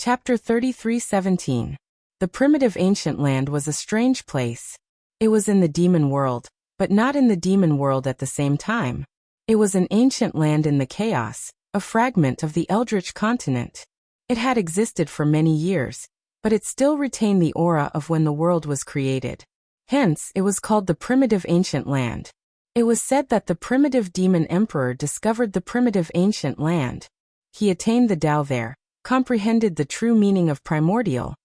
Chapter 33:17. The primitive ancient land was a strange place. It was in the demon world, but not in the demon world at the same time. It was an ancient land in the chaos, a fragment of the Eldritch continent. It had existed for many years, but it still retained the aura of when the world was created. Hence, it was called the primitive ancient land. It was said that the primitive demon emperor discovered the primitive ancient land. He attained the Tao there, comprehended the true meaning of primordial,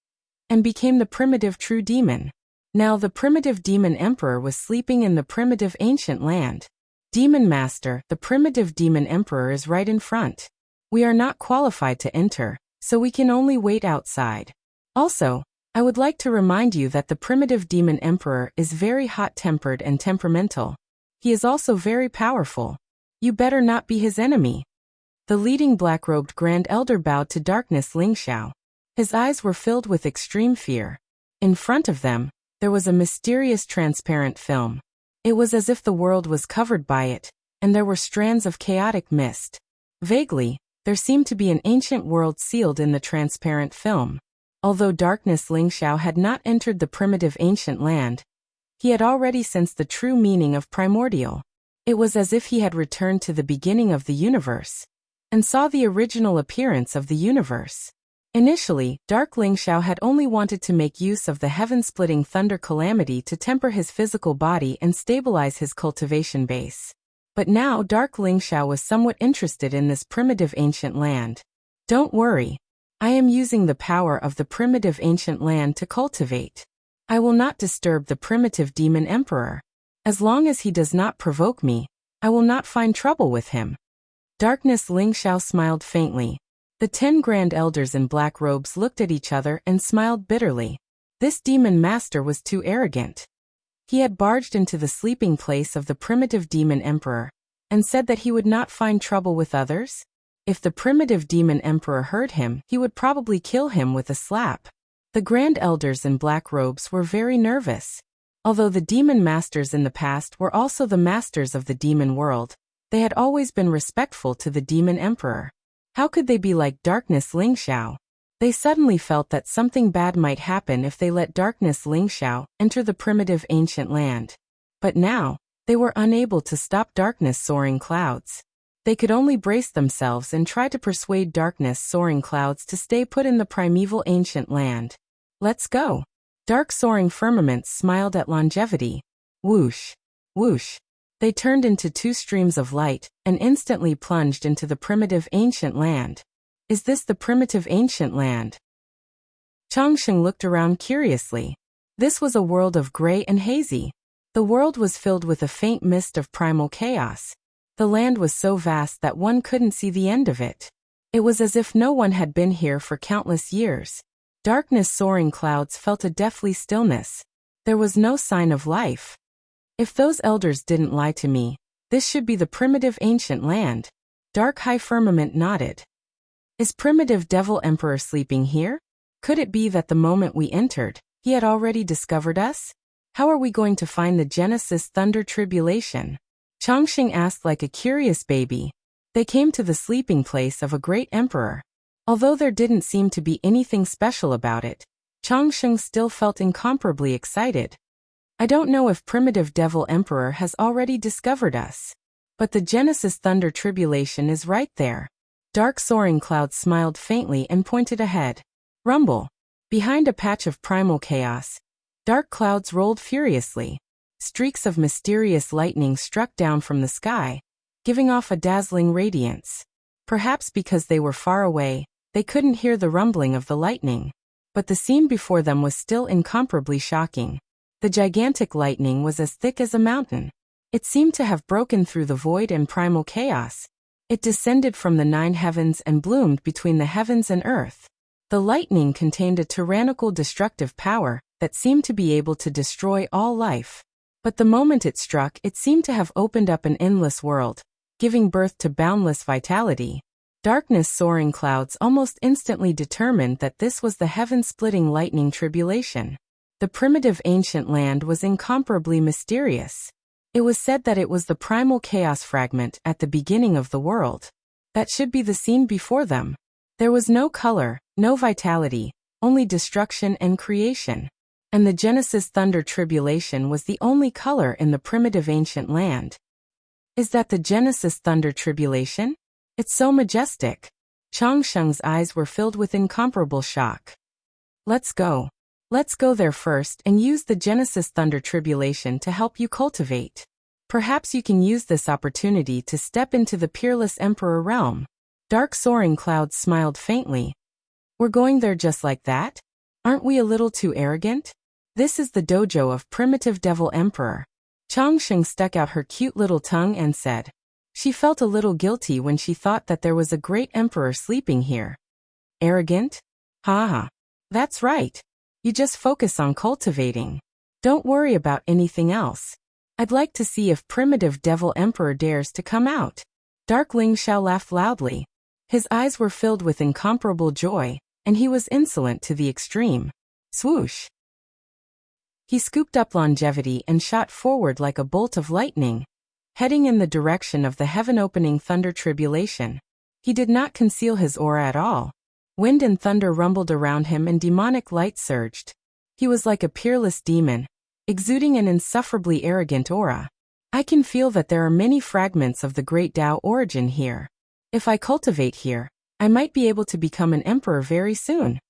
and became the primitive true demon. Now the primitive demon emperor was sleeping in the primitive ancient land. Demon Master, the primitive demon emperor is right in front. We are not qualified to enter, so we can only wait outside. Also, I would like to remind you that the primitive demon emperor is very hot-tempered and temperamental. He is also very powerful. You better not be his enemy. The leading black-robed Grand Elder bowed to Darkness Lingxiao. His eyes were filled with extreme fear. In front of them, there was a mysterious transparent film. It was as if the world was covered by it, and there were strands of chaotic mist. Vaguely, there seemed to be an ancient world sealed in the transparent film. Although Darkness Lingxiao had not entered the primitive ancient land, he had already sensed the true meaning of primordial. It was as if he had returned to the beginning of the universe and saw the original appearance of the universe. Initially, Dark Lingxiao had only wanted to make use of the heaven-splitting thunder calamity to temper his physical body and stabilize his cultivation base. But now Dark Lingxiao was somewhat interested in this primitive ancient land. Don't worry. I am using the power of the primitive ancient land to cultivate. I will not disturb the primitive demon emperor. As long as he does not provoke me, I will not find trouble with him. Darkness Lingxiao smiled faintly. The 10 Grand Elders in black robes looked at each other and smiled bitterly. This demon master was too arrogant. He had barged into the sleeping place of the primitive demon emperor and said that he would not find trouble with others. If the primitive demon emperor heard him, he would probably kill him with a slap. The Grand Elders in black robes were very nervous. Although the demon masters in the past were also the masters of the demon world, they had always been respectful to the demon emperor. How could they be like Darkness Lingxiao? They suddenly felt that something bad might happen if they let Darkness Lingxiao enter the primitive ancient land. But now, they were unable to stop Darkness Soaring Clouds. They could only brace themselves and try to persuade Darkness Soaring Clouds to stay put in the primeval ancient land. Let's go. Dark Soaring Firmaments smiled at longevity. Whoosh. Whoosh. They turned into 2 streams of light and instantly plunged into the primitive ancient land. Is this the primitive ancient land? Changsheng looked around curiously. This was a world of gray and hazy. The world was filled with a faint mist of primal chaos. The land was so vast that one couldn't see the end of it. It was as if no one had been here for countless years. Darkness Soaring Clouds felt a deathly stillness. There was no sign of life. If those elders didn't lie to me, this should be the primitive ancient land. Dark High Firmament nodded. Is primitive Devil Emperor sleeping here? Could it be that the moment we entered, he had already discovered us? How are we going to find the Genesis Thunder Tribulation? Changsheng asked like a curious baby. They came to the sleeping place of a great emperor. Although there didn't seem to be anything special about it, Changsheng still felt incomparably excited. I don't know if primitive Devil Emperor has already discovered us, but the Genesis Thunder Tribulation is right there. Dark Soaring Clouds smiled faintly and pointed ahead. Rumble. Behind a patch of primal chaos, dark clouds rolled furiously. Streaks of mysterious lightning struck down from the sky, giving off a dazzling radiance. Perhaps because they were far away, they couldn't hear the rumbling of the lightning. But the scene before them was still incomparably shocking. The gigantic lightning was as thick as a mountain. It seemed to have broken through the void and primal chaos. It descended from the 9 heavens and bloomed between the heavens and earth. The lightning contained a tyrannical destructive power that seemed to be able to destroy all life. But the moment it struck, it seemed to have opened up an endless world, giving birth to boundless vitality. Darkness Soaring Clouds almost instantly determined that this was the heaven-splitting lightning tribulation. The primitive ancient land was incomparably mysterious. It was said that it was the primal chaos fragment at the beginning of the world. That should be the scene before them. There was no color, no vitality, only destruction and creation. And the Genesis Thunder Tribulation was the only color in the primitive ancient land. Is that the Genesis Thunder Tribulation? It's so majestic. Changsheng's eyes were filled with incomparable shock. Let's go. Let's go there first and use the Genesis Thunder Tribulation to help you cultivate. Perhaps you can use this opportunity to step into the peerless Emperor realm. Dark soaring clouds smiled faintly. We're going there just like that? Aren't we a little too arrogant? This is the dojo of primitive devil emperor. Changsheng stuck out her cute little tongue and said. She felt a little guilty when she thought that there was a great emperor sleeping here. Arrogant? Ha ha. That's right. You just focus on cultivating. Don't worry about anything else. I'd like to see if primitive devil emperor dares to come out. Dark Ling Xiao laughed loudly. His eyes were filled with incomparable joy, and he was insolent to the extreme. Swoosh! He scooped up longevity and shot forward like a bolt of lightning, heading in the direction of the heaven-opening thunder tribulation. He did not conceal his aura at all. Wind and thunder rumbled around him and demonic light surged. He was like a peerless demon, exuding an insufferably arrogant aura. I can feel that there are many fragments of the great Tao origin here. If I cultivate here, I might be able to become an emperor very soon.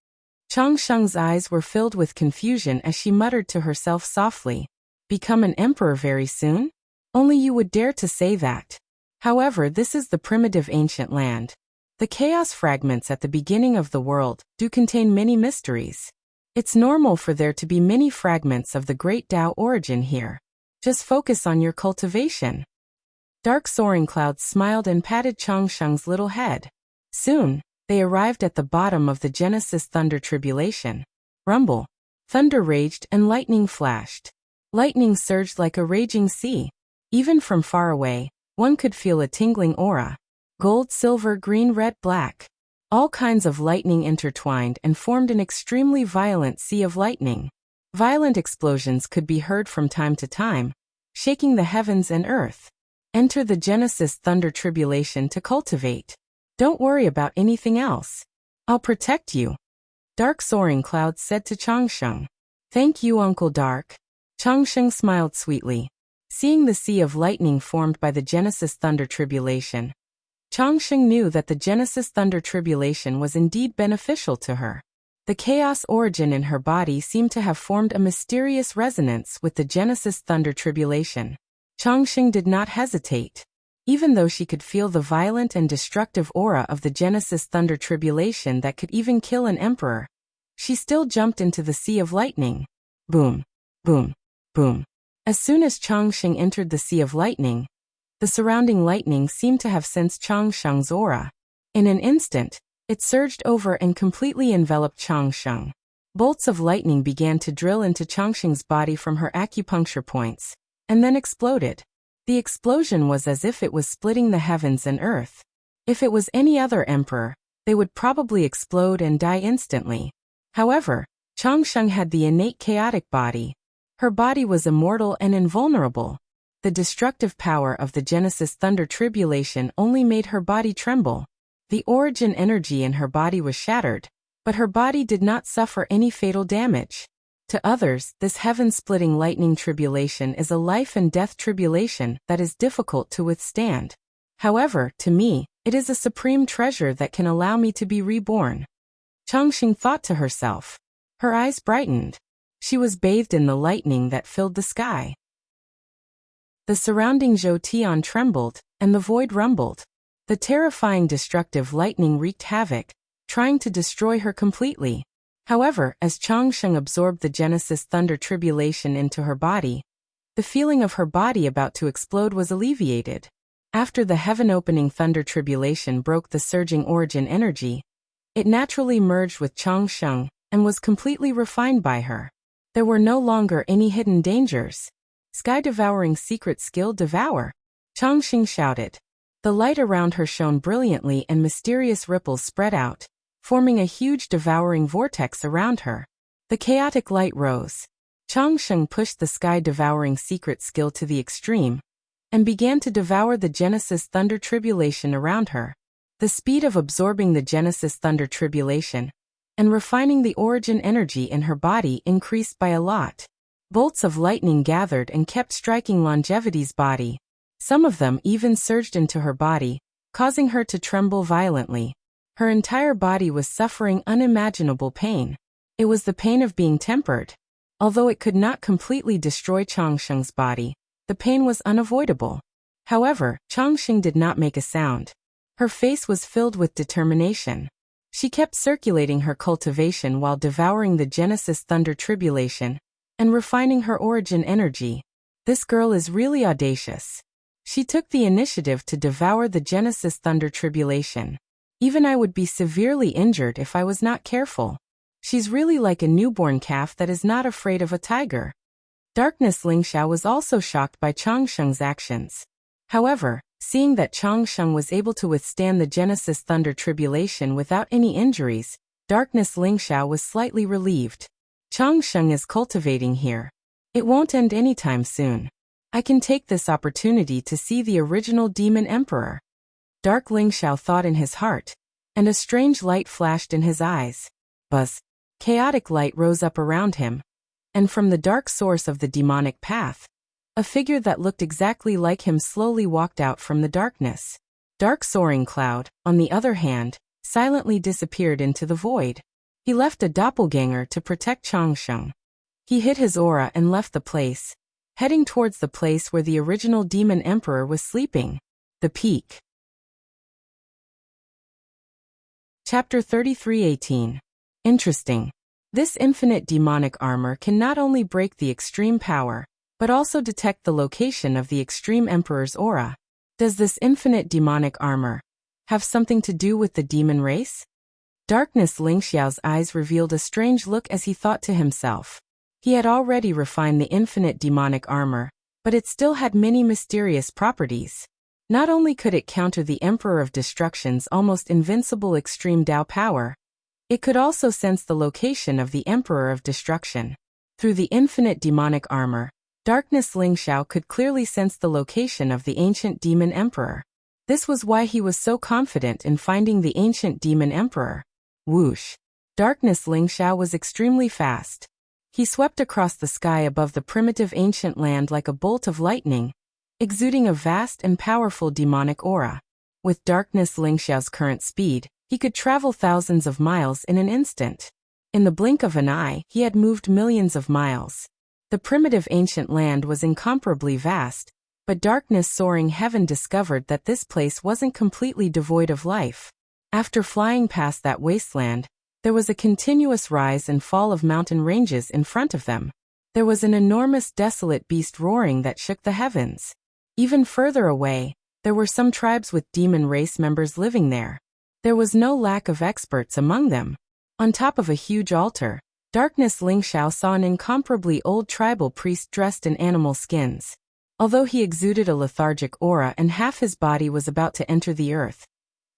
Changsheng's eyes were filled with confusion as she muttered to herself softly. Become an emperor very soon? Only you would dare to say that. However, this is the primitive ancient land. The chaos fragments at the beginning of the world do contain many mysteries. It's normal for there to be many fragments of the great Tao origin here. Just focus on your cultivation. Dark soaring clouds smiled and patted Changsheng's little head. Soon, they arrived at the bottom of the Genesis Thunder Tribulation. Rumble. Thunder raged and lightning flashed. Lightning surged like a raging sea. Even from far away, one could feel a tingling aura. Gold, silver, green, red, black. All kinds of lightning intertwined and formed an extremely violent sea of lightning. Violent explosions could be heard from time to time, shaking the heavens and earth. Enter the Genesis Thunder Tribulation to cultivate. Don't worry about anything else. I'll protect you. Dark soaring clouds said to Changsheng. Thank you, Uncle Dark. Changsheng smiled sweetly. Seeing the sea of lightning formed by the Genesis Thunder Tribulation, Changsheng knew that the Genesis Thunder Tribulation was indeed beneficial to her. The chaos origin in her body seemed to have formed a mysterious resonance with the Genesis Thunder Tribulation. Changsheng did not hesitate. Even though she could feel the violent and destructive aura of the Genesis Thunder Tribulation that could even kill an emperor, she still jumped into the sea of lightning. Boom, boom, boom. As soon as Changsheng entered the sea of lightning, the surrounding lightning seemed to have sensed Changsheng's aura. In an instant, it surged over and completely enveloped Changsheng. Bolts of lightning began to drill into Changsheng's body from her acupuncture points, and then exploded. The explosion was as if it was splitting the heavens and earth. If it was any other emperor, they would probably explode and die instantly. However, Changsheng had the innate chaotic body. Her body was immortal and invulnerable. The destructive power of the Genesis Thunder Tribulation only made her body tremble. The origin energy in her body was shattered, but her body did not suffer any fatal damage. To others, this heaven-splitting lightning tribulation is a life and death tribulation that is difficult to withstand. However, to me, it is a supreme treasure that can allow me to be reborn. Changsheng thought to herself. Her eyes brightened. She was bathed in the lightning that filled the sky. The surrounding Zhou trembled, and the void rumbled. The terrifying destructive lightning wreaked havoc, trying to destroy her completely. However, as Changsheng absorbed the Genesis Thunder Tribulation into her body, the feeling of her body about to explode was alleviated. After the heaven-opening Thunder Tribulation broke the surging origin energy, it naturally merged with Changsheng and was completely refined by her. There were no longer any hidden dangers. Sky-devouring secret skill devour. Changsheng shouted. The light around her shone brilliantly and mysterious ripples spread out, forming a huge devouring vortex around her. The chaotic light rose. Changsheng pushed the sky-devouring secret skill to the extreme, and began to devour the Genesis Thunder Tribulation around her. The speed of absorbing the Genesis Thunder Tribulation and refining the origin energy in her body increased by a lot. Bolts of lightning gathered and kept striking Longevity's body. Some of them even surged into her body, causing her to tremble violently. Her entire body was suffering unimaginable pain. It was the pain of being tempered. Although it could not completely destroy Changsheng's body, the pain was unavoidable. However, Changsheng did not make a sound. Her face was filled with determination. She kept circulating her cultivation while devouring the Genesis Thunder Tribulation and refining her origin energy. This girl is really audacious. She took the initiative to devour the Genesis Thunder Tribulation. Even I would be severely injured if I was not careful. She's really like a newborn calf that is not afraid of a tiger. Darkness Lingxiao was also shocked by Changsheng's actions. However, seeing that Changsheng was able to withstand the Genesis Thunder Tribulation without any injuries, Darkness Lingxiao was slightly relieved. Changsheng is cultivating here. It won't end anytime soon. I can take this opportunity to see the original Demon Emperor. Dark Lingxiao thought in his heart, and a strange light flashed in his eyes. Buzz. Chaotic light rose up around him, and from the dark source of the demonic path, a figure that looked exactly like him slowly walked out from the darkness. Dark Soaring Cloud, on the other hand, silently disappeared into the void. He left a doppelganger to protect Changsheng. He hid his aura and left the place, heading towards the place where the original Demon Emperor was sleeping. The Peak. Chapter 33:18. Interesting. This infinite demonic armor can not only break the extreme power, but also detect the location of the extreme emperor's aura. Does this infinite demonic armor have something to do with the demon race? Darkness Lingxiao's eyes revealed a strange look as he thought to himself. He had already refined the infinite demonic armor, but it still had many mysterious properties. Not only could it counter the Emperor of Destruction's almost invincible extreme Dao power, it could also sense the location of the Emperor of Destruction. Through the infinite demonic armor, Darkness Lingxiao could clearly sense the location of the ancient Demon Emperor. This was why he was so confident in finding the ancient Demon Emperor. Whoosh! Darkness Lingxiao was extremely fast. He swept across the sky above the primitive ancient land like a bolt of lightning, exuding a vast and powerful demonic aura. With Darkness Lingxiao's current speed, he could travel thousands of miles in an instant. In the blink of an eye, he had moved millions of miles. The primitive ancient land was incomparably vast, but Darkness Soaring Heaven discovered that this place wasn't completely devoid of life. After flying past that wasteland, there was a continuous rise and fall of mountain ranges in front of them. There was an enormous desolate beast roaring that shook the heavens. Even further away, there were some tribes with demon race members living there. There was no lack of experts among them. On top of a huge altar, Darkness Lingxiao saw an incomparably old tribal priest dressed in animal skins. Although he exuded a lethargic aura and half his body was about to enter the earth,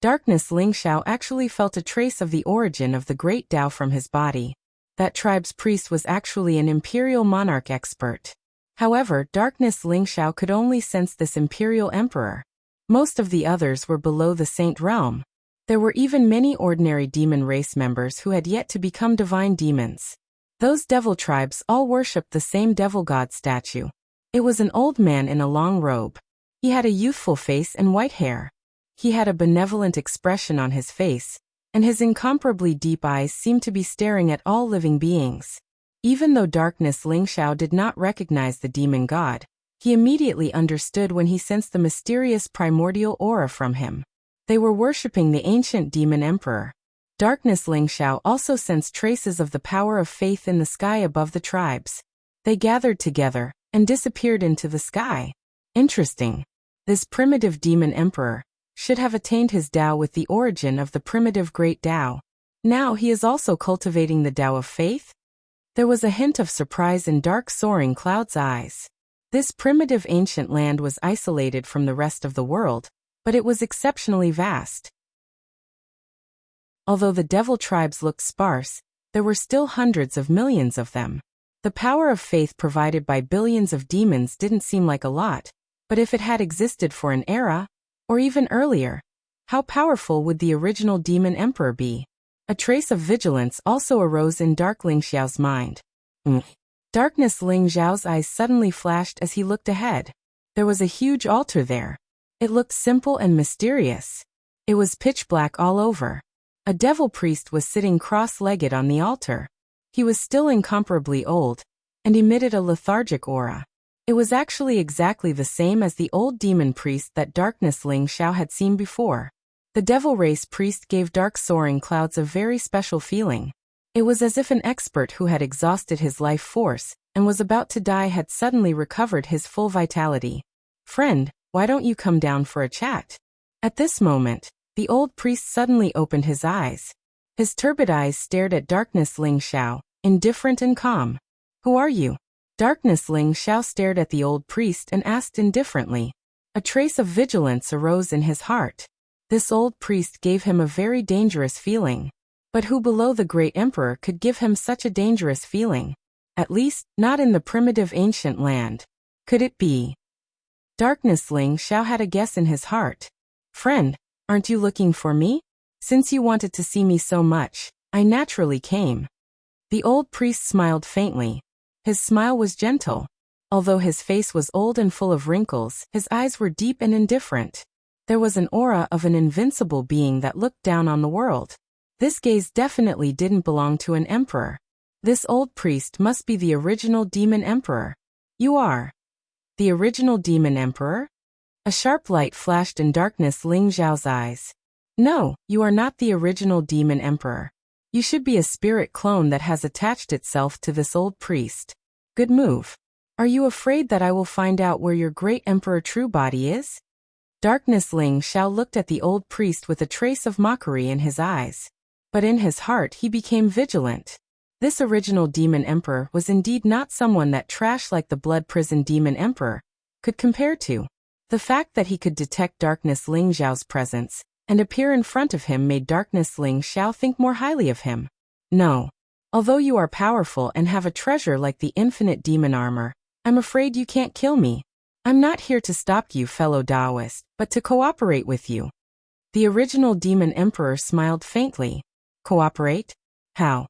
Darkness Lingxiao actually felt a trace of the origin of the great Dao from his body. That tribe's priest was actually an imperial monarch expert. However, Darkness Lingxiao could only sense this imperial emperor. Most of the others were below the saint realm. There were even many ordinary demon race members who had yet to become divine demons. Those devil tribes all worshipped the same devil god statue. It was an old man in a long robe. He had a youthful face and white hair. He had a benevolent expression on his face, and his incomparably deep eyes seemed to be staring at all living beings. Even though Darkness Lingxiao did not recognize the demon god, he immediately understood when he sensed the mysterious primordial aura from him. They were worshipping the ancient Demon Emperor. Darkness Lingxiao also sensed traces of the power of faith in the sky above the tribes. They gathered together and disappeared into the sky. Interesting. This primitive Demon Emperor should have attained his Dao with the origin of the primitive Great Dao. Now he is also cultivating the Dao of faith? There was a hint of surprise in Dark Soaring Cloud's eyes. This primitive ancient land was isolated from the rest of the world, but it was exceptionally vast. Although the devil tribes looked sparse, there were still hundreds of millions of them. The power of faith provided by billions of demons didn't seem like a lot, but if it had existed for an era, or even earlier, How powerful would the original demon emperor be? A trace of vigilance also arose in Dark Ling Xiao's mind. Darkness Ling Xiao's eyes suddenly flashed as he looked ahead. There was a huge altar there. It looked simple and mysterious. It was pitch black all over. A devil priest was sitting cross-legged on the altar. He was still incomparably old, and emitted a lethargic aura. It was actually exactly the same as the old demon priest that Darkness Ling Xiao had seen before. The devil race priest gave dark soaring clouds a very special feeling. It was as if an expert who had exhausted his life force and was about to die had suddenly recovered his full vitality. "Friend, why don't you come down for a chat?" At this moment, the old priest suddenly opened his eyes. His turbid eyes stared at Darkness Ling Xiao, indifferent and calm. "Who are you?" Darkness Ling Xiao stared at the old priest and asked indifferently. A trace of vigilance arose in his heart. This old priest gave him a very dangerous feeling. But who below the great emperor could give him such a dangerous feeling? At least, not in the primitive ancient land. Could it be? Darkness Ling Xiao had a guess in his heart. "Friend, aren't you looking for me? Since you wanted to see me so much, I naturally came." The old priest smiled faintly. His smile was gentle. Although his face was old and full of wrinkles, his eyes were deep and indifferent. There was an aura of an invincible being that looked down on the world. This gaze definitely didn't belong to an emperor. This old priest must be the original demon emperor. "You are the original demon emperor?" A sharp light flashed in Darkness Ling Xiao's eyes. "No, you are not the original demon emperor. You should be a spirit clone that has attached itself to this old priest. Good move. Are you afraid that I will find out where your great emperor true body is?" Darkness Ling Xiao looked at the old priest with a trace of mockery in his eyes. But in his heart he became vigilant. This original demon emperor was indeed not someone that trash like the blood prison demon emperor could compare to. The fact that he could detect Darkness Ling Xiao's presence and appear in front of him made Darkness Ling Xiao think more highly of him. "No. Although you are powerful and have a treasure like the infinite demon armor, I'm afraid you can't kill me. I'm not here to stop you, fellow Taoist, but to cooperate with you." The original demon emperor smiled faintly. "Cooperate? How?"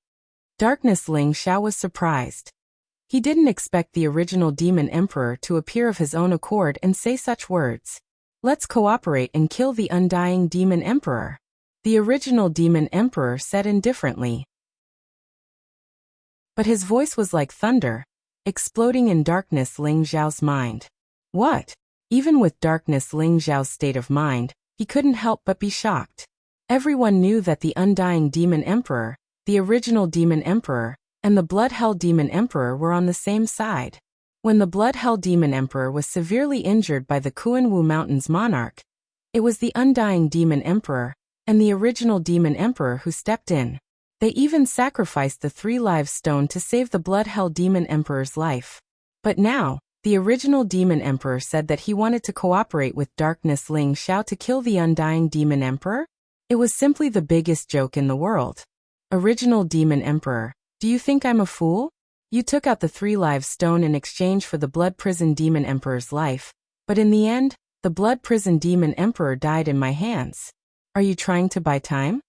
Darkness Ling Xiao was surprised. He didn't expect the original demon emperor to appear of his own accord and say such words. "Let's cooperate and kill the undying demon emperor," the original demon emperor said indifferently. But his voice was like thunder, exploding in Darkness Ling Xiao's mind. What? Even with Darkness Ling Xiao's state of mind, he couldn't help but be shocked. Everyone knew that the undying demon emperor, the original demon emperor, and the blood hell demon emperor were on the same side. When the blood hell demon emperor was severely injured by the Kuan-Wu Mountains monarch, it was the undying demon emperor and the original demon emperor who stepped in. They even sacrificed the 3 lives stone to save the blood hell demon emperor's life. But now, the original demon emperor said that he wanted to cooperate with Darkness Ling Xiao to kill the undying demon emperor? It was simply the biggest joke in the world. Original demon emperor, do you think I'm a fool? You took out the 3 lives stone in exchange for the blood prison demon emperor's life, but in the end, the blood prison demon emperor died in my hands. Are you trying to buy time?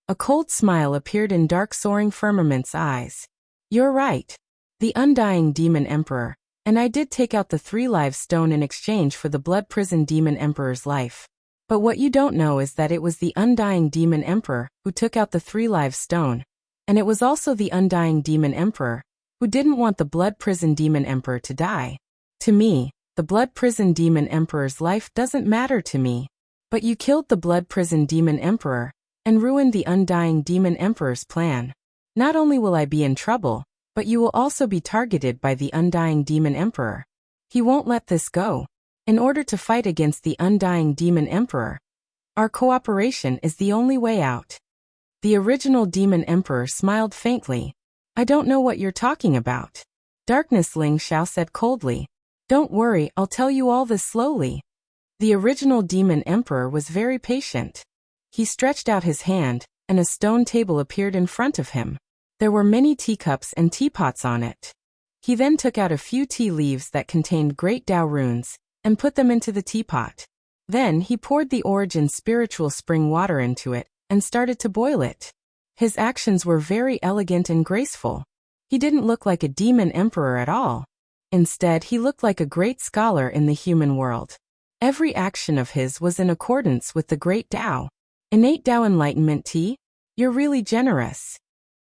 A cold smile appeared in Dark Soaring Firmament's eyes. You're right. The undying demon emperor, and I did take out the 3 lives stone in exchange for the blood prison demon emperor's life. But what you don't know is that it was the undying demon emperor who took out the 3 lives stone, and it was also the undying demon emperor who didn't want the blood prison demon emperor to die. To me, the blood prison demon emperor's life doesn't matter to me. But you killed the blood prison demon emperor and ruined the undying demon emperor's plan. Not only will I be in trouble, but you will also be targeted by the undying demon emperor. He won't let this go. In order to fight against the undying demon emperor, our cooperation is the only way out. The original demon emperor smiled faintly. I don't know what you're talking about. Darkness Ling Xiao said coldly. Don't worry, I'll tell you all this slowly. The original demon emperor was very patient. He stretched out his hand, and a stone table appeared in front of him. There were many teacups and teapots on it. He then took out a few tea leaves that contained great Dao runes, and put them into the teapot. Then he poured the origin spiritual spring water into it and started to boil it. His actions were very elegant and graceful. He didn't look like a demon emperor at all. Instead, he looked like a great scholar in the human world. Every action of his was in accordance with the great Tao. Innate Tao enlightenment tea? You're really generous.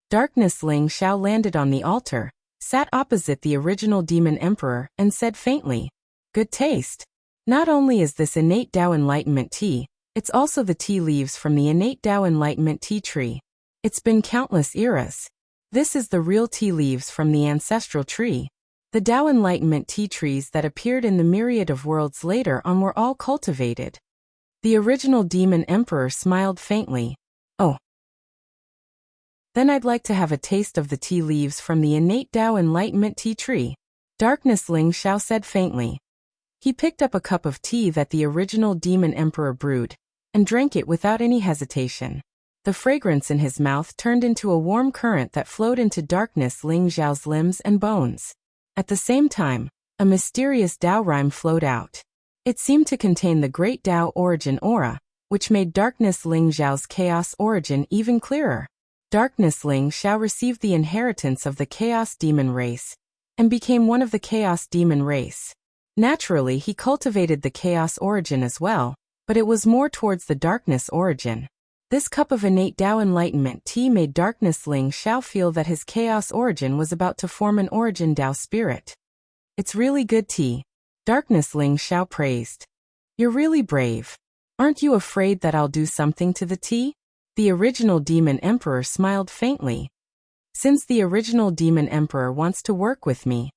Darkness Ling Xiao landed on the altar, sat opposite the original demon emperor, and said faintly, "Good taste. Not only is this innate Tao enlightenment tea, it's also the tea leaves from the innate Tao enlightenment tea tree. It's been countless eras. This is the real tea leaves from the ancestral tree. The Tao enlightenment tea trees that appeared in the myriad of worlds later on were all cultivated." The original demon emperor smiled faintly. "Oh. Then I'd like to have a taste of the tea leaves from the innate Tao enlightenment tea tree," Darkness Ling Xiao said faintly. He picked up a cup of tea that the original demon emperor brewed, and drank it without any hesitation. The fragrance in his mouth turned into a warm current that flowed into Darkness Ling Xiao's limbs and bones. At the same time, a mysterious Tao rhyme flowed out. It seemed to contain the great Tao origin aura, which made Darkness Ling Xiao's chaos origin even clearer. Darkness Ling Xiao received the inheritance of the chaos demon race, and became one of the chaos demon race. Naturally, he cultivated the chaos origin as well, but it was more towards the darkness origin. This cup of innate Tao enlightenment tea made Darkness Ling Xiao feel that his chaos origin was about to form an origin Tao spirit. "It's really good tea," Darkness Ling Xiao praised. "You're really brave. Aren't you afraid that I'll do something to the tea?" The original demon emperor smiled faintly. "Since the original demon emperor wants to work with me,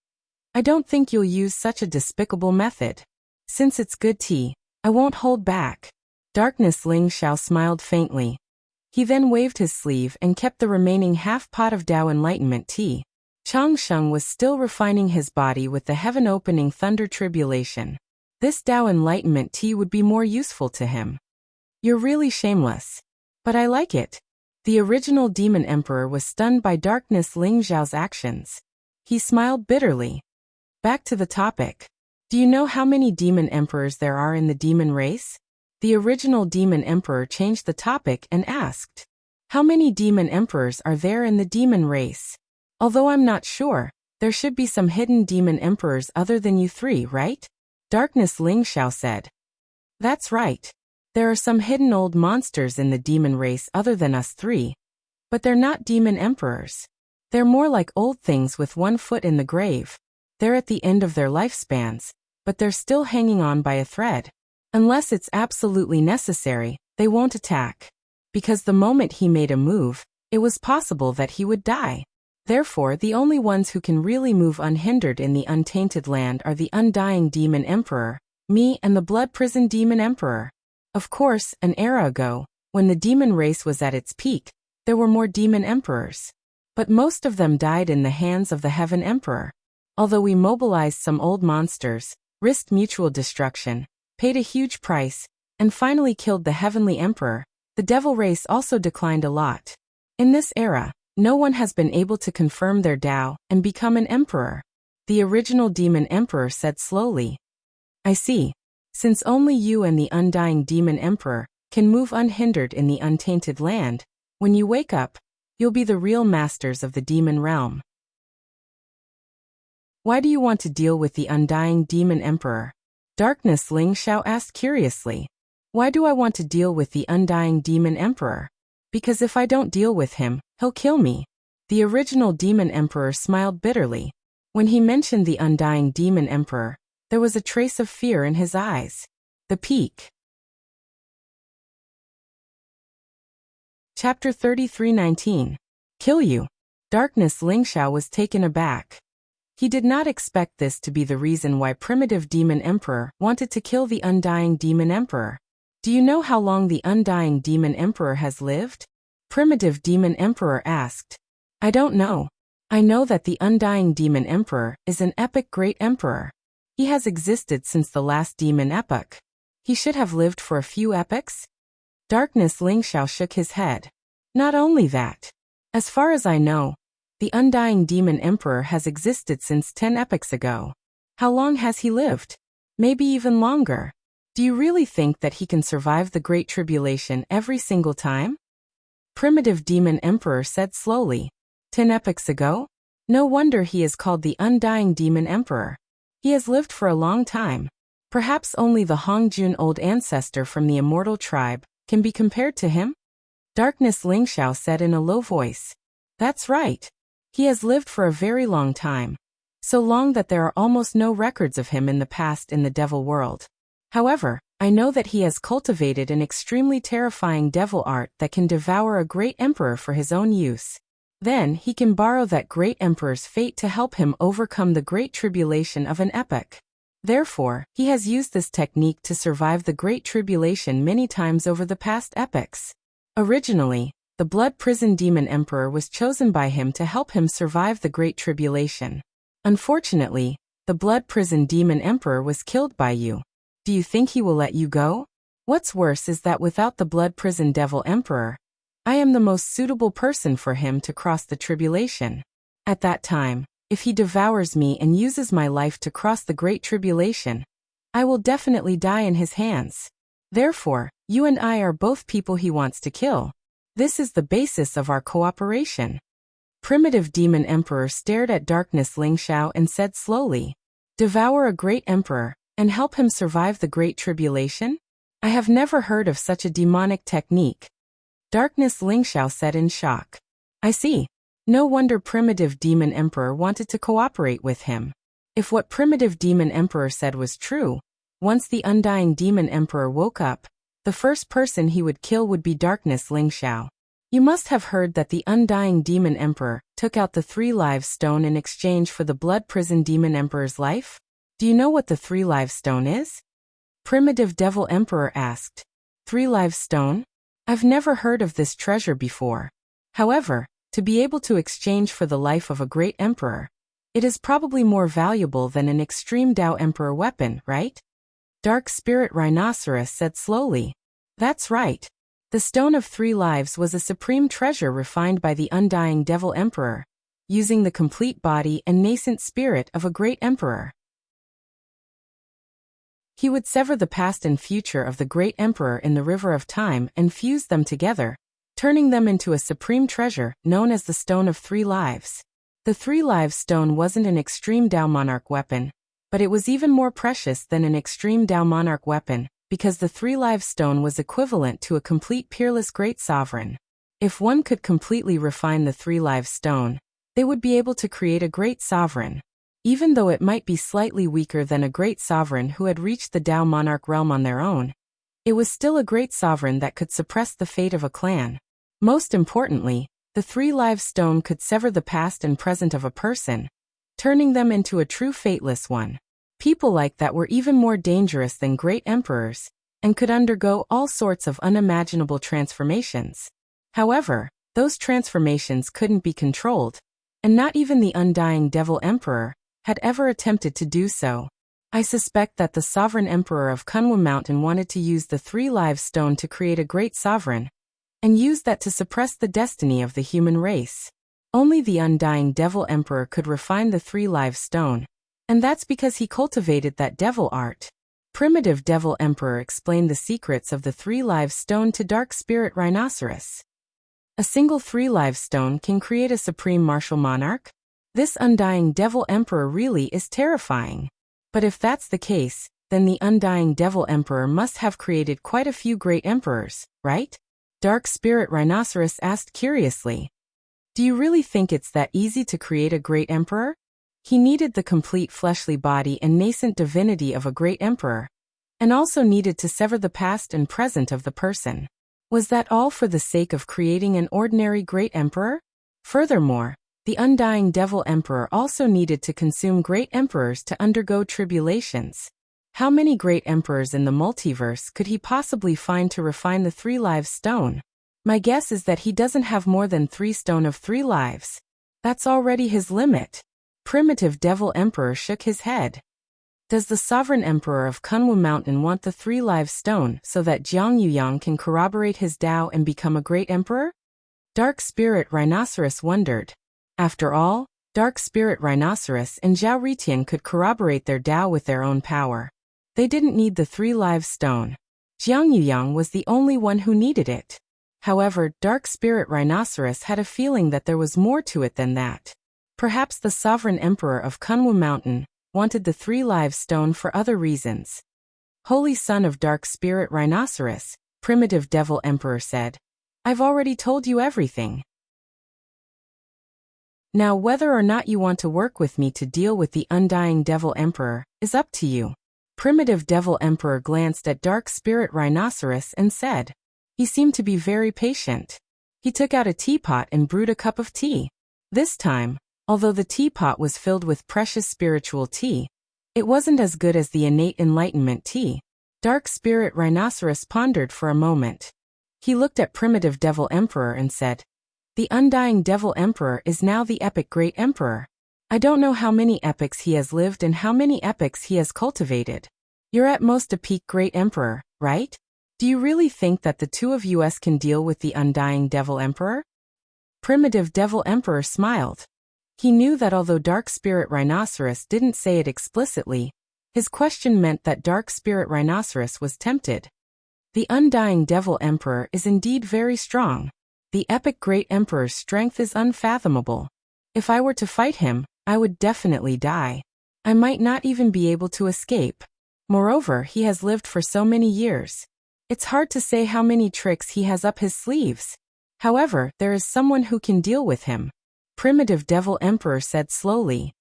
I don't think you'll use such a despicable method. Since it's good tea, I won't hold back." Darkness Ling Xiao smiled faintly. He then waved his sleeve and kept the remaining half-pot of Tao enlightenment tea. Chang Sheng was still refining his body with the heaven-opening thunder tribulation. This Tao enlightenment tea would be more useful to him. "You're really shameless. But I like it." The original demon emperor was stunned by Darkness Ling Xiao's actions. He smiled bitterly. Back to the topic. Do you know how many demon emperors there are in the demon race? The original demon emperor changed the topic and asked, "How many demon emperors are there in the demon race? Although I'm not sure, there should be some hidden demon emperors other than you three, right?" Darkness Ling Xiao said. "That's right. There are some hidden old monsters in the demon race other than us three. But they're not demon emperors. They're more like old things with one foot in the grave. They're at the end of their lifespans, but they're still hanging on by a thread. Unless it's absolutely necessary, they won't attack. Because the moment he made a move, it was possible that he would die. Therefore, the only ones who can really move unhindered in the untainted land are the undying demon emperor, me and the blood prison demon emperor. Of course, an era ago, when the demon race was at its peak, there were more demon emperors. But most of them died in the hands of the heaven emperor. Although we mobilized some old monsters, risked mutual destruction, paid a huge price, and finally killed the heavenly emperor, the devil race also declined a lot. In this era, no one has been able to confirm their Tao and become an emperor. The original demon emperor said slowly. "I see. Since only you and the undying demon emperor can move unhindered in the untainted land, when you wake up, you'll be the real masters of the demon realm." "Why do you want to deal with the undying demon emperor?" Darkness Ling Xiao asked curiously. "Why do I want to deal with the undying demon emperor? Because if I don't deal with him, he'll kill me." The original demon emperor smiled bitterly. When he mentioned the undying demon emperor, there was a trace of fear in his eyes. The peak. Chapter 33:19. Kill you. Darkness Ling Xiao was taken aback. He did not expect this to be the reason why primitive demon emperor wanted to kill the undying demon emperor. "Do you know how long the undying demon emperor has lived?" Primitive demon emperor asked. "I don't know. I know that the undying demon emperor is an epic great emperor. He has existed since the last demon epoch. He should have lived for a few epochs?" Darkness Ling Xiao shook his head. "Not only that. As far as I know, the undying demon emperor has existed since 10 epochs ago. How long has he lived? Maybe even longer. Do Do you really think that he can survive the Great Tribulation every single time? Primitive Demon Emperor said slowly. 10 epochs ago? No wonder he is called the Undying Demon Emperor. He has lived for a long time. Perhaps only the Hongjun old ancestor from the immortal tribe can be compared to him? Darkness Lingxiao said in a low voice. That's right. He has lived for a very long time. So long that there are almost no records of him in the past in the devil world. However, I know that he has cultivated an extremely terrifying devil art that can devour a great emperor for his own use. Then he can borrow that great emperor's fate to help him overcome the great tribulation of an epoch. Therefore, he has used this technique to survive the great tribulation many times over the past epochs. Originally, the Blood Prison Demon Emperor was chosen by him to help him survive the great tribulation. Unfortunately, the Blood Prison Demon Emperor was killed by you. Do you think he will let you go? What's worse is that without the Blood Prison Devil Emperor, I am the most suitable person for him to cross the tribulation. At that time, if he devours me and uses my life to cross the great tribulation, I will definitely die in his hands. Therefore, you and I are both people he wants to kill. This is the basis of our cooperation. Primitive Demon Emperor stared at Darkness Lingxiao and said slowly, devour a great emperor, and help him survive the great tribulation? I have never heard of such a demonic technique. Darkness Lingxiao said in shock. I see. No wonder Primitive Demon Emperor wanted to cooperate with him. If what Primitive Demon Emperor said was true, once the Undying Demon Emperor woke up, the first person he would kill would be Darkness Lingxiao. You must have heard that the Undying Demon Emperor took out the 3 Lives Stone in exchange for the Blood Prison Demon Emperor's life? Do you know what the 3 Lives Stone is? Primitive Devil Emperor asked. 3 Lives Stone? I've never heard of this treasure before. However, to be able to exchange for the life of a great emperor, it is probably more valuable than an extreme Dao Emperor weapon, right? Dark Spirit Rhinoceros said slowly. That's right. The Stone of 3 Lives was a supreme treasure refined by the Undying Devil Emperor, using the complete body and nascent spirit of a great emperor. He would sever the past and future of the great emperor in the river of time and fuse them together, turning them into a supreme treasure known as the Stone of 3 Lives. The 3 Lives Stone wasn't an extreme Dao Monarch weapon, but it was even more precious than an extreme Dao Monarch weapon, because the 3 Lives Stone was equivalent to a complete peerless great sovereign. If one could completely refine the 3 Lives Stone, they would be able to create a great sovereign. Even though it might be slightly weaker than a great sovereign who had reached the Dao Monarch realm on their own, it was still a great sovereign that could suppress the fate of a clan. Most importantly, the 3 Lives Stone could sever the past and present of a person, turning them into a true fateless one. People like that were even more dangerous than great emperors, and could undergo all sorts of unimaginable transformations. However, those transformations couldn't be controlled, and not even the Undying Devil Emperor had ever attempted to do so. I suspect that the Sovereign Emperor of Kunwa Mountain wanted to use the 3 Lives Stone to create a great sovereign, and use that to suppress the destiny of the human race. Only the Undying Devil Emperor could refine the 3 Lives Stone, and that's because he cultivated that devil art. Primitive Devil Emperor explained the secrets of the 3 Lives Stone to Dark Spirit Rhinoceros. A single 3 Lives Stone can create a supreme martial monarch? This Undying Devil Emperor really is terrifying. But if that's the case, then the Undying Devil Emperor must have created quite a few great emperors, right? Dark Spirit Rhinoceros asked curiously. Do you really think it's that easy to create a great emperor? He needed the complete fleshly body and nascent divinity of a great emperor, and also needed to sever the past and present of the person. Was that all for the sake of creating an ordinary great emperor? Furthermore, the Undying Devil Emperor also needed to consume great emperors to undergo tribulations. How many great emperors in the multiverse could he possibly find to refine the 3 Lives Stone? My guess is that he doesn't have more than 3 Stone of 3 Lives. That's already his limit. Primitive Devil Emperor shook his head. Does the Sovereign Emperor of Kunwa Mountain want the 3 Lives Stone so that Jiang Yuyang can corroborate his Dao and become a great emperor? Dark Spirit Rhinoceros wondered. After all, Dark Spirit Rhinoceros and Zhao Ritian could corroborate their Dao with their own power. They didn't need the 3 lives stone. Jiang Yuyang was the only one who needed it. However, Dark Spirit Rhinoceros had a feeling that there was more to it than that. Perhaps the sovereign emperor of Kunwu Mountain wanted the 3 lives stone for other reasons. Holy Son of Dark Spirit Rhinoceros, Primitive Devil Emperor said. I've already told you everything. Now whether or not you want to work with me to deal with the Undying Devil Emperor is up to you. Primitive Devil Emperor glanced at Dark Spirit Rhinoceros and said. He seemed to be very patient. He took out a teapot and brewed a cup of tea. This time, although the teapot was filled with precious spiritual tea, it wasn't as good as the innate enlightenment tea. Dark Spirit Rhinoceros pondered for a moment. He looked at Primitive Devil Emperor and said, The Undying Devil Emperor is now the epic Great Emperor. I don't know how many epics he has lived and how many epics he has cultivated. You're at most a peak Great Emperor, right? Do you really think that the 2 of us can deal with the Undying Devil Emperor? Primitive Devil Emperor smiled. He knew that although Dark Spirit Rhinoceros didn't say it explicitly, his question meant that Dark Spirit Rhinoceros was tempted. The Undying Devil Emperor is indeed very strong. The epic Great Emperor's strength is unfathomable. If I were to fight him, I would definitely die. I might not even be able to escape. Moreover, he has lived for so many years. It's hard to say how many tricks he has up his sleeves. However, there is someone who can deal with him. Primitive Devil Emperor said slowly.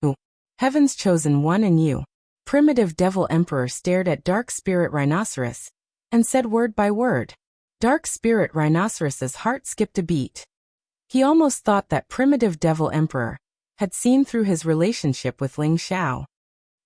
Who? Heaven's chosen one and you. Primitive Devil Emperor stared at Dark Spirit Rhinoceros and said word by word. Dark Spirit Rhinoceros's heart skipped a beat. He almost thought that Primitive Devil Emperor had seen through his relationship with Ling Xiao.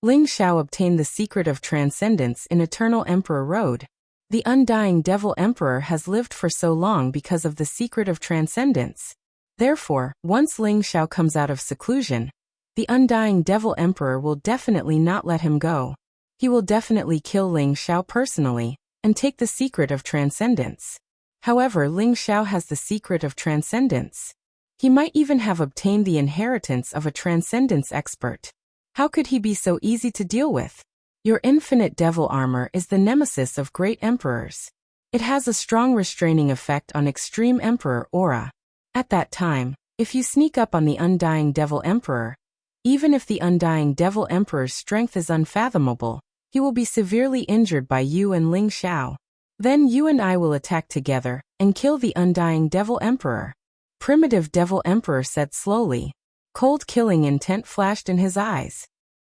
Ling Xiao obtained the secret of transcendence in Eternal Emperor Road. The Undying Devil Emperor has lived for so long because of the secret of transcendence. Therefore, once Ling Xiao comes out of seclusion, the Undying Devil Emperor will definitely not let him go. He will definitely kill Ling Xiao personally and take the secret of transcendence. However, Ling Xiao has the secret of transcendence. He might even have obtained the inheritance of a transcendence expert. How could he be so easy to deal with? Your infinite devil armor is the nemesis of great emperors. It has a strong restraining effect on extreme emperor aura. At that time, if you sneak up on the Undying Devil Emperor, even if the Undying Devil Emperor's strength is unfathomable, he will be severely injured by you and Ling Xiao. Then you and I will attack together and kill the Undying Devil Emperor. Primitive Devil Emperor said slowly. Cold killing intent flashed in his eyes.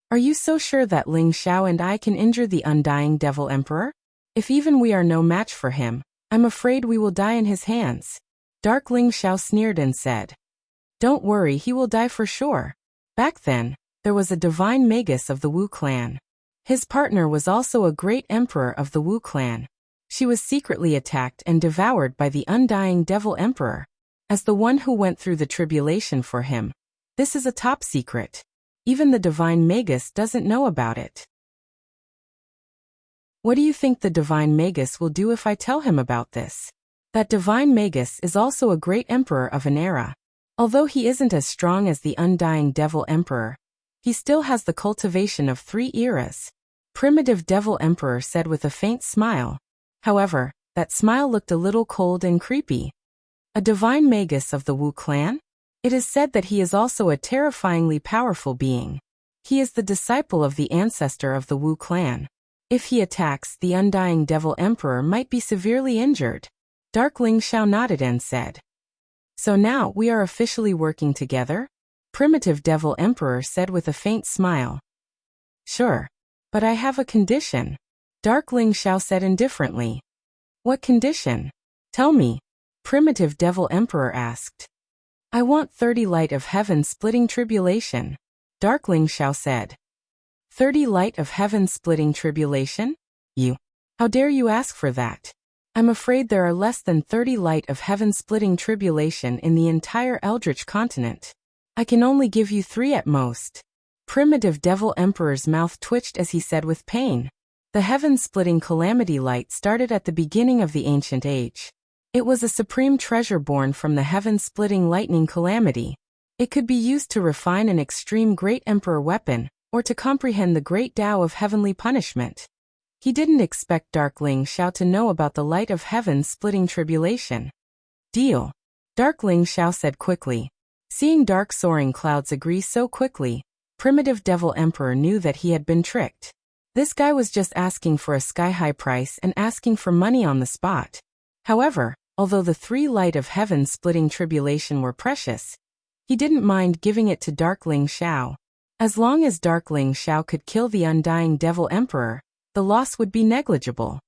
Are you so sure that Ling Xiao and I can injure the Undying Devil Emperor? If even we are no match for him, I'm afraid we will die in his hands. Dark Ling Xiao sneered and said. Don't worry, he will die for sure. Back then, there was a divine magus of the Wu clan. His partner was also a great emperor of the Wu clan. She was secretly attacked and devoured by the Undying Devil Emperor. As the one who went through the tribulation for him, this is a top secret. Even the divine magus doesn't know about it. What do you think the divine magus will do if I tell him about this? That divine magus is also a great emperor of an era. Although he isn't as strong as the Undying Devil Emperor, he still has the cultivation of 3 eras. Primitive Devil Emperor said with a faint smile. However, that smile looked a little cold and creepy. A divine magus of the Wu clan? It is said that he is also a terrifyingly powerful being. He is the disciple of the ancestor of the Wu clan. If he attacks, the Undying Devil Emperor might be severely injured. Dark Ling Xiao nodded and said. So now we are officially working together? Primitive Devil Emperor said with a faint smile. Sure. But I have a condition. Dark Ling Xiao said indifferently. What condition? Tell me. Primitive Devil Emperor asked. I want 30 light of heaven splitting tribulation. Dark Ling Xiao said. 30 light of heaven splitting tribulation? You. How dare you ask for that? I'm afraid there are less than 30 light of heaven splitting tribulation in the entire Eldritch continent. I can only give you 3 at most. Primitive Devil Emperor's mouth twitched as he said with pain. The heaven-splitting calamity light started at the beginning of the ancient age. It was a supreme treasure born from the heaven-splitting lightning calamity. It could be used to refine an extreme great emperor weapon, or to comprehend the great Tao of heavenly punishment. He didn't expect Dark Ling Xiao to know about the light of heaven splitting tribulation. Deal. Dark Ling Xiao said quickly. Seeing dark soaring clouds agree so quickly, Primitive Devil Emperor knew that he had been tricked. This guy was just asking for a sky-high price and asking for money on the spot. However, although the 3 light of heaven splitting tribulation were precious, he didn't mind giving it to Dark Ling Xiao. As long as Dark Ling Xiao could kill the undying Devil Emperor, the loss would be negligible.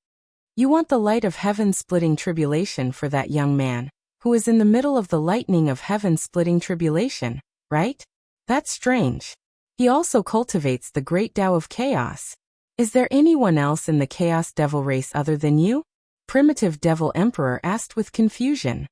You want the light of heaven splitting tribulation for that young man, who is in the middle of the lightning of heaven splitting tribulation, right? That's strange. He also cultivates the great Tao of chaos. Is there anyone else in the Chaos Devil race other than you? Primitive Devil Emperor asked with confusion.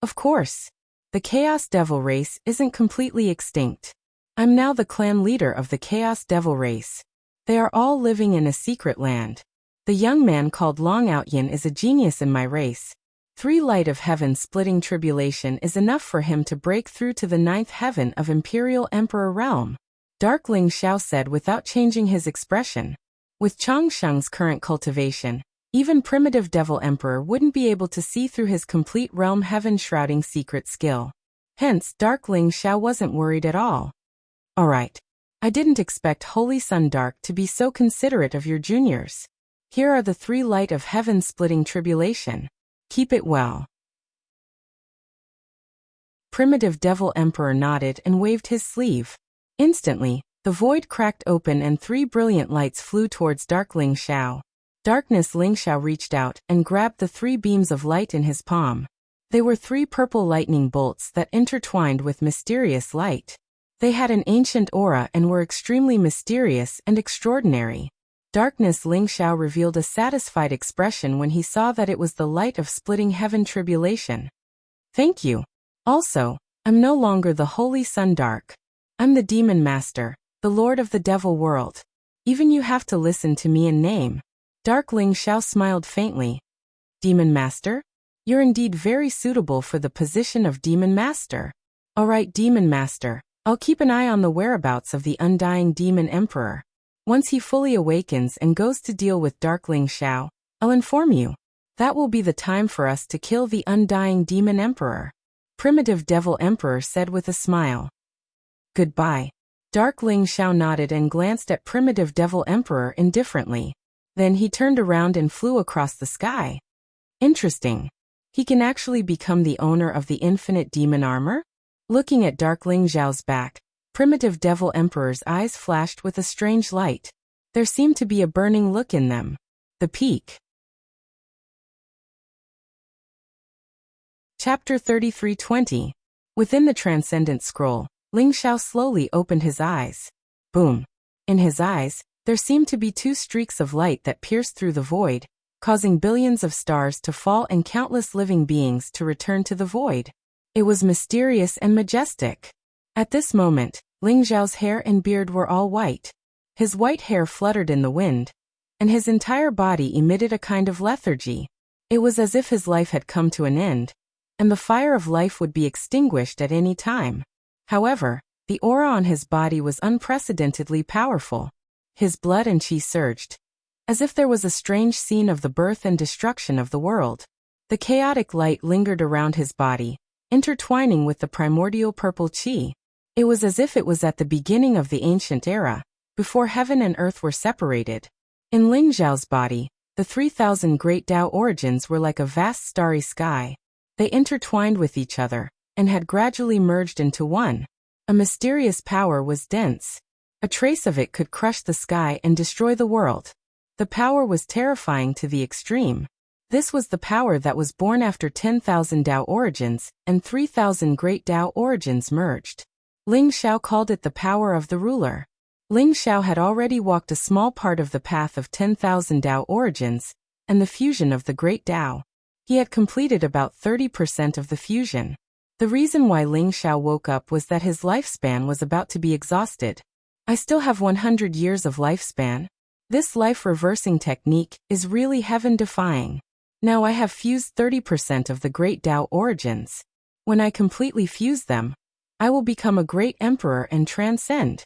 Of course. The Chaos Devil race isn't completely extinct. I'm now the clan leader of the Chaos Devil race. They are all living in a secret land. The young man called Long Outyin is a genius in my race. 3 light of heaven splitting tribulation is enough for him to break through to the 9th heaven of Imperial Emperor realm. Dark Ling Xiao said without changing his expression. With Changsheng's current cultivation, even Primitive Devil Emperor wouldn't be able to see through his complete realm heaven shrouding secret skill. Hence, Dark Ling Xiao wasn't worried at all. Alright. I didn't expect Holy Sun Dark to be so considerate of your juniors. Here are the 3 light of heaven splitting tribulation. Keep it well. Primitive Devil Emperor nodded and waved his sleeve. Instantly, the void cracked open and 3 brilliant lights flew towards Dark Ling Xiao. Darkness Ling Xiao reached out and grabbed the 3 beams of light in his palm. They were 3 purple lightning bolts that intertwined with mysterious light. They had an ancient aura and were extremely mysterious and extraordinary. Darkness Ling Xiao revealed a satisfied expression when he saw that it was the light of splitting heaven tribulation. Thank you. Also, I'm no longer the Holy Sun Dark. I'm the Demon Master, the Lord of the Devil World. Even you have to listen to me in name. Dark Ling Xiao smiled faintly. Demon Master? You're indeed very suitable for the position of Demon Master. Alright, Demon Master, I'll keep an eye on the whereabouts of the undying Demon Emperor. Once he fully awakens and goes to deal with Dark Ling Xiao, I'll inform you. That will be the time for us to kill the undying Demon Emperor. Primitive Devil Emperor said with a smile. Goodbye. Dark Ling Xiao nodded and glanced at Primitive Devil Emperor indifferently. Then he turned around and flew across the sky. Interesting. He can actually become the owner of the infinite demon armor? Looking at Dark Ling Xiao's back, Primitive Devil Emperor's eyes flashed with a strange light. There seemed to be a burning look in them. The peak. Chapter 33:20. Within the Transcendent Scroll, Ling Xiao slowly opened his eyes. Boom. In his eyes, there seemed to be 2 streaks of light that pierced through the void, causing billions of stars to fall and countless living beings to return to the void. It was mysterious and majestic. At this moment, Ling Xiao's hair and beard were all white. His white hair fluttered in the wind, and his entire body emitted a kind of lethargy. It was as if his life had come to an end, and the fire of life would be extinguished at any time. However, the aura on his body was unprecedentedly powerful. His blood and chi surged, as if there was a strange scene of the birth and destruction of the world. The chaotic light lingered around his body, intertwining with the primordial purple chi. It was as if it was at the beginning of the ancient era, before heaven and earth were separated. In Ling Xiao's body, the 3,000 great Tao origins were like a vast starry sky. They intertwined with each other, and had gradually merged into one. A mysterious power was dense. A trace of it could crush the sky and destroy the world. The power was terrifying to the extreme. This was the power that was born after 10,000 Tao origins, and 3,000 great Tao origins merged. Ling Xiao called it the power of the ruler. Ling Xiao had already walked a small part of the path of 10,000 Tao origins, and the fusion of the great Tao. He had completed about 30% of the fusion. The reason why Ling Xiao woke up was that his lifespan was about to be exhausted. I still have 100 years of lifespan. This life-reversing technique is really heaven-defying. Now I have fused 30% of the great Tao origins. When I completely fuse them, I will become a great emperor and transcend.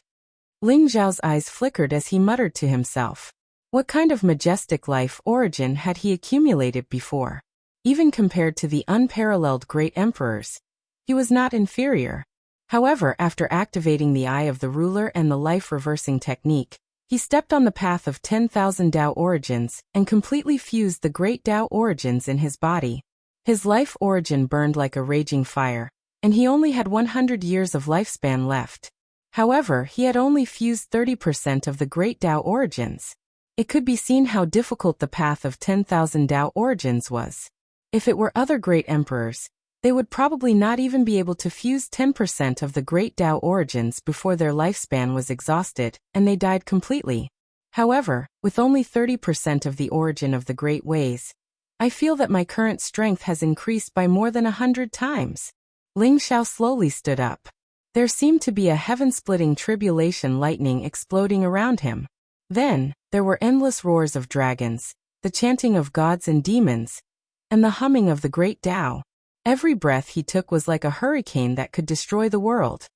Ling Xiao's eyes flickered as he muttered to himself. What kind of majestic life origin had he accumulated before? Even compared to the unparalleled great emperors, he was not inferior. However, after activating the Eye of the Ruler and the life-reversing technique, he stepped on the path of 10,000 Tao origins and completely fused the great Tao origins in his body. His life origin burned like a raging fire, and he only had 100 years of lifespan left. However, he had only fused 30% of the great Tao origins. It could be seen how difficult the path of 10,000 Tao origins was. If it were other great emperors, they would probably not even be able to fuse 10% of the great Tao origins before their lifespan was exhausted, and they died completely. However, with only 30% of the origin of the great ways, I feel that my current strength has increased by more than 100 times. Ling Xiao slowly stood up. There seemed to be a heaven-splitting tribulation lightning exploding around him. Then, there were endless roars of dragons, the chanting of gods and demons, and the humming of the great Tao. Every breath he took was like a hurricane that could destroy the world.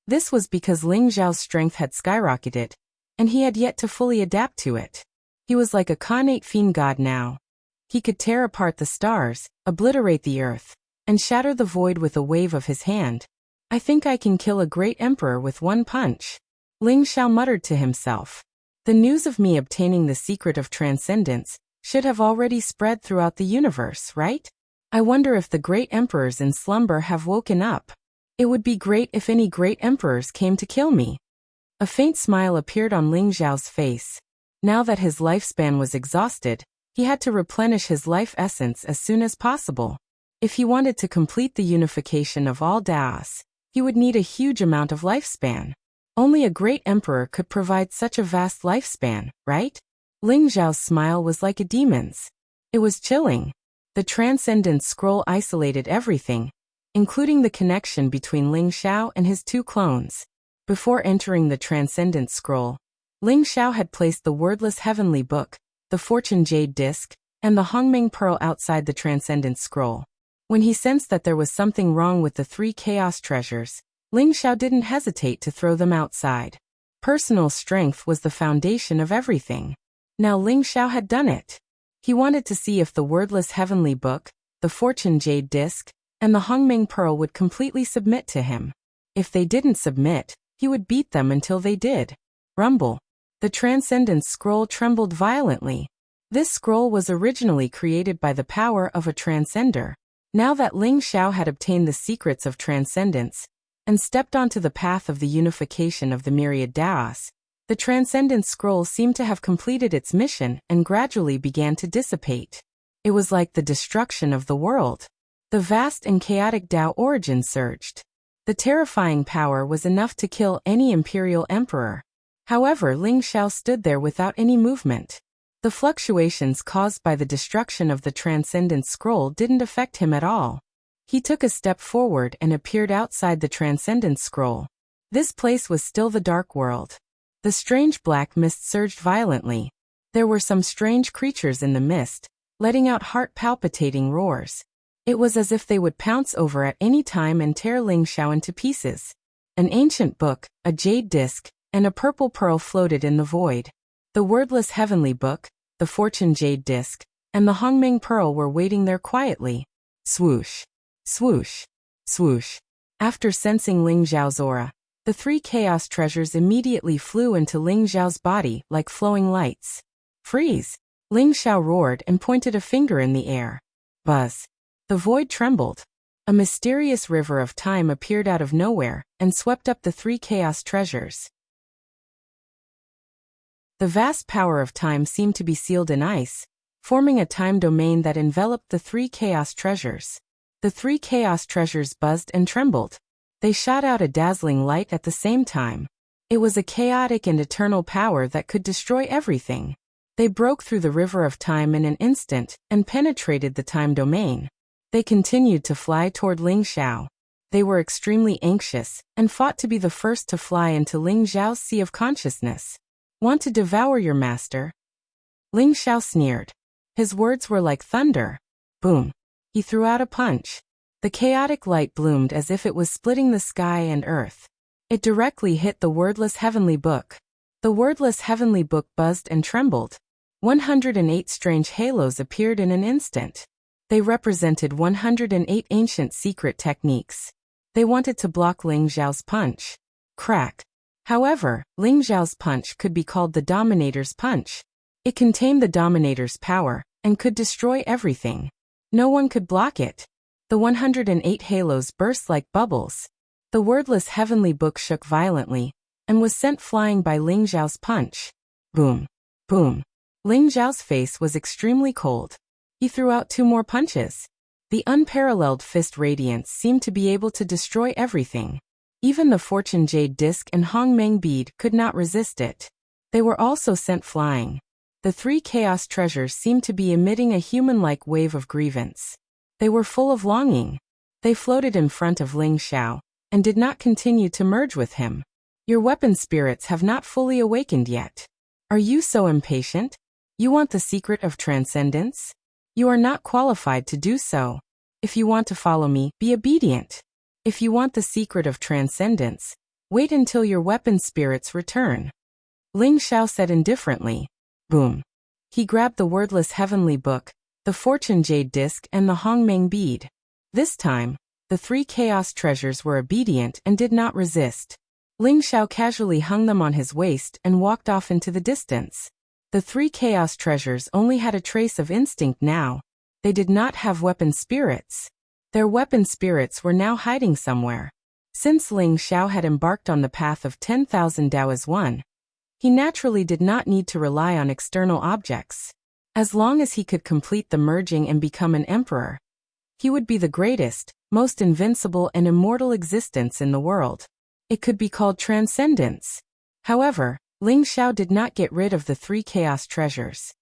This was because Ling Xiao's strength had skyrocketed, and he had yet to fully adapt to it. He was like a Khanate fiend god now. He could tear apart the stars, obliterate the earth, and shatter the void with a wave of his hand. I think I can kill a great emperor with one punch. Ling Xiao muttered to himself. The news of me obtaining the secret of transcendence should have already spread throughout the universe, right? I wonder if the great emperors in slumber have woken up. It would be great if any great emperors came to kill me. A faint smile appeared on Ling Xiao's face. Now that his lifespan was exhausted, he had to replenish his life essence as soon as possible. If he wanted to complete the unification of all Daos, he would need a huge amount of lifespan. Only a great emperor could provide such a vast lifespan, right? Ling Xiao's smile was like a demon's. It was chilling. The Transcendence Scroll isolated everything, including the connection between Ling Xiao and his two clones. Before entering the Transcendence Scroll, Ling Xiao had placed the wordless heavenly book, the Fortune Jade Disc, and the Hongming Pearl outside the Transcendence Scroll. When he sensed that there was something wrong with the 3 Chaos Treasures, Ling Xiao didn't hesitate to throw them outside. Personal strength was the foundation of everything. Now Ling Xiao had done it. He wanted to see if the wordless heavenly book, the Fortune Jade Disc, and the Hongming Pearl would completely submit to him. If they didn't submit, he would beat them until they did. Rumble. The Transcendence Scroll trembled violently. This scroll was originally created by the power of a transcender. Now that Ling Xiao had obtained the secrets of transcendence and stepped onto the path of the unification of the myriad Daos, the Transcendence Scroll seemed to have completed its mission and gradually began to dissipate. It was like the destruction of the world. The vast and chaotic Tao origin surged. The terrifying power was enough to kill any imperial emperor. However, Ling Xiao stood there without any movement. The fluctuations caused by the destruction of the Transcendence Scroll didn't affect him at all. He took a step forward and appeared outside the Transcendence Scroll. This place was still the Dark World. The strange black mist surged violently. There were some strange creatures in the mist, letting out heart-palpitating roars. It was as if they would pounce over at any time and tear Ling Xiao into pieces. An ancient book, a jade disc, and a purple pearl floated in the void. The wordless heavenly book, the Fortune Jade Disc, and the Hongming Pearl were waiting there quietly. Swoosh, swoosh, swoosh. After sensing Ling Xiao's aura, the 3 Chaos Treasures immediately flew into Ling Xiao's body like flowing lights. Freeze! Ling Xiao roared and pointed a finger in the air. Buzz! The void trembled. A mysterious river of time appeared out of nowhere and swept up the 3 Chaos Treasures. The vast power of time seemed to be sealed in ice, forming a time domain that enveloped the 3 Chaos Treasures. The 3 Chaos Treasures buzzed and trembled. They shot out a dazzling light at the same time. It was a chaotic and eternal power that could destroy everything. They broke through the river of time in an instant and penetrated the time domain. They continued to fly toward Ling Xiao. They were extremely anxious and fought to be the first to fly into Ling Xiao's sea of consciousness. Want to devour your master? Ling Xiao sneered. His words were like thunder. Boom. He threw out a punch. The chaotic light bloomed as if it was splitting the sky and earth. It directly hit the wordless heavenly book. The wordless heavenly book buzzed and trembled. 108 strange halos appeared in an instant. They represented 108 ancient secret techniques. They wanted to block Ling Xiao's punch. Crack. However, Ling Xiao's punch could be called the Dominator's punch. It contained the Dominator's power, and could destroy everything. No one could block it. The 108 halos burst like bubbles. The wordless heavenly book shook violently, and was sent flying by Ling Xiao's punch. Boom. Boom. Ling Xiao's face was extremely cold. He threw out 2 more punches. The unparalleled fist radiance seemed to be able to destroy everything. Even the Fortune Jade Disc and Hong Meng Bead could not resist it. They were also sent flying. The 3 chaos treasures seemed to be emitting a human-like wave of grievance. They were full of longing. They floated in front of Ling Xiao, and did not continue to merge with him. Your weapon spirits have not fully awakened yet. Are you so impatient? You want the secret of transcendence? You are not qualified to do so. If you want to follow me, be obedient. If you want the secret of transcendence, wait until your weapon spirits return. Ling Xiao said indifferently. Boom. He grabbed the wordless heavenly book, the Fortune Jade Disc and the Hong Meng Bead. This time, the 3 chaos treasures were obedient and did not resist. Ling Xiao casually hung them on his waist and walked off into the distance. The 3 chaos treasures only had a trace of instinct now. They did not have weapon spirits. Their weapon spirits were now hiding somewhere. Since Ling Xiao had embarked on the path of 10,000 Dao as one, he naturally did not need to rely on external objects. As long as he could complete the merging and become an emperor, he would be the greatest, most invincible and immortal existence in the world. It could be called transcendence. However, Ling Xiao did not get rid of the 3 chaos treasures.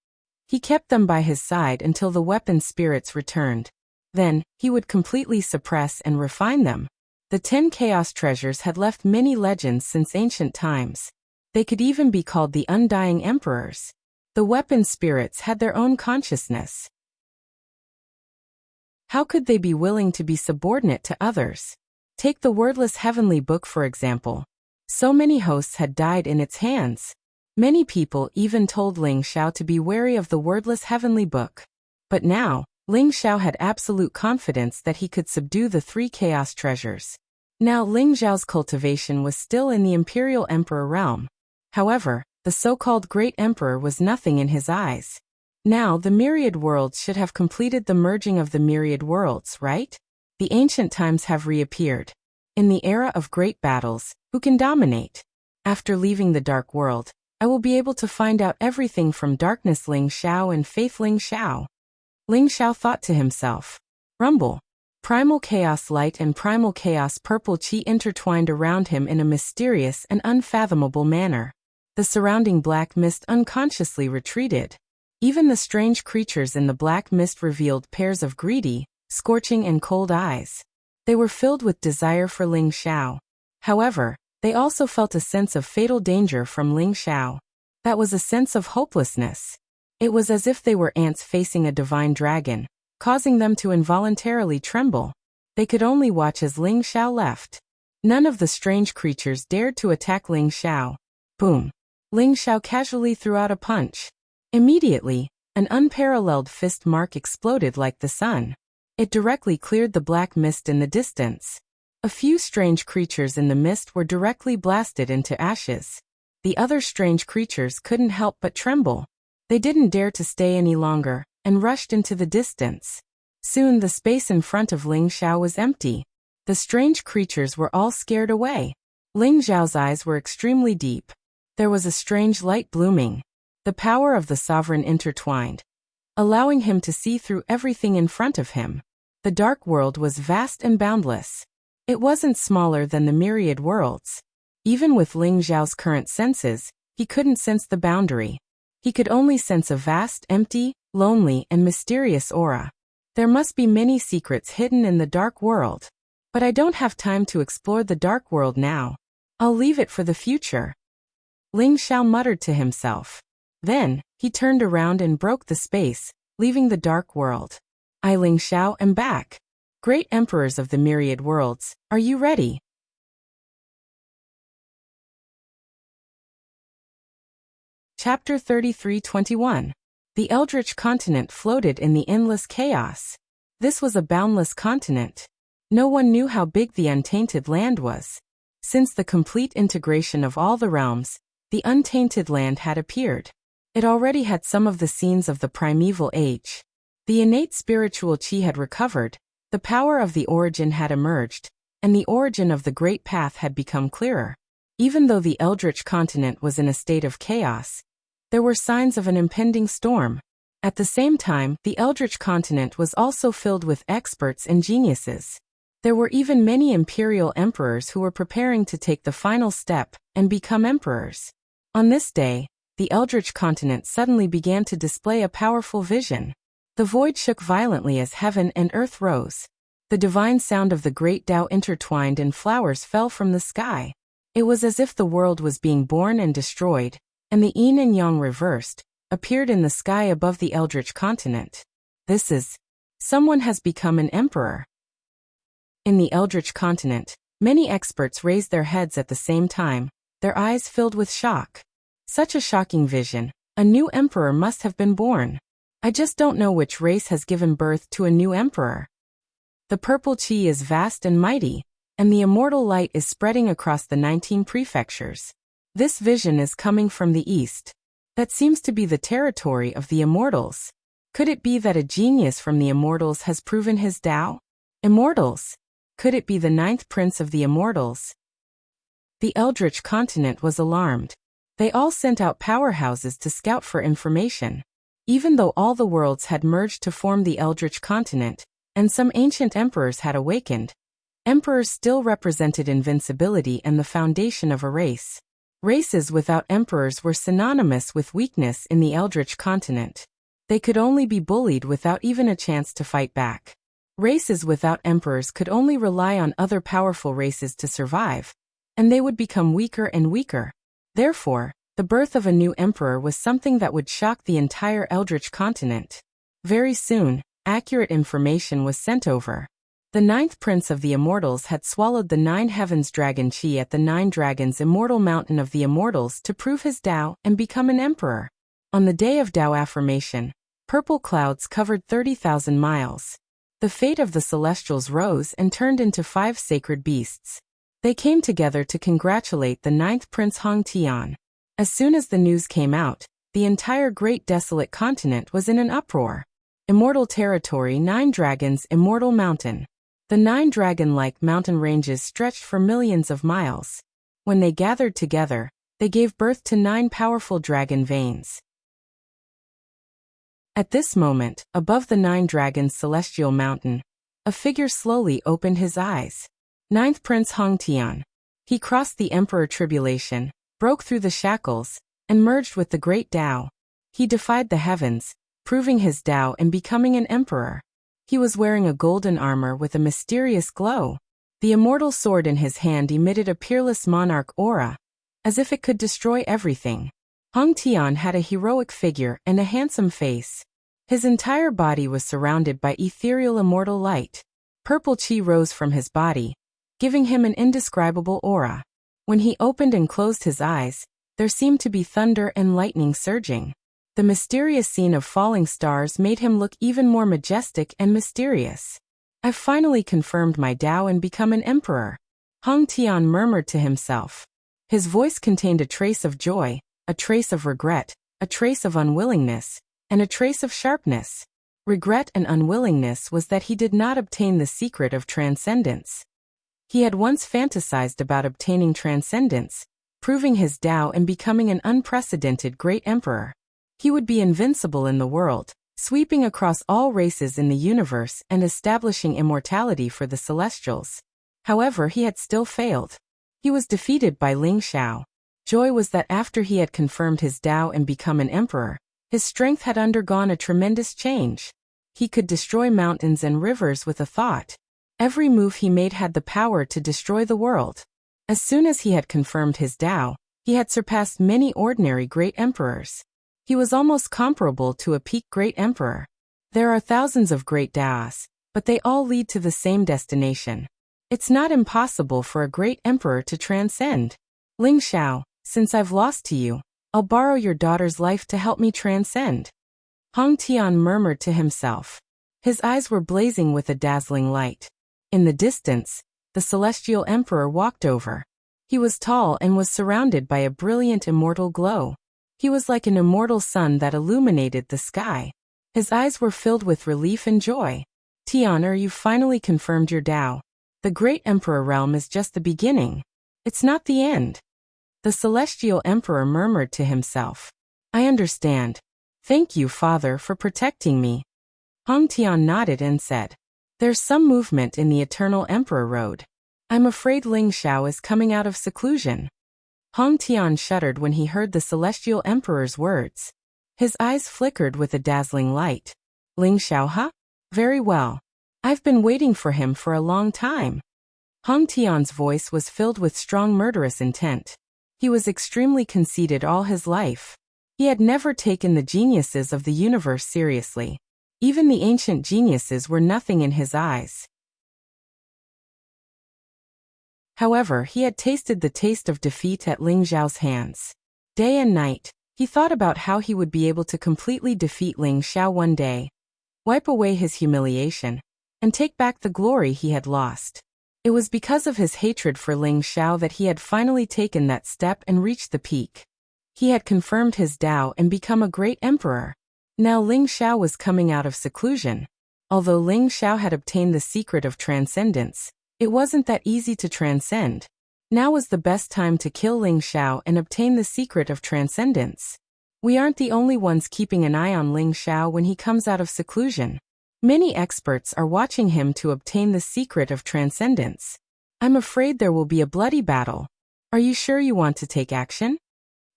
He kept them by his side until the weapon spirits returned. Then, he would completely suppress and refine them. The 10 chaos treasures had left many legends since ancient times. They could even be called the undying emperors. The weapon spirits had their own consciousness. How could they be willing to be subordinate to others? Take the wordless heavenly book for example. So many hosts had died in its hands. Many people even told Ling Xiao to be wary of the wordless heavenly book. But now, Ling Xiao had absolute confidence that he could subdue the 3 chaos treasures. Now Ling Xiao's cultivation was still in the imperial emperor realm. However, the so-called great emperor was nothing in his eyes. Now the myriad worlds should have completed the merging of the myriad worlds, right? The ancient times have reappeared. In the era of great battles, who can dominate? After leaving the dark world, I will be able to find out everything from Darkness Ling Xiao and Faith Ling Xiao. Ling Xiao thought to himself. Rumble. Primal chaos light and primal chaos purple chi intertwined around him in a mysterious and unfathomable manner. The surrounding black mist unconsciously retreated. Even the strange creatures in the black mist revealed pairs of greedy, scorching and cold eyes. They were filled with desire for Ling Xiao. However, they also felt a sense of fatal danger from Ling Xiao. That was a sense of hopelessness. It was as if they were ants facing a divine dragon, causing them to involuntarily tremble. They could only watch as Ling Xiao left. None of the strange creatures dared to attack Ling Xiao. Boom. Ling Xiao casually threw out a punch. Immediately, an unparalleled fist mark exploded like the sun. It directly cleared the black mist in the distance. A few strange creatures in the mist were directly blasted into ashes. The other strange creatures couldn't help but tremble. They didn't dare to stay any longer, and rushed into the distance. Soon the space in front of Ling Xiao was empty. The strange creatures were all scared away. Ling Xiao's eyes were extremely deep. There was a strange light blooming. The power of the sovereign intertwined, allowing him to see through everything in front of him. The dark world was vast and boundless. It wasn't smaller than the myriad worlds. Even with Ling Xiao's current senses, he couldn't sense the boundary. He could only sense a vast, empty, lonely, and mysterious aura. There must be many secrets hidden in the dark world. But I don't have time to explore the dark world now. I'll leave it for the future. Ling Xiao muttered to himself. Then, he turned around and broke the space, leaving the dark world. I, Ling Xiao, am back. Great emperors of the myriad worlds, are you ready? Chapter 33:21. The Eldritch continent floated in the endless chaos. This was a boundless continent. No one knew how big the untainted land was. Since the complete integration of all the realms, the untainted land had appeared. It already had some of the scenes of the primeval age. The innate spiritual chi had recovered, the power of the origin had emerged, and the origin of the great path had become clearer. Even though the Eldritch continent was in a state of chaos, there were signs of an impending storm. At the same time, the Eldritch continent was also filled with experts and geniuses. There were even many imperial emperors who were preparing to take the final step and become emperors. On this day, the Eldritch continent suddenly began to display a powerful vision. The void shook violently as heaven and earth rose. The divine sound of the great Tao intertwined and flowers fell from the sky. It was as if the world was being born and destroyed, and the yin and yang reversed, appeared in the sky above the Eldritch continent. This is, someone has become an emperor. In the Eldritch continent, many experts raised their heads at the same time, their eyes filled with shock. Such a shocking vision, a new emperor must have been born. I just don't know which race has given birth to a new emperor. The purple chi is vast and mighty, and the immortal light is spreading across the 19 prefectures. This vision is coming from the east. That seems to be the territory of the immortals. Could it be that a genius from the immortals has proven his Tao? Immortals? Could it be the 9th prince of the immortals? The Eldritch continent was alarmed. They all sent out powerhouses to scout for information. Even though all the worlds had merged to form the Eldritch continent, and some ancient emperors had awakened, emperors still represented invincibility and the foundation of a race. Races without emperors were synonymous with weakness in the Eldritch continent. They could only be bullied without even a chance to fight back. Races without emperors could only rely on other powerful races to survive, and they would become weaker and weaker. Therefore, the birth of a new emperor was something that would shock the entire Eldritch continent. Very soon, accurate information was sent over. The 9th prince of the immortals had swallowed the 9 heavens dragon chi at the 9 dragons immortal mountain of the immortals to prove his Tao and become an emperor. On the day of Tao affirmation, purple clouds covered 30,000 miles. The fate of the celestials rose and turned into 5 sacred beasts. They came together to congratulate the 9th prince Hong Tian. As soon as the news came out, the entire great desolate continent was in an uproar. Immortal territory, 9 dragons, immortal mountain. The 9 dragon-like mountain ranges stretched for millions of miles. When they gathered together, they gave birth to 9 powerful dragon veins. At this moment, above the 9 dragons' celestial mountain, a figure slowly opened his eyes. 9th Prince Hong Tian. He crossed the Emperor Tribulation, broke through the shackles, and merged with the great Tao. He defied the heavens, proving his Tao and becoming an emperor. He was wearing a golden armor with a mysterious glow. The immortal sword in his hand emitted a peerless monarch aura, as if it could destroy everything. Hong Tian had a heroic figure and a handsome face. His entire body was surrounded by ethereal immortal light. Purple chi rose from his body, giving him an indescribable aura. When he opened and closed his eyes, there seemed to be thunder and lightning surging. The mysterious scene of falling stars made him look even more majestic and mysterious. I've finally confirmed my Tao and become an emperor, Hong Tian murmured to himself. His voice contained a trace of joy, a trace of regret, a trace of unwillingness, and a trace of sharpness. Regret and unwillingness was that he did not obtain the secret of transcendence. He had once fantasized about obtaining transcendence, proving his Tao and becoming an unprecedented great emperor. He would be invincible in the world, sweeping across all races in the universe and establishing immortality for the celestials. However, he had still failed. He was defeated by Ling Xiao. Joy was that after he had confirmed his Tao and become an emperor, his strength had undergone a tremendous change. He could destroy mountains and rivers with a thought. Every move he made had the power to destroy the world. As soon as he had confirmed his Tao, he had surpassed many ordinary great emperors. He was almost comparable to a peak great emperor. There are thousands of great Taos, but they all lead to the same destination. It's not impossible for a great emperor to transcend. Ling Xiao, since I've lost to you, I'll borrow your daughter's life to help me transcend. Hong Tian murmured to himself. His eyes were blazing with a dazzling light. In the distance, the celestial emperor walked over. He was tall and was surrounded by a brilliant immortal glow. He was like an immortal sun that illuminated the sky. His eyes were filled with relief and joy. Tian, you've finally confirmed your Tao. The great emperor realm is just the beginning. It's not the end. The celestial emperor murmured to himself. I understand. Thank you, Father, for protecting me. Hong Tian nodded and said, there's some movement in the Eternal Emperor Road. I'm afraid Ling Xiao is coming out of seclusion. Hong Tian shuddered when he heard the celestial emperor's words. His eyes flickered with a dazzling light. Ling Xiao, huh? Very well. I've been waiting for him for a long time. Hong Tian's voice was filled with strong murderous intent. He was extremely conceited all his life. He had never taken the geniuses of the universe seriously. Even the ancient geniuses were nothing in his eyes. However, he had tasted the taste of defeat at Ling Xiao's hands. Day and night, he thought about how he would be able to completely defeat Ling Xiao one day, wipe away his humiliation, and take back the glory he had lost. It was because of his hatred for Ling Xiao that he had finally taken that step and reached the peak. He had confirmed his Tao and become a great emperor. Now Ling Xiao was coming out of seclusion. Although Ling Xiao had obtained the secret of transcendence, it wasn't that easy to transcend. Now was the best time to kill Ling Xiao and obtain the secret of transcendence. We aren't the only ones keeping an eye on Ling Xiao when he comes out of seclusion. Many experts are watching him to obtain the secret of transcendence. I'm afraid there will be a bloody battle. Are you sure you want to take action?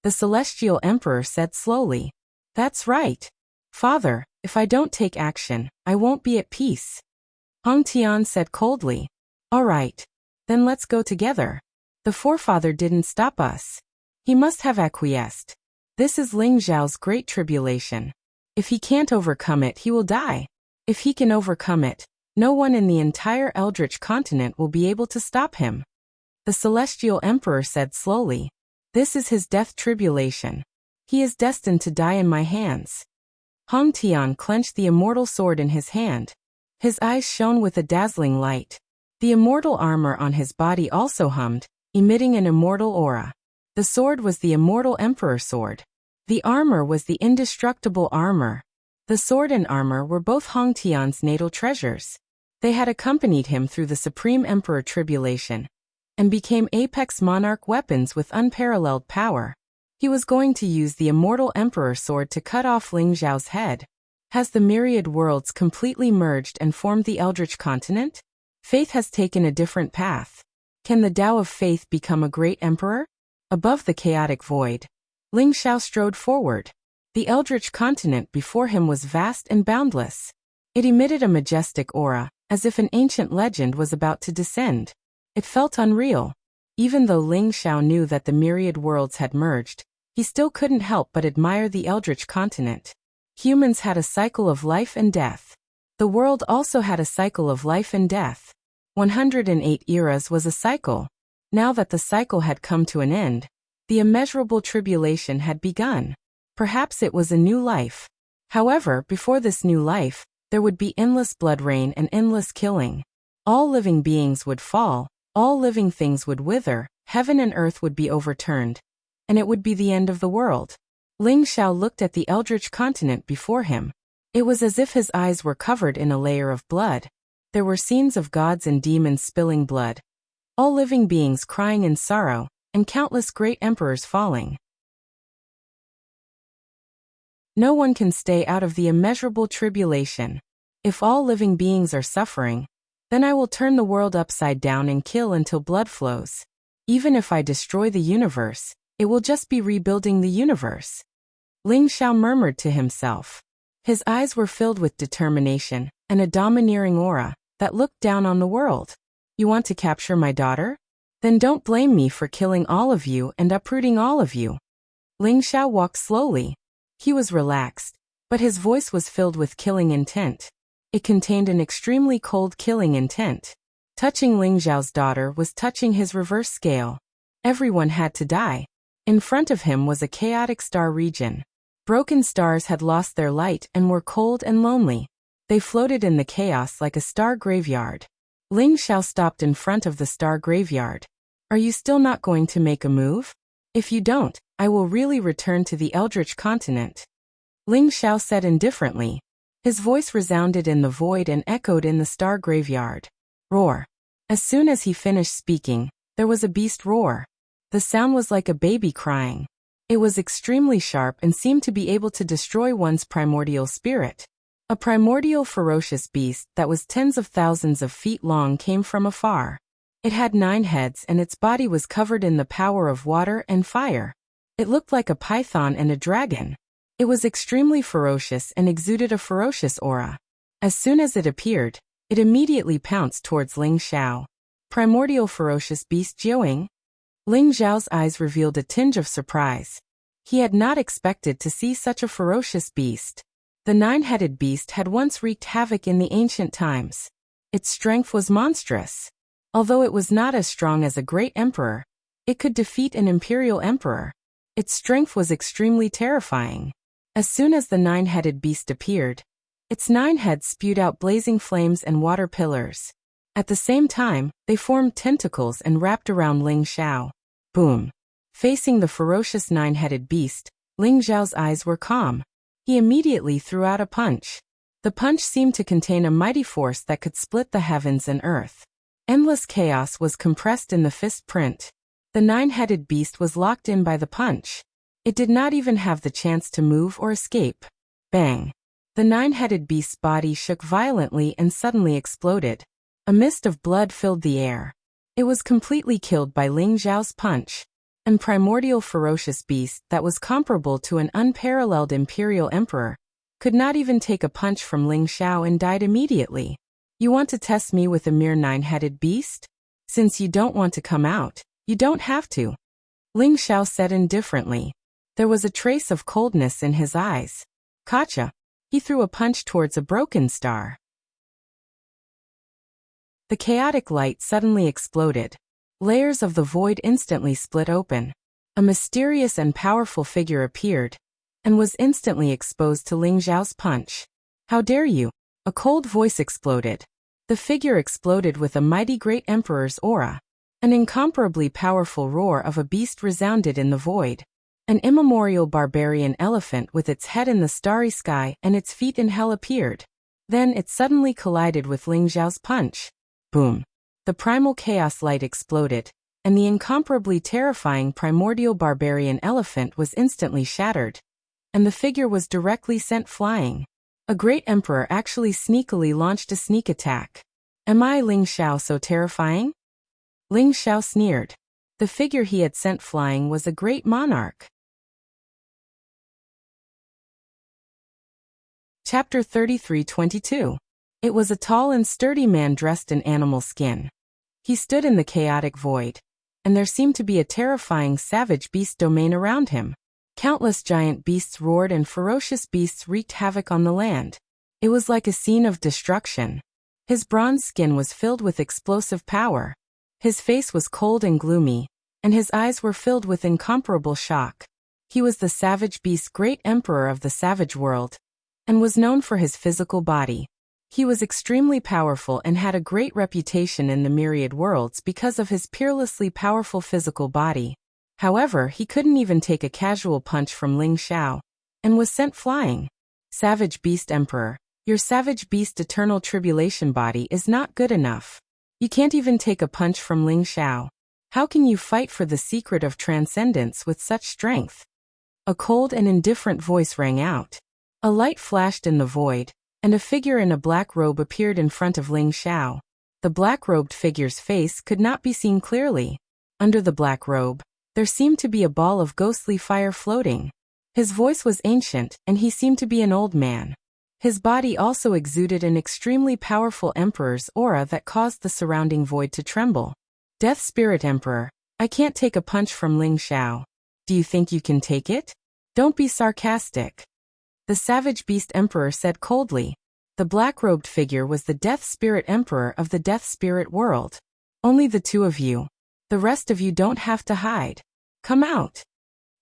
The celestial emperor said slowly. That's right. Father, if I don't take action, I won't be at peace. Hong Tian said coldly. All right. Then let's go together. The forefather didn't stop us. He must have acquiesced. This is Ling Xiao's great tribulation. If he can't overcome it, he will die. If he can overcome it, no one in the entire Eldritch continent will be able to stop him. The celestial emperor said slowly. This is his death tribulation. He is destined to die in my hands. Hong Tian clenched the immortal sword in his hand. His eyes shone with a dazzling light. The immortal armor on his body also hummed, emitting an immortal aura. The sword was the immortal emperor sword. The armor was the indestructible armor. The sword and armor were both Hong Tian's natal treasures. They had accompanied him through the Supreme Emperor Tribulation, and became apex monarch weapons with unparalleled power. He was going to use the immortal emperor sword to cut off Ling Xiao's head. Has the myriad worlds completely merged and formed the Eldritch continent? Faith has taken a different path. Can the Tao of Faith become a great emperor? Above the chaotic void, Ling Xiao strode forward. The Eldritch continent before him was vast and boundless. It emitted a majestic aura, as if an ancient legend was about to descend. It felt unreal. Even though Ling Xiao knew that the myriad worlds had merged, he still couldn't help but admire the Eldritch continent. Humans had a cycle of life and death. The world also had a cycle of life and death. 108 eras was a cycle. Now that the cycle had come to an end, the immeasurable tribulation had begun. Perhaps it was a new life. However, before this new life, there would be endless blood rain and endless killing. All living beings would fall, all living things would wither, heaven and earth would be overturned, and it would be the end of the world. Ling Xiao looked at the Eldritch continent before him. It was as if his eyes were covered in a layer of blood. There were scenes of gods and demons spilling blood, all living beings crying in sorrow, and countless great emperors falling. No one can stay out of the immeasurable tribulation. If all living beings are suffering, then I will turn the world upside down and kill until blood flows. Even if I destroy the universe, it will just be rebuilding the universe. Ling Xiao murmured to himself. His eyes were filled with determination and a domineering aura that looked down on the world. You want to capture my daughter? Then don't blame me for killing all of you and uprooting all of you. Ling Xiao walked slowly. He was relaxed, but his voice was filled with killing intent. It contained an extremely cold killing intent. Touching Ling Xiao's daughter was touching his reverse scale. Everyone had to die. In front of him was a chaotic star region. Broken stars had lost their light and were cold and lonely. They floated in the chaos like a star graveyard. Ling Xiao stopped in front of the star graveyard. Are you still not going to make a move? If you don't, I will really return to the Eldritch continent. Ling Xiao said indifferently. His voice resounded in the void and echoed in the star graveyard. Roar. As soon as he finished speaking, there was a beast roar. The sound was like a baby crying. It was extremely sharp and seemed to be able to destroy one's primordial spirit. A primordial ferocious beast that was tens of thousands of feet long came from afar. It had 9 heads and its body was covered in the power of water and fire. It looked like a python and a dragon. It was extremely ferocious and exuded a ferocious aura. As soon as it appeared, it immediately pounced towards Ling Xiao. Primordial ferocious beast Jiuing? Ling Xiao's eyes revealed a tinge of surprise. He had not expected to see such a ferocious beast. The 9-headed beast had once wreaked havoc in the ancient times. Its strength was monstrous. Although it was not as strong as a great emperor, it could defeat an imperial emperor. Its strength was extremely terrifying. As soon as the 9-headed beast appeared, its 9 heads spewed out blazing flames and water pillars. At the same time, they formed tentacles and wrapped around Ling Xiao. Boom! Facing the ferocious 9-headed beast, Ling Xiao's eyes were calm. He immediately threw out a punch. The punch seemed to contain a mighty force that could split the heavens and earth. Endless chaos was compressed in the fist print. The 9-headed beast was locked in by the punch. It did not even have the chance to move or escape. Bang! The 9-headed beast's body shook violently and suddenly exploded. A mist of blood filled the air. It was completely killed by Ling Xiao's punch. An primordial ferocious beast that was comparable to an unparalleled imperial emperor could not even take a punch from Ling Xiao and died immediately. You want to test me with a mere 9-headed beast? Since you don't want to come out, you don't have to. Ling Xiao said indifferently. There was a trace of coldness in his eyes. Gotcha. He threw a punch towards a broken star. The chaotic light suddenly exploded. Layers of the void instantly split open. A mysterious and powerful figure appeared, and was instantly exposed to Ling Xiao's punch. How dare you? A cold voice exploded. The figure exploded with a mighty great emperor's aura. An incomparably powerful roar of a beast resounded in the void. An immemorial barbarian elephant with its head in the starry sky and its feet in hell appeared. Then it suddenly collided with Ling Xiao's punch. Boom! The primal chaos light exploded, and the incomparably terrifying primordial barbarian elephant was instantly shattered, and the figure was directly sent flying. A great emperor actually sneakily launched a sneak attack. Am I Ling Xiao so terrifying? Ling Xiao sneered. The figure he had sent flying was a great monarch. Chapter 33-22. It was a tall and sturdy man dressed in animal skin. He stood in the chaotic void, and there seemed to be a terrifying savage beast domain around him. Countless giant beasts roared and ferocious beasts wreaked havoc on the land. It was like a scene of destruction. His bronze skin was filled with explosive power. His face was cold and gloomy, and his eyes were filled with incomparable shock. He was the savage beast's great emperor of the savage world, and was known for his physical body. He was extremely powerful and had a great reputation in the myriad worlds because of his peerlessly powerful physical body. However, he couldn't even take a casual punch from Ling Xiao, and was sent flying. Savage Beast Emperor, your Savage Beast Eternal Tribulation body is not good enough. You can't even take a punch from Ling Xiao. How can you fight for the secret of transcendence with such strength? A cold and indifferent voice rang out. A light flashed in the void, and a figure in a black robe appeared in front of Ling Xiao. The black-robed figure's face could not be seen clearly. Under the black robe, there seemed to be a ball of ghostly fire floating. His voice was ancient, and he seemed to be an old man. His body also exuded an extremely powerful emperor's aura that caused the surrounding void to tremble. Death Spirit Emperor, I can't take a punch from Ling Xiao. Do you think you can take it? Don't be sarcastic. The Savage Beast Emperor said coldly. The black-robed figure was the Death Spirit Emperor of the Death Spirit world. Only the two of you. The rest of you don't have to hide. Come out.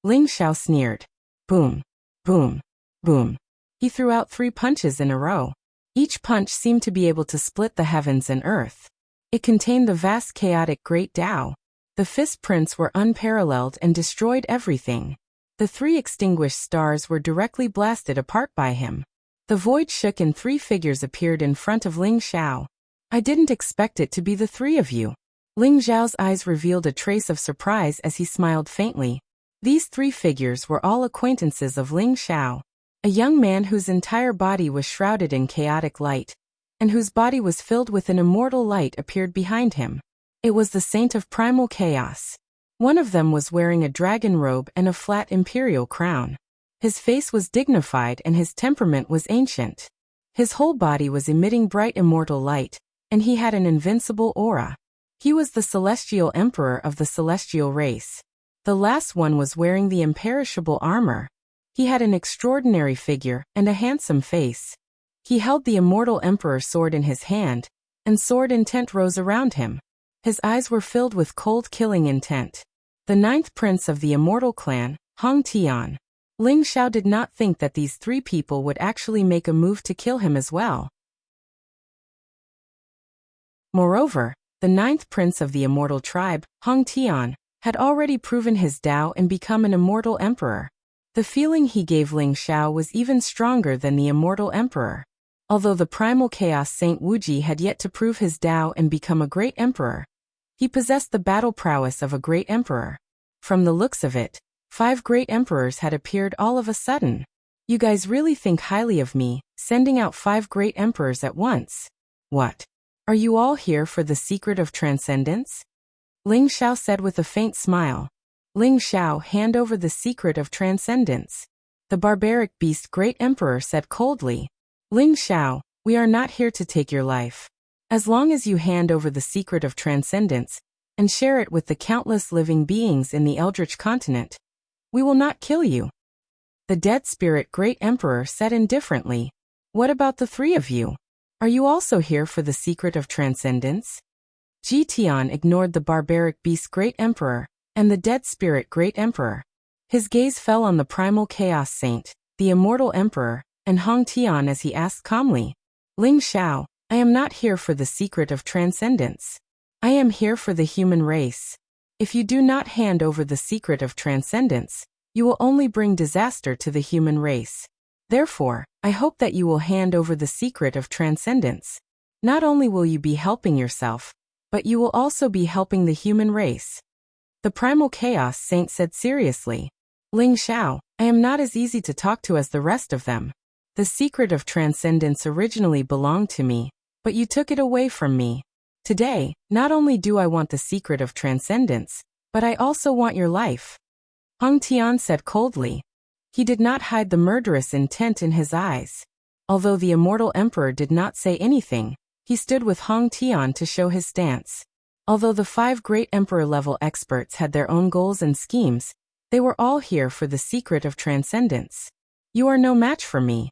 Ling Xiao sneered. Boom, boom, boom. He threw out 3 punches in a row. Each punch seemed to be able to split the heavens and earth. It contained the vast chaotic Great Tao. The fist prints were unparalleled and destroyed everything. The 3 extinguished stars were directly blasted apart by him. The void shook and 3 figures appeared in front of Ling Xiao. I didn't expect it to be the 3 of you. Ling Xiao's eyes revealed a trace of surprise as he smiled faintly. These 3 figures were all acquaintances of Ling Xiao. A young man whose entire body was shrouded in chaotic light, and whose body was filled with an immortal light appeared behind him. It was the Saint of Primal Chaos. One of them was wearing a dragon robe and a flat imperial crown. His face was dignified and his temperament was ancient. His whole body was emitting bright immortal light, and he had an invincible aura. He was the celestial emperor of the celestial race. The last one was wearing the imperishable armor. He had an extraordinary figure and a handsome face. He held the immortal emperor sword in his hand, and sword intent rose around him. His eyes were filled with cold killing intent. The 9th prince of the immortal clan, Hong Tian. Ling Xiao did not think that these 3 people would actually make a move to kill him as well. Moreover, the 9th prince of the immortal tribe, Hong Tian, had already proven his Tao and become an immortal emperor. The feeling he gave Ling Xiao was even stronger than the immortal emperor. Although the primal chaos Saint Wuji had yet to prove his Tao and become a great emperor, he possessed the battle prowess of a great emperor. From the looks of it, 5 great emperors had appeared all of a sudden. You guys really think highly of me, sending out 5 great emperors at once. What? Are you all here for the secret of transcendence? Ling Xiao said with a faint smile. Ling Xiao, hand over the secret of transcendence. The barbaric beast great emperor said coldly. Ling Xiao, we are not here to take your life. As long as you hand over the secret of transcendence, and share it with the countless living beings in the Eldritch continent, we will not kill you. The dead spirit great emperor said indifferently. What about the 3 of you? Are you also here for the secret of transcendence? Ji Tian ignored the barbaric beast great emperor, and the dead spirit great emperor. His gaze fell on the primal chaos saint, the immortal emperor, and Hong Tian as he asked calmly. Ling Xiao, I am not here for the secret of transcendence. I am here for the human race. If you do not hand over the secret of transcendence, you will only bring disaster to the human race. Therefore, I hope that you will hand over the secret of transcendence. Not only will you be helping yourself, but you will also be helping the human race. The primal chaos saint said seriously. Ling Xiao, I am not as easy to talk to as the rest of them. The secret of transcendence originally belonged to me, but you took it away from me. Today, not only do I want the secret of transcendence, but I also want your life. Hong Tian said coldly. He did not hide the murderous intent in his eyes. Although the immortal emperor did not say anything, he stood with Hong Tian to show his stance. Although the 5 great emperor-level experts had their own goals and schemes, they were all here for the secret of transcendence. You are no match for me.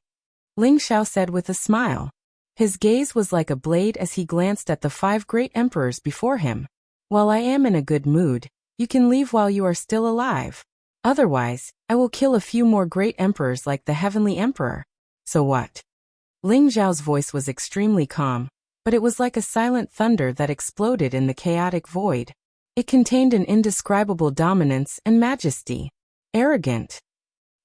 Ling Xiao said with a smile. His gaze was like a blade as he glanced at the 5 great emperors before him. While I am in a good mood, you can leave while you are still alive. Otherwise, I will kill a few more great emperors like the Heavenly Emperor. So what? Ling Xiao's voice was extremely calm, but it was like a silent thunder that exploded in the chaotic void. It contained an indescribable dominance and majesty. Arrogant.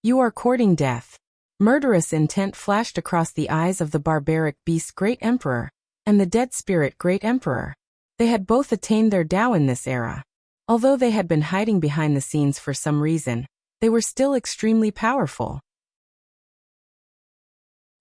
You are courting death. Murderous intent flashed across the eyes of the barbaric beast great emperor, and the dead spirit great emperor. They had both attained their Tao in this era. Although they had been hiding behind the scenes for some reason, they were still extremely powerful.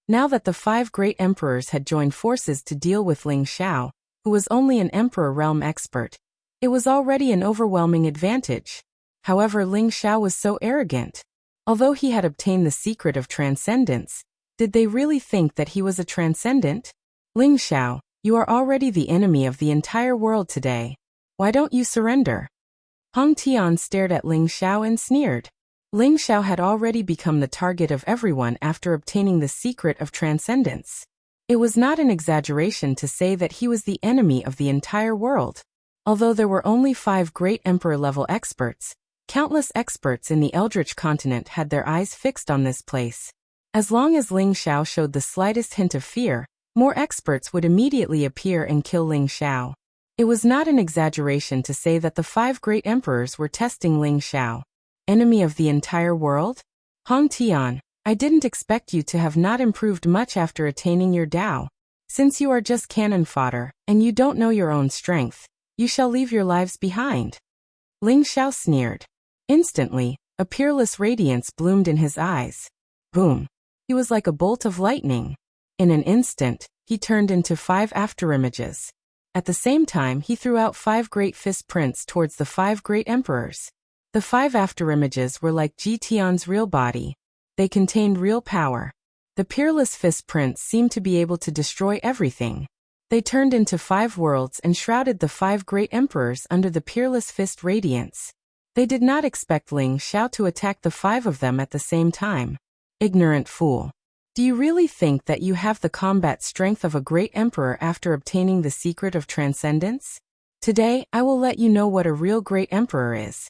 Now that the 5 great emperors had joined forces to deal with Ling Xiao, who was only an emperor realm expert, it was already an overwhelming advantage. However, Ling Xiao was so arrogant. Although he had obtained the secret of transcendence, did they really think that he was a transcendent? Ling Xiao, you are already the enemy of the entire world today. Why don't you surrender? Hong Tian stared at Ling Xiao and sneered. Ling Xiao had already become the target of everyone after obtaining the secret of transcendence. It was not an exaggeration to say that he was the enemy of the entire world. Although there were only 5 great emperor-level experts, Countless experts in the Eldritch continent had their eyes fixed on this place. As long as Ling Xiao showed the slightest hint of fear, more experts would immediately appear and kill Ling Xiao. It was not an exaggeration to say that the 5 great emperors were testing Ling Xiao. Enemy of the entire world? Hong Tian, I didn't expect you to have not improved much after attaining your Dao. Since you are just cannon fodder, and you don't know your own strength, you shall leave your lives behind. Ling Xiao sneered. Instantly, a peerless radiance bloomed in his eyes. Boom. He was like a bolt of lightning. In an instant, he turned into 5 afterimages. At the same time, he threw out 5 great fist prints towards the 5 great emperors. The 5 afterimages were like Ji Tian's real body. They contained real power. The peerless fist prints seemed to be able to destroy everything. They turned into 5 worlds and shrouded the 5 great emperors under the peerless fist radiance. They did not expect Ling Xiao to attack the 5 of them at the same time. Ignorant fool. Do you really think that you have the combat strength of a great emperor after obtaining the secret of transcendence? Today, I will let you know what a real great emperor is.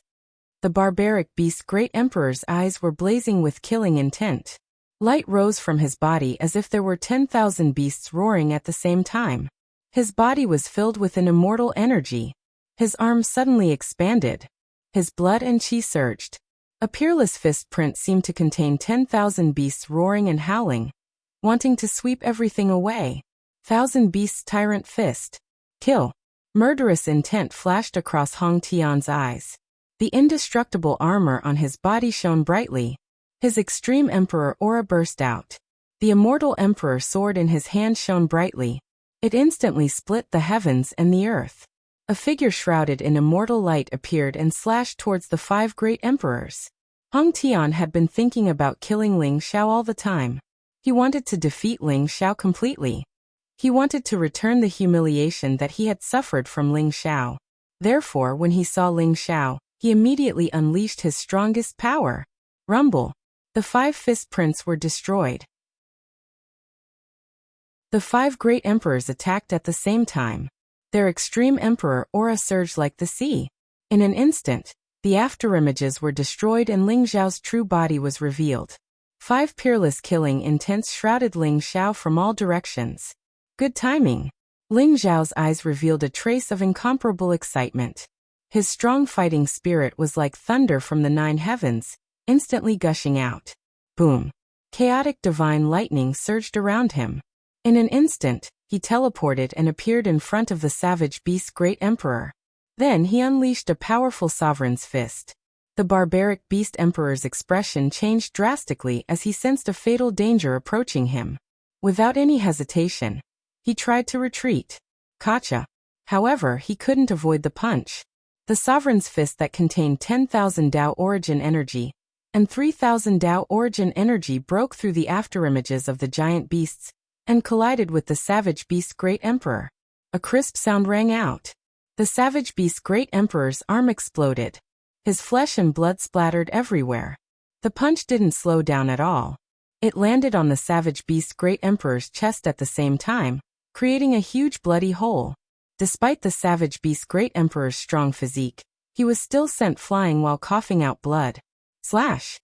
The barbaric beast great emperor's eyes were blazing with killing intent. Light rose from his body as if there were 10,000 beasts roaring at the same time. His body was filled with an immortal energy. His arms suddenly expanded. His blood and chi surged. A peerless fist print seemed to contain 10,000 beasts roaring and howling, wanting to sweep everything away. 1,000 beasts tyrant fist. Kill. Murderous intent flashed across Hong Tian's eyes. The indestructible armor on his body shone brightly. His extreme emperor aura burst out. The immortal emperor sword in his hand shone brightly. It instantly split the heavens and the earth. A figure shrouded in immortal light appeared and slashed towards the 5 great emperors. Hong Tian had been thinking about killing Ling Xiao all the time. He wanted to defeat Ling Xiao completely. He wanted to return the humiliation that he had suffered from Ling Xiao. Therefore, when he saw Ling Xiao, he immediately unleashed his strongest power. Rumble. The 5 fist prints were destroyed. The 5 great emperors attacked at the same time. Their extreme emperor aura surged like the sea. In an instant, the afterimages were destroyed and Ling Xiao's true body was revealed. 5 peerless killing intents shrouded Ling Xiao from all directions. Good timing. Ling Xiao's eyes revealed a trace of incomparable excitement. His strong fighting spirit was like thunder from the 9 heavens, instantly gushing out. Boom. Chaotic divine lightning surged around him. In an instant, he teleported and appeared in front of the savage beast great emperor. Then he unleashed a powerful sovereign's fist. The barbaric beast emperor's expression changed drastically as he sensed a fatal danger approaching him. Without any hesitation, he tried to retreat. Gotcha. However, he couldn't avoid the punch. The sovereign's fist that contained 10,000 Dao origin energy and 3,000 Dao origin energy broke through the afterimages of the giant beasts and collided with the savage beast great emperor. A crisp sound rang out. The savage beast great emperor's arm exploded. His flesh and blood splattered everywhere. The punch didn't slow down at all. It landed on the savage beast great emperor's chest at the same time, creating a huge bloody hole. Despite the savage beast great emperor's strong physique, he was still sent flying while coughing out blood. Slash!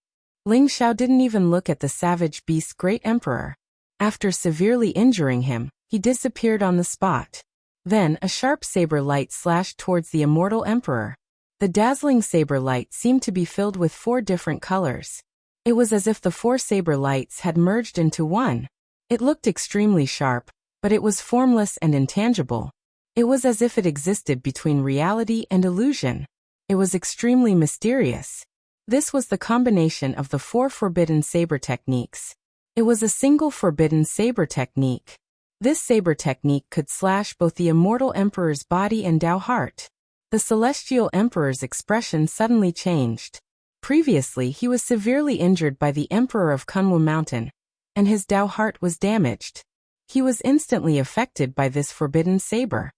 Ling Xiao didn't even look at the savage beast great emperor. After severely injuring him, he disappeared on the spot. Then a sharp saber light slashed towards the immortal emperor. The dazzling saber light seemed to be filled with 4 different colors. It was as if the 4 saber lights had merged into one. It looked extremely sharp, but it was formless and intangible. It was as if it existed between reality and illusion. It was extremely mysterious. This was the combination of the 4 forbidden saber techniques. It was a single forbidden saber technique. This saber technique could slash both the immortal emperor's body and Dao heart. The celestial emperor's expression suddenly changed. Previously, he was severely injured by the emperor of Kunwu Mountain, and his Dao heart was damaged. He was instantly affected by this forbidden saber.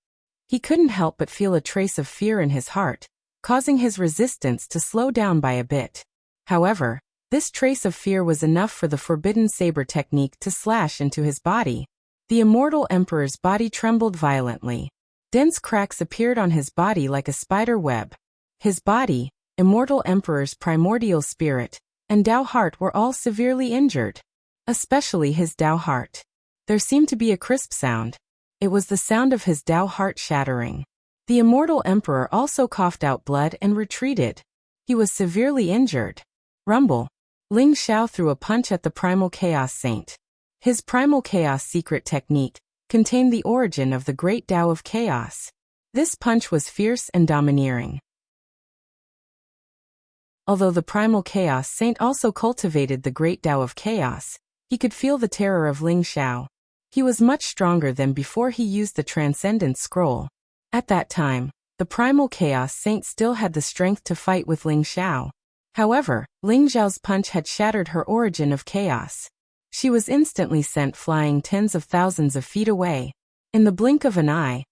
He couldn't help but feel a trace of fear in his heart, causing his resistance to slow down by a bit. However, this trace of fear was enough for the forbidden saber technique to slash into his body. The immortal emperor's body trembled violently. Dense cracks appeared on his body like a spider web. His body, Immortal Emperor's primordial spirit, and Dao heart were all severely injured. Especially his Dao heart. There seemed to be a crisp sound. It was the sound of his Dao heart shattering. The Immortal Emperor also coughed out blood and retreated. He was severely injured. Rumble. Ling Xiao threw a punch at the Primal Chaos Saint. His Primal Chaos secret technique contained the origin of the great Tao of chaos. This punch was fierce and domineering. Although the Primal Chaos Saint also cultivated the great Tao of chaos, he could feel the terror of Ling Xiao. He was much stronger than before he used the Transcendence Scroll. At that time, the Primal Chaos Saint still had the strength to fight with Ling Xiao. However, Ling Xiao's punch had shattered her origin of chaos. She was instantly sent flying tens of thousands of feet away. In the blink of an eye,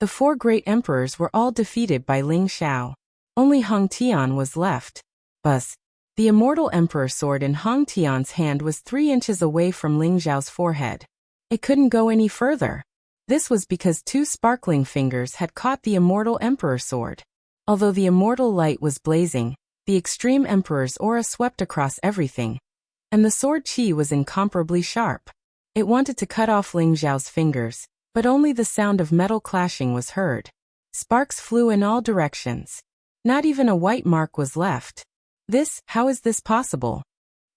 the four great emperors were all defeated by Ling Xiao. Only Hong Tian was left. Buzz. The Immortal Emperor sword in Hong Tian's hand was 3 inches away from Ling Xiao's forehead. It couldn't go any further. This was because 2 sparkling fingers had caught the Immortal Emperor sword. Although the immortal light was blazing, the Extreme Emperor's aura swept across everything, and the sword chi was incomparably sharp. It wanted to cut off Ling Xiao's fingers, but only the sound of metal clashing was heard. Sparks flew in all directions. Not even a white mark was left. How is this possible?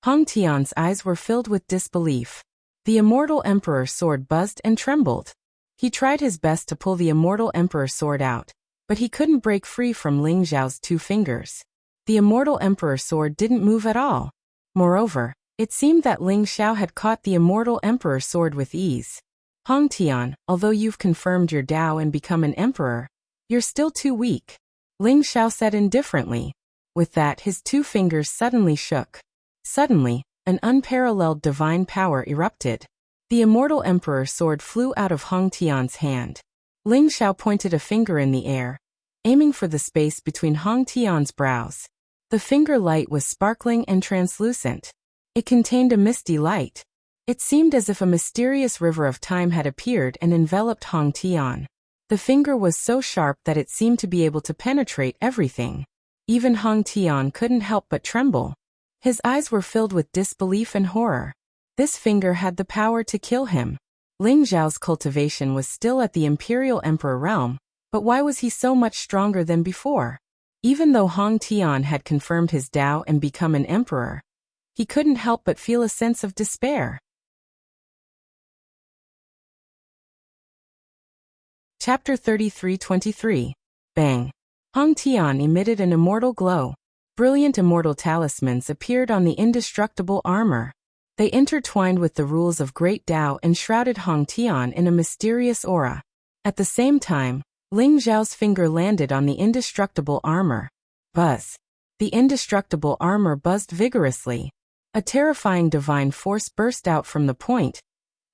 Hong Tian's eyes were filled with disbelief. The Immortal Emperor's sword buzzed and trembled. He tried his best to pull the Immortal Emperor's sword out, but he couldn't break free from Ling Xiao's 2 fingers. The Immortal Emperor's sword didn't move at all. Moreover, it seemed that Ling Xiao had caught the Immortal Emperor's sword with ease. Hong Tian, although you've confirmed your Dao and become an emperor, you're still too weak. Ling Xiao said indifferently. With that, his 2 fingers suddenly shook. Suddenly, an unparalleled divine power erupted. The Immortal Emperor's sword flew out of Hong Tian's hand. Ling Xiao pointed a finger in the air, aiming for the space between Hong Tian's brows. The finger light was sparkling and translucent. It contained a misty light. It seemed as if a mysterious river of time had appeared and enveloped Hong Tian. The finger was so sharp that it seemed to be able to penetrate everything. Even Hong Tian couldn't help but tremble. His eyes were filled with disbelief and horror. This finger had the power to kill him. Ling Xiao's cultivation was still at the Imperial Emperor realm, but why was he so much stronger than before? Even though Hong Tian had confirmed his Dao and become an emperor, he couldn't help but feel a sense of despair. Chapter 33-23. Bang. Hong Tian emitted an immortal glow. Brilliant immortal talismans appeared on the indestructible armor. They intertwined with the rules of Great Tao and shrouded Hong Tian in a mysterious aura. At the same time, Ling Xiao's finger landed on the indestructible armor. Buzz. The indestructible armor buzzed vigorously. A terrifying divine force burst out from the point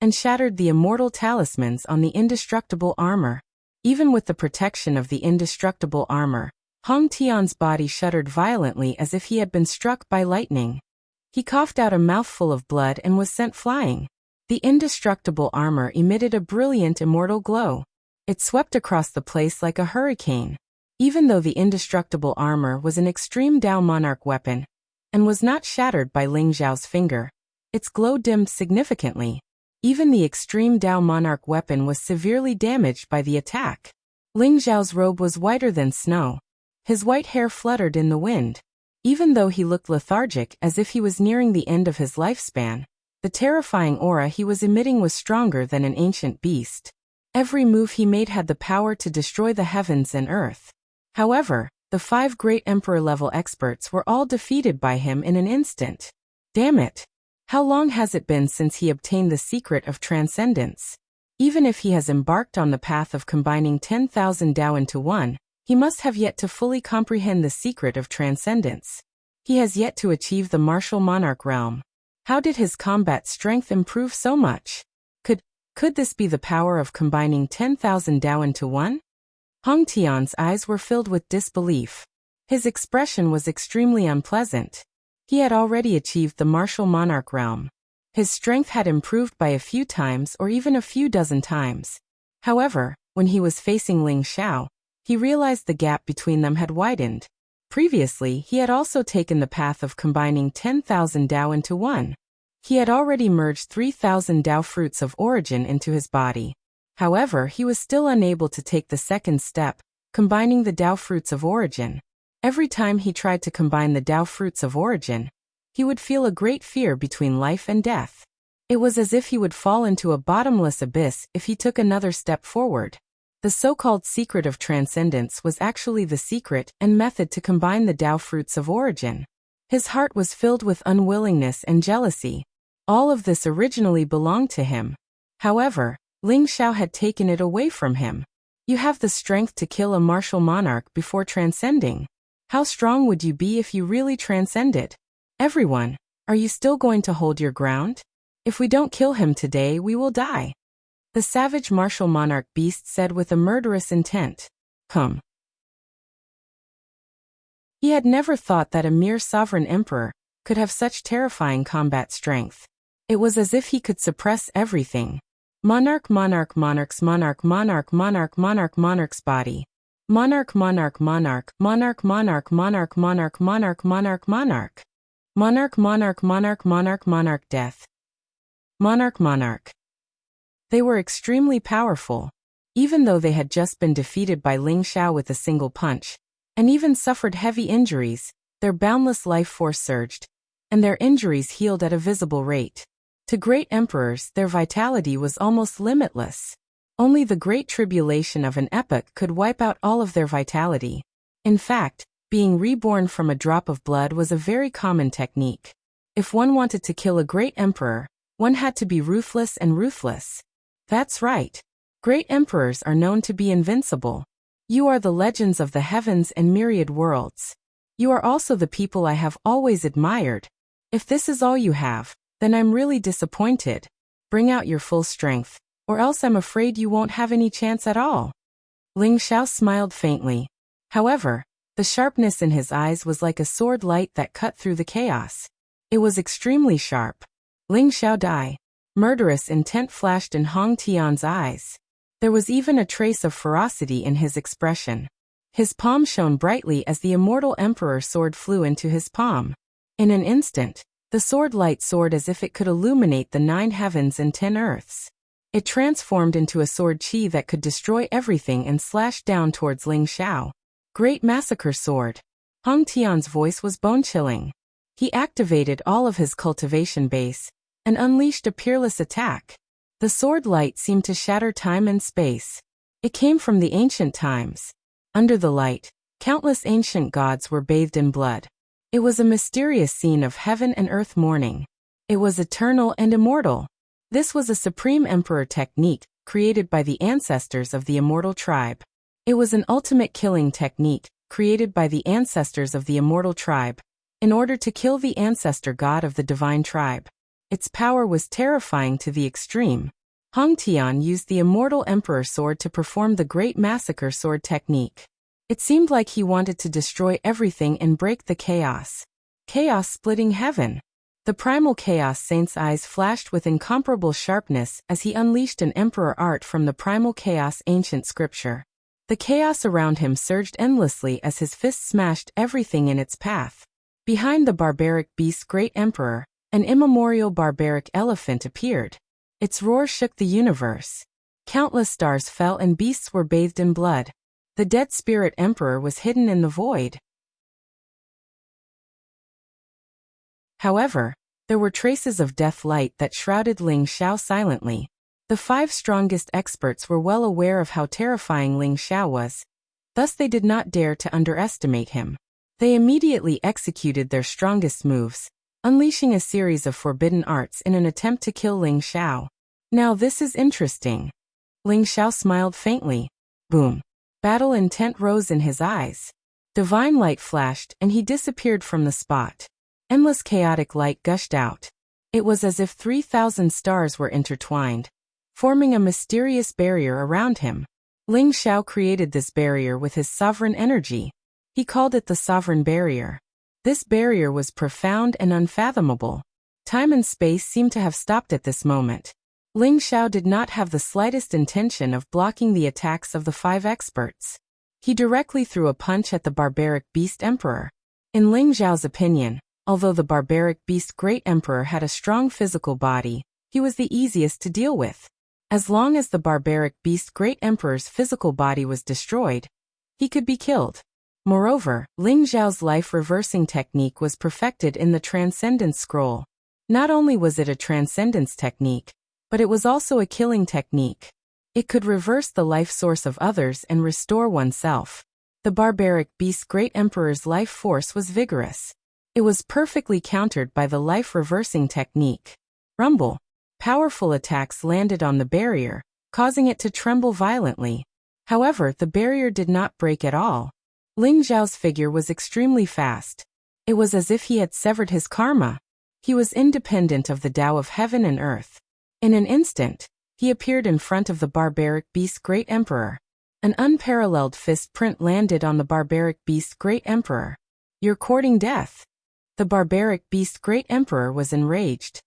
and shattered the immortal talismans on the indestructible armor. Even with the protection of the indestructible armor, Hong Tian's body shuddered violently as if he had been struck by lightning. He coughed out a mouthful of blood and was sent flying. The indestructible armor emitted a brilliant immortal glow. It swept across the place like a hurricane. Even though the indestructible armor was an extreme Dao monarch weapon and was not shattered by Ling Xiao's finger, its glow dimmed significantly. Even the extreme Dao monarch weapon was severely damaged by the attack. Ling Xiao's robe was whiter than snow. His white hair fluttered in the wind. Even though he looked lethargic as if he was nearing the end of his lifespan, the terrifying aura he was emitting was stronger than an ancient beast. Every move he made had the power to destroy the heavens and earth. However, the 5 great emperor-level experts were all defeated by him in an instant. Damn it! How long has it been since he obtained the secret of transcendence? Even if he has embarked on the path of combining 10,000 Dao into one, he must have yet to fully comprehend the secret of transcendence. He has yet to achieve the martial monarch realm. How did his combat strength improve so much? Could this be the power of combining 10,000 Dao into one? Hong Tian's eyes were filled with disbelief. His expression was extremely unpleasant. He had already achieved the martial monarch realm. His strength had improved by a few times or even a few dozen times. However, when he was facing Ling Xiao, he realized the gap between them had widened. Previously, he had also taken the path of combining 10,000 Tao into one. He had already merged 3,000 Tao fruits of origin into his body. However, he was still unable to take the second step, combining the Tao fruits of origin. Every time he tried to combine the Tao fruits of origin, he would feel a great fear between life and death. It was as if he would fall into a bottomless abyss if he took another step forward. The so-called secret of transcendence was actually the secret and method to combine the Tao fruits of origin. His heart was filled with unwillingness and jealousy. All of this originally belonged to him. However, Ling Xiao had taken it away from him. You have the strength to kill a martial monarch before transcending. How strong would you be if you really transcended? Everyone, are you still going to hold your ground? If we don't kill him today, we will die. The savage martial monarch beast said with a murderous intent. Come. He had never thought that a mere sovereign emperor could have such terrifying combat strength. It was as if he could suppress everything. Monarch, monarch, monarch's monarch, monarch, monarch, monarch, monarch's body. Monarch, monarch, monarch, monarch, monarch, monarch, monarch, monarch, monarch, monarch. Monarch, monarch, monarch, monarch, monarch, death. Monarch, monarch. They were extremely powerful. Even though they had just been defeated by Ling Xiao with a single punch, and even suffered heavy injuries, their boundless life force surged, and their injuries healed at a visible rate. To great emperors, their vitality was almost limitless. Only the great tribulation of an epoch could wipe out all of their vitality. In fact, being reborn from a drop of blood was a very common technique. If one wanted to kill a great emperor, one had to be ruthless and ruthless. That's right. Great emperors are known to be invincible. You are the legends of the heavens and myriad worlds. You are also the people I have always admired. If this is all you have, then I'm really disappointed. Bring out your full strength, or else I'm afraid you won't have any chance at all. Ling Xiao smiled faintly. However, the sharpness in his eyes was like a sword light that cut through the chaos. It was extremely sharp. Ling Xiao die. Murderous intent flashed in Hong Tian's eyes. There was even a trace of ferocity in his expression. His palm shone brightly as the immortal emperor's sword flew into his palm. In an instant, the sword light soared as if it could illuminate the 9 heavens and 10 earths. It transformed into a sword chi that could destroy everything and slashed down towards Ling Xiao. Great massacre sword. Hong Tian's voice was bone-chilling. He activated all of his cultivation base and unleashed a peerless attack. The sword light seemed to shatter time and space. It came from the ancient times. Under the light, countless ancient gods were bathed in blood. It was a mysterious scene of heaven and earth mourning. It was eternal and immortal. This was a supreme emperor technique created by the ancestors of the immortal tribe. It was an ultimate killing technique created by the ancestors of the immortal tribe in order to kill the ancestor god of the divine tribe. Its power was terrifying to the extreme. Hong Tian used the immortal emperor sword to perform the great massacre sword technique. It seemed like he wanted to destroy everything and break the chaos. Chaos splitting heaven. The primal chaos saint's eyes flashed with incomparable sharpness as he unleashed an emperor art from the primal chaos ancient scripture. The chaos around him surged endlessly as his fist smashed everything in its path. Behind the barbaric beast's great emperor, an immemorial barbaric elephant appeared. Its roar shook the universe. Countless stars fell and beasts were bathed in blood. The dead spirit emperor was hidden in the void. However, there were traces of death light that shrouded Ling Xiao silently. The 5 strongest experts were well aware of how terrifying Ling Xiao was, thus they did not dare to underestimate him. They immediately executed their strongest moves, unleashing a series of forbidden arts in an attempt to kill Ling Xiao. Now this is interesting. Ling Xiao smiled faintly. Boom. Battle intent rose in his eyes. Divine light flashed and he disappeared from the spot. Endless chaotic light gushed out. It was as if 3,000 stars were intertwined, forming a mysterious barrier around him. Ling Xiao created this barrier with his sovereign energy. He called it the sovereign barrier. This barrier was profound and unfathomable. Time and space seemed to have stopped at this moment. Ling Xiao did not have the slightest intention of blocking the attacks of the 5 experts. He directly threw a punch at the barbaric beast emperor. In Ling Zhao's opinion, although the barbaric beast great emperor had a strong physical body, he was the easiest to deal with. As long as the barbaric beast great emperor's physical body was destroyed, he could be killed. Moreover, Ling Zhao's life-reversing technique was perfected in the Transcendence Scroll. Not only was it a transcendence technique, but it was also a killing technique. It could reverse the life source of others and restore oneself. The barbaric beast great emperor's life force was vigorous. It was perfectly countered by the life-reversing technique. Rumble. Powerful attacks landed on the barrier, causing it to tremble violently. However, the barrier did not break at all. Ling Zhao's figure was extremely fast. It was as if he had severed his karma. He was independent of the Tao of heaven and earth. In an instant, he appeared in front of the barbaric beast great emperor. An unparalleled fist print landed on the barbaric beast great emperor. "You're courting death." The barbaric beast great emperor was enraged.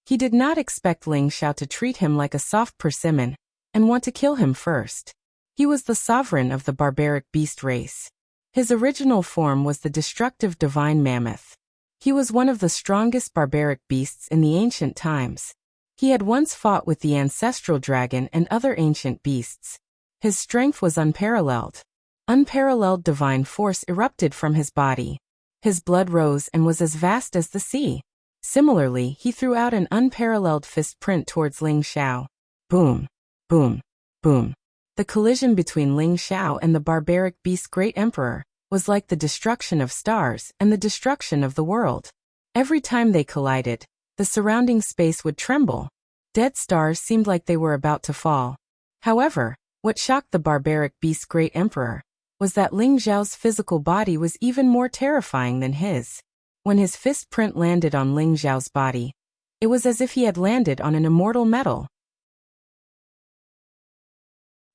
He did not expect Ling Zhao to treat him like a soft persimmon and want to kill him first. He was the sovereign of the barbaric beast race. His original form was the destructive divine mammoth. He was one of the strongest barbaric beasts in the ancient times. He had once fought with the ancestral dragon and other ancient beasts. His strength was unparalleled. Unparalleled divine force erupted from his body. His blood rose and was as vast as the sea. Similarly, he threw out an unparalleled fist print towards Ling Zhao. Boom, boom, boom. The collision between Ling Zhao and the barbaric beast great emperor was like the destruction of stars and the destruction of the world. Every time they collided, the surrounding space would tremble. Dead stars seemed like they were about to fall. However, what shocked the barbaric beast great emperor was that Ling Zhao's physical body was even more terrifying than his. When his fist print landed on Ling Zhao's body, it was as if he had landed on an immortal metal.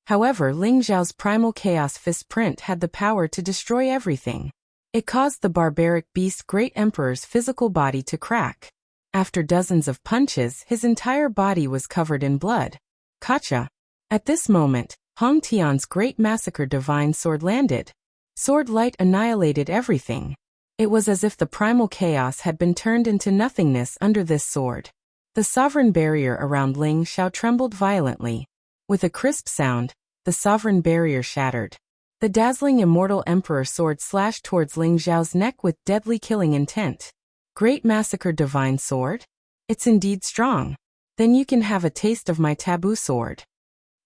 However, Ling Zhao's primal chaos fist print had the power to destroy everything. It caused the barbaric beast great emperor's physical body to crack. After dozens of punches, his entire body was covered in blood. Gotcha! At this moment, Hong Tian's great massacre divine sword landed. Sword light annihilated everything. It was as if the primal chaos had been turned into nothingness under this sword. The sovereign barrier around Ling Zhao trembled violently. With a crisp sound, the sovereign barrier shattered. The dazzling immortal emperor sword slashed towards Ling Zhao's neck with deadly killing intent. Great massacre divine sword? It's indeed strong. Then you can have a taste of my taboo sword.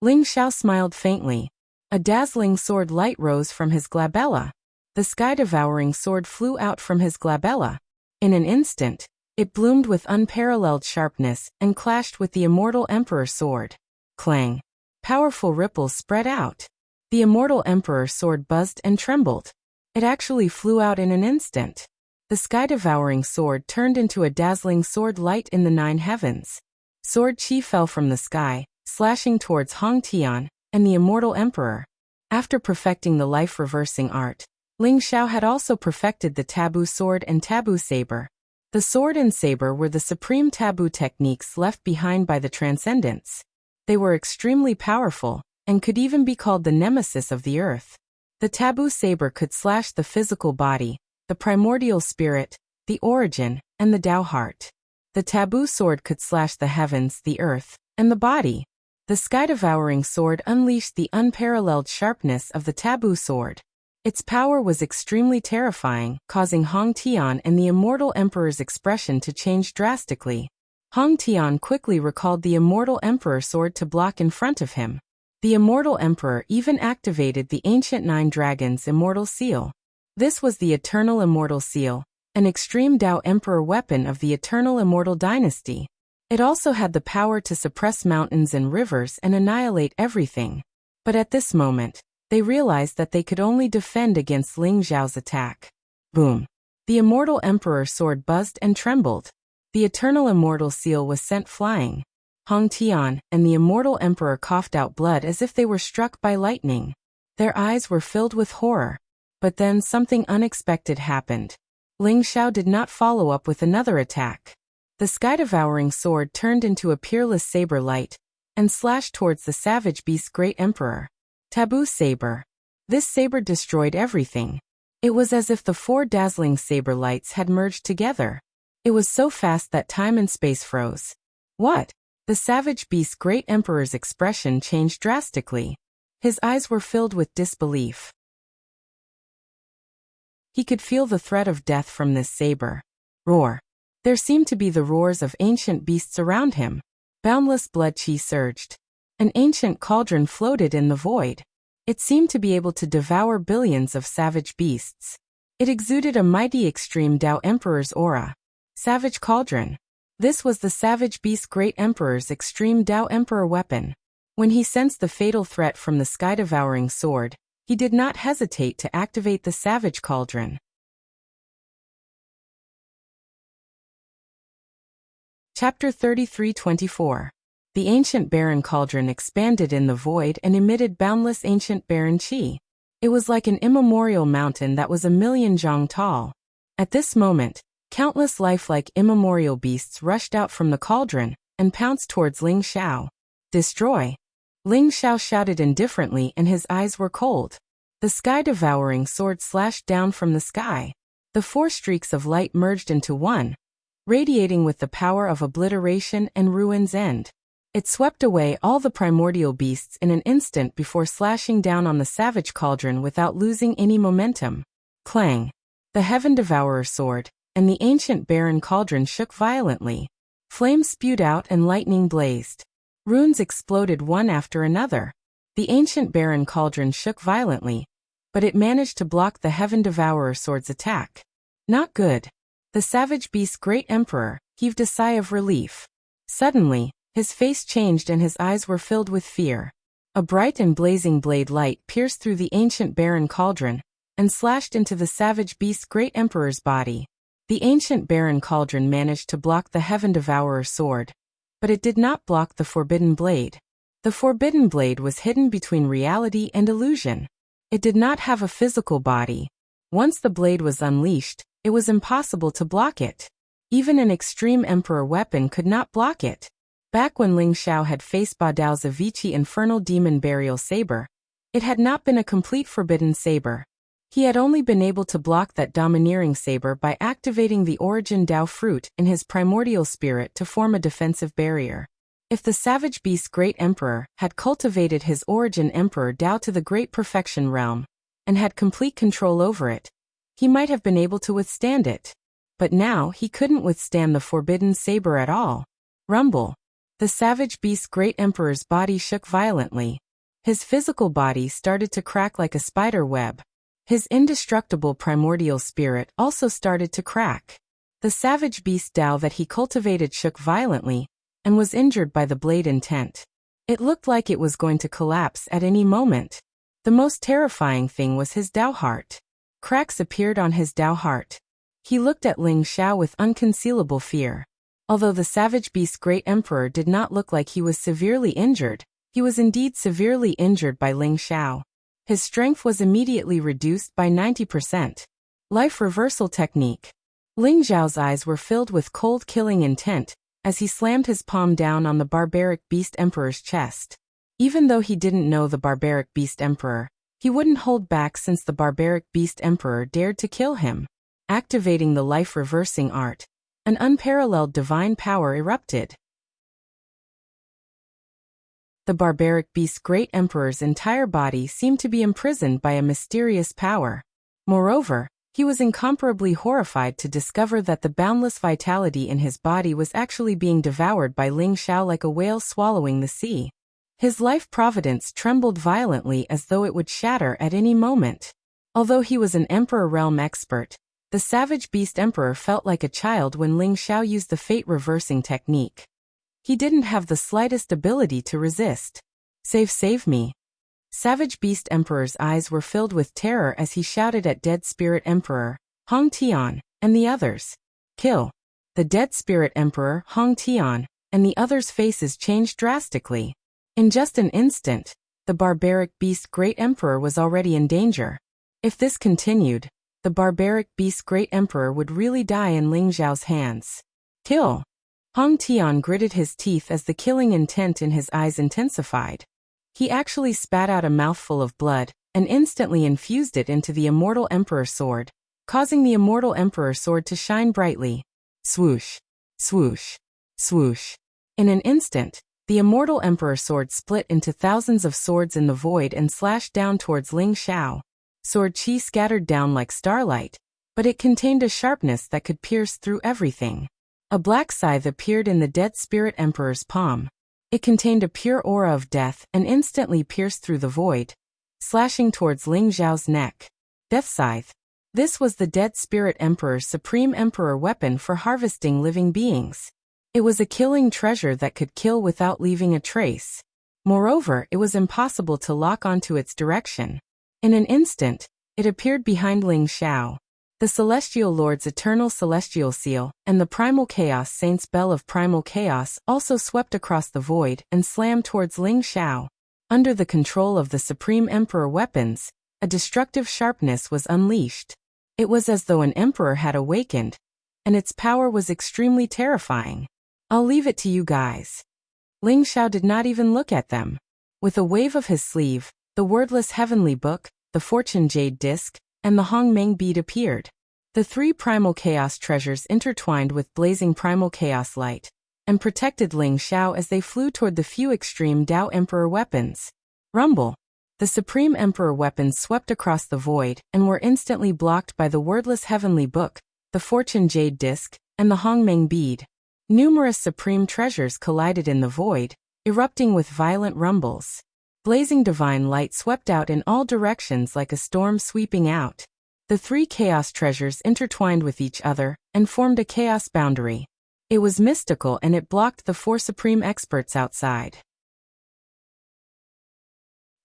Ling Zhao smiled faintly. A dazzling sword light rose from his glabella. The sky-devouring sword flew out from his glabella. In an instant, it bloomed with unparalleled sharpness and clashed with the immortal emperor sword. Clang! Powerful ripples spread out. The immortal emperor sword buzzed and trembled. It actually flew out in an instant. The sky-devouring sword turned into a dazzling sword light in the 9 heavens. Sword chi fell from the sky, slashing towards Hong Tian and the immortal emperor. After perfecting the life-reversing art, Ling Zhao had also perfected the taboo sword and taboo saber. The sword and saber were the supreme taboo techniques left behind by the Transcendence. They were extremely powerful, and could even be called the nemesis of the earth. The taboo saber could slash the physical body, the primordial spirit, the origin, and the Tao heart. The taboo sword could slash the heavens, the earth, and the body. The sky-devouring sword unleashed the unparalleled sharpness of the taboo sword. Its power was extremely terrifying, causing Hong Tian and the immortal emperor's expression to change drastically. Hong Tian quickly recalled the immortal emperor sword to block in front of him. The immortal emperor even activated the ancient 9 dragons' immortal seal. This was the eternal immortal seal, an extreme Tao emperor weapon of the eternal immortal dynasty. It also had the power to suppress mountains and rivers and annihilate everything. But at this moment, they realized that they could only defend against Ling Zhao's attack. Boom! The immortal emperor sword buzzed and trembled. The eternal immortal seal was sent flying. Hong Tian and the immortal emperor coughed out blood as if they were struck by lightning. Their eyes were filled with horror. But then something unexpected happened. Ling Zhao did not follow up with another attack. The sky-devouring sword turned into a peerless saber light and slashed towards the savage beast's great emperor. Taboo saber. This saber destroyed everything. It was as if the 4 dazzling saber lights had merged together. It was so fast that time and space froze. What? The savage beast great emperor's expression changed drastically. His eyes were filled with disbelief. He could feel the threat of death from this saber. Roar. There seemed to be the roars of ancient beasts around him. Boundless blood chi surged. An ancient cauldron floated in the void. It seemed to be able to devour billions of savage beasts. It exuded a mighty extreme Tao Emperor's aura. Savage Cauldron. This was the savage beast great emperor's extreme Tao Emperor weapon. When he sensed the fatal threat from the sky-devouring sword, he did not hesitate to activate the savage cauldron. Chapter 33-24. The ancient barren cauldron expanded in the void and emitted boundless ancient barren chi. It was like an immemorial mountain that was 1,000,000 zhang tall. At this moment, countless lifelike immemorial beasts rushed out from the cauldron and pounced towards Ling Xiao. Destroy! Ling Xiao shouted indifferently and his eyes were cold. The sky-devouring sword slashed down from the sky. The 4 streaks of light merged into one, radiating with the power of obliteration and ruin's end. It swept away all the primordial beasts in an instant before slashing down on the savage cauldron without losing any momentum. Clang! The Heaven Devourer sword and the ancient barren cauldron shook violently. Flames spewed out and lightning blazed. Runes exploded one after another. The ancient barren cauldron shook violently, but it managed to block the Heaven Devourer sword's attack. Not good. The savage beast's great emperor heaved a sigh of relief. Suddenly, his face changed and his eyes were filled with fear. A bright and blazing blade light pierced through the ancient barren cauldron and slashed into the savage beast's great emperor's body. The ancient barren cauldron managed to block the Heaven Devourer sword, but it did not block the forbidden blade. The forbidden blade was hidden between reality and illusion. It did not have a physical body. Once the blade was unleashed, it was impossible to block it. Even an extreme emperor weapon could not block it. Back when Ling Xiao had faced Ba Dao's Avicii infernal demon burial saber, it had not been a complete forbidden saber. He had only been able to block that domineering saber by activating the origin Dao fruit in his primordial spirit to form a defensive barrier. If the savage beast great emperor had cultivated his origin emperor Dao to the great perfection realm, and had complete control over it, he might have been able to withstand it. But now he couldn't withstand the forbidden saber at all. Rumble. The savage beast great emperor's body shook violently. His physical body started to crack like a spider web. His indestructible primordial spirit also started to crack. The savage beast Dao that he cultivated shook violently and was injured by the blade intent. It looked like it was going to collapse at any moment. The most terrifying thing was his Dao heart. Cracks appeared on his Dao heart. He looked at Ling Xiao with unconcealable fear. Although the savage beast great emperor did not look like he was severely injured, he was indeed severely injured by Ling Xiao. His strength was immediately reduced by 90%. Life reversal technique. Ling Xiao's eyes were filled with cold killing intent as he slammed his palm down on the barbaric beast emperor's chest. Even though he didn't know the barbaric beast emperor, he wouldn't hold back since the barbaric beast emperor dared to kill him. Activating the life reversing art, an unparalleled divine power erupted. The barbaric beast great emperor's entire body seemed to be imprisoned by a mysterious power. Moreover, he was incomparably horrified to discover that the boundless vitality in his body was actually being devoured by Ling Xiao like a whale swallowing the sea. His life providence trembled violently as though it would shatter at any moment. Although he was an Emperor realm expert, the savage beast emperor felt like a child when Ling Xiao used the fate-reversing technique. He didn't have the slightest ability to resist. Save me. Savage Beast Emperor's eyes were filled with terror as he shouted at Dead Spirit Emperor, Hong Tian, and the others. Kill. The Dead Spirit Emperor, Hong Tian, and the others' faces changed drastically. In just an instant, the barbaric beast great emperor was already in danger. If this continued, the barbaric beast great emperor would really die in Ling Xiao's hands. Kill. Hong Tian gritted his teeth as the killing intent in his eyes intensified. He actually spat out a mouthful of blood and instantly infused it into the Immortal Emperor sword, causing the Immortal Emperor sword to shine brightly. Swoosh, swoosh, swoosh. In an instant, the Immortal Emperor sword split into thousands of swords in the void and slashed down towards Ling Xiao. Sword chi scattered down like starlight, but it contained a sharpness that could pierce through everything. A black scythe appeared in the Dead Spirit Emperor's palm. It contained a pure aura of death and instantly pierced through the void, slashing towards Ling Xiao's neck. Death Scythe. This was the Dead Spirit Emperor's supreme emperor weapon for harvesting living beings. It was a killing treasure that could kill without leaving a trace. Moreover, it was impossible to lock onto its direction. In an instant, it appeared behind Ling Xiao. The Celestial Lord's Eternal Celestial Seal and the Primal Chaos Saint's Bell of Primal Chaos also swept across the void and slammed towards Ling Xiao. Under the control of the Supreme Emperor weapons, a destructive sharpness was unleashed. It was as though an emperor had awakened, and its power was extremely terrifying. I'll leave it to you guys. Ling Xiao did not even look at them. With a wave of his sleeve, the wordless heavenly book, the fortune jade disc, and the Hongmeng bead appeared. The three primal chaos treasures intertwined with blazing primal chaos light, and protected Ling Xiao as they flew toward the few extreme Dao Emperor weapons. Rumble. The Supreme Emperor weapons swept across the void and were instantly blocked by the wordless heavenly book, the fortune jade disc, and the Hongmeng bead. Numerous supreme treasures collided in the void, erupting with violent rumbles. Blazing divine light swept out in all directions like a storm sweeping out. The three chaos treasures intertwined with each other and formed a chaos boundary. It was mystical and it blocked the four supreme experts outside.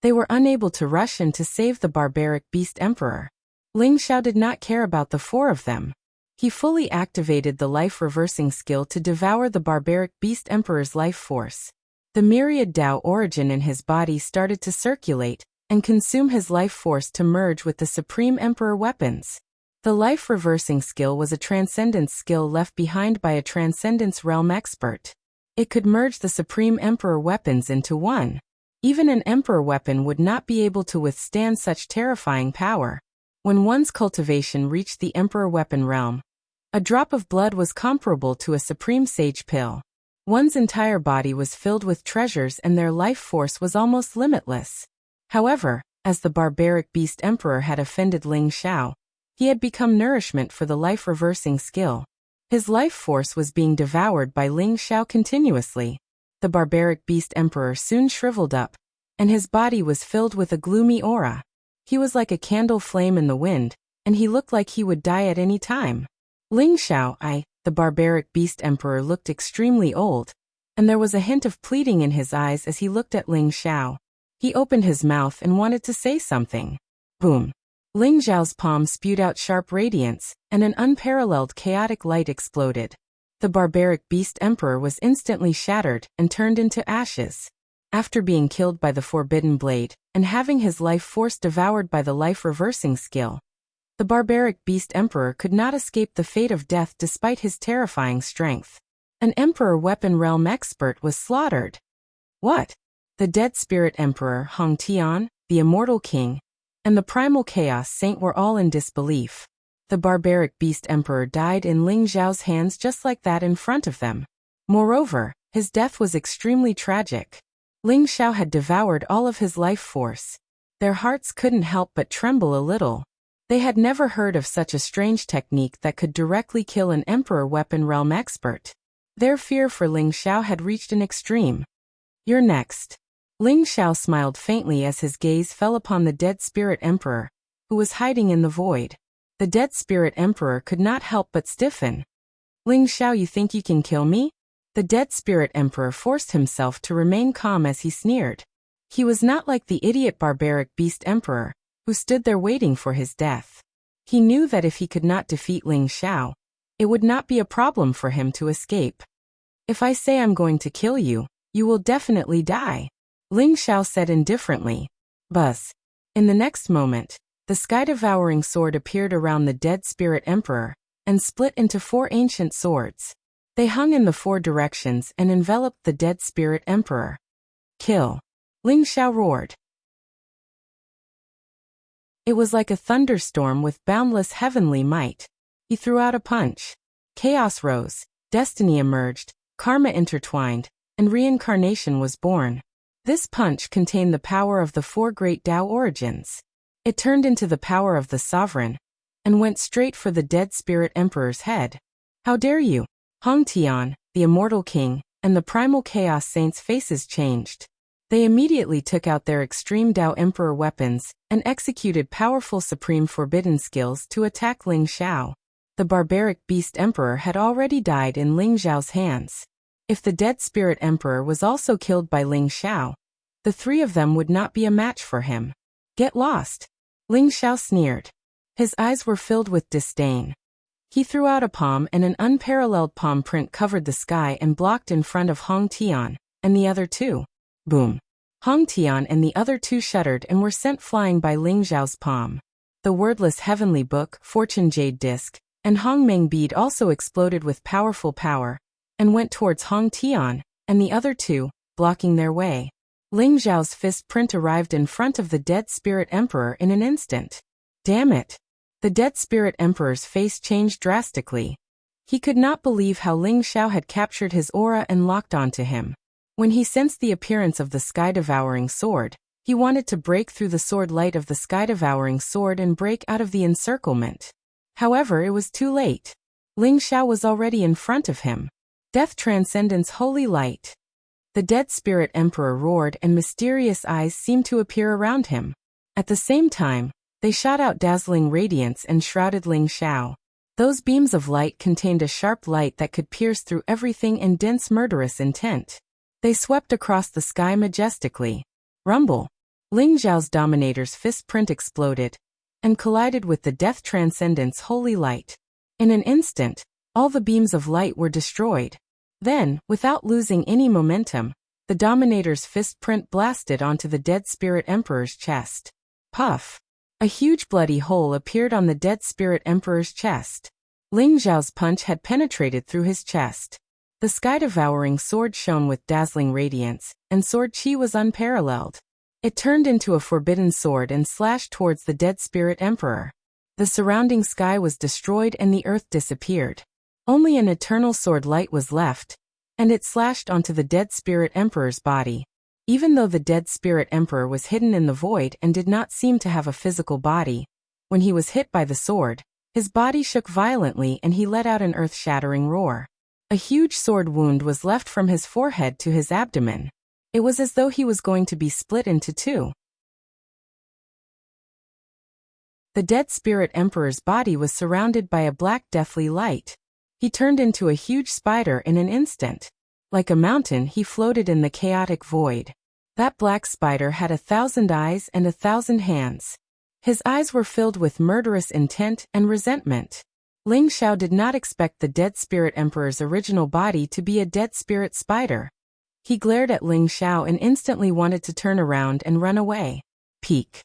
They were unable to rush in to save the barbaric beast emperor. Ling Xiao did not care about the four of them. He fully activated the life-reversing skill to devour the barbaric beast emperor's life force. The myriad Dao origin in his body started to circulate and consume his life force to merge with the Supreme Emperor weapons. The life-reversing skill was a transcendence skill left behind by a transcendence realm expert. It could merge the Supreme Emperor weapons into one. Even an Emperor weapon would not be able to withstand such terrifying power. When one's cultivation reached the Emperor weapon realm, a drop of blood was comparable to a supreme sage pill. One's entire body was filled with treasures and their life force was almost limitless. However, as the barbaric beast emperor had offended Ling Xiao, he had become nourishment for the life-reversing skill. His life force was being devoured by Ling Xiao continuously. The barbaric beast emperor soon shriveled up, and his body was filled with a gloomy aura. He was like a candle flame in the wind, and he looked like he would die at any time. Ling Xiao, the barbaric beast emperor, looked extremely old, and there was a hint of pleading in his eyes as he looked at Ling Xiao. He opened his mouth and wanted to say something. Boom! Ling Xiao's palm spewed out sharp radiance, and an unparalleled chaotic light exploded. The barbaric beast emperor was instantly shattered and turned into ashes. After being killed by the forbidden blade, and having his life force devoured by the life-reversing skill, the barbaric beast emperor could not escape the fate of death despite his terrifying strength. An emperor weapon realm expert was slaughtered. What? The Dead Spirit Emperor Hong Tian, the Immortal King, and the Primal Chaos Saint were all in disbelief. The barbaric beast emperor died in Ling Xiao's hands just like that in front of them. Moreover, his death was extremely tragic. Ling Xiao had devoured all of his life force. Their hearts couldn't help but tremble a little. They had never heard of such a strange technique that could directly kill an emperor weapon realm expert. Their fear for Ling Xiao had reached an extreme. You're next. Ling Xiao smiled faintly as his gaze fell upon the Dead Spirit Emperor, who was hiding in the void. The Dead Spirit Emperor could not help but stiffen. Ling Xiao, you think you can kill me? The Dead Spirit Emperor forced himself to remain calm as he sneered. He was not like the idiot barbaric beast emperor, who stood there waiting for his death. He knew that if he could not defeat Ling Xiao, it would not be a problem for him to escape. If I say I'm going to kill you, you will definitely die, Ling Xiao said indifferently. Buzz. In the next moment, the sky-devouring sword appeared around the Dead Spirit Emperor, and split into four ancient swords. They hung in the four directions and enveloped the Dead Spirit Emperor. Kill! Ling Xiao roared. It was like a thunderstorm with boundless heavenly might. He threw out a punch. Chaos rose, destiny emerged, karma intertwined, and reincarnation was born. This punch contained the power of the four great Tao origins. It turned into the power of the sovereign, and went straight for the dead spirit emperor's head. How dare you? Hong Tian, the immortal king, and the primal chaos saints' faces changed. They immediately took out their extreme Tao emperor weapons and executed powerful supreme forbidden skills to attack Ling Xiao. The barbaric beast emperor had already died in Ling Xiao's hands. If the dead spirit emperor was also killed by Ling Xiao, the three of them would not be a match for him. Get lost. Ling Xiao sneered. His eyes were filled with disdain. He threw out a palm and an unparalleled palm print covered the sky and blocked in front of Hong Tian, and the other two. Boom. Hong Tian and the other two shuddered and were sent flying by Ling Xiao's palm. The wordless heavenly book, fortune jade disc, and Hong Meng bead also exploded with powerful power, and went towards Hong Tian, and the other two, blocking their way. Ling Xiao's fist print arrived in front of the dead spirit emperor in an instant. Damn it! The dead spirit emperor's face changed drastically. He could not believe how Ling Xiao had captured his aura and locked onto him. When he sensed the appearance of the sky-devouring sword, he wanted to break through the sword light of the sky-devouring sword and break out of the encirclement. However, it was too late. Ling Xiao was already in front of him. Death transcendence holy light. The dead spirit emperor roared and mysterious eyes seemed to appear around him. At the same time, they shot out dazzling radiance and shrouded Ling Xiao. Those beams of light contained a sharp light that could pierce through everything in dense murderous intent. They swept across the sky majestically. Rumble. Ling Xiao's dominator's fist print exploded and collided with the death transcendence holy light. In an instant, all the beams of light were destroyed. Then, without losing any momentum, the dominator's fist print blasted onto the dead spirit emperor's chest. Puff. A huge bloody hole appeared on the dead spirit emperor's chest. Ling Xiao's punch had penetrated through his chest. The sky-devouring sword shone with dazzling radiance, and sword chi was unparalleled. It turned into a forbidden sword and slashed towards the dead spirit emperor. The surrounding sky was destroyed and the earth disappeared. Only an eternal sword light was left, and it slashed onto the dead spirit emperor's body. Even though the dead spirit emperor was hidden in the void and did not seem to have a physical body, when he was hit by the sword, his body shook violently and he let out an earth-shattering roar. A huge sword wound was left from his forehead to his abdomen. It was as though he was going to be split into two. The dead spirit emperor's body was surrounded by a black deathly light. He turned into a huge spider in an instant. Like a mountain, he floated in the chaotic void. That black spider had 1,000 eyes and 1,000 hands. His eyes were filled with murderous intent and resentment. Ling Xiao did not expect the dead spirit emperor's original body to be a dead spirit spider. He glared at Ling Xiao and instantly wanted to turn around and run away. Peak.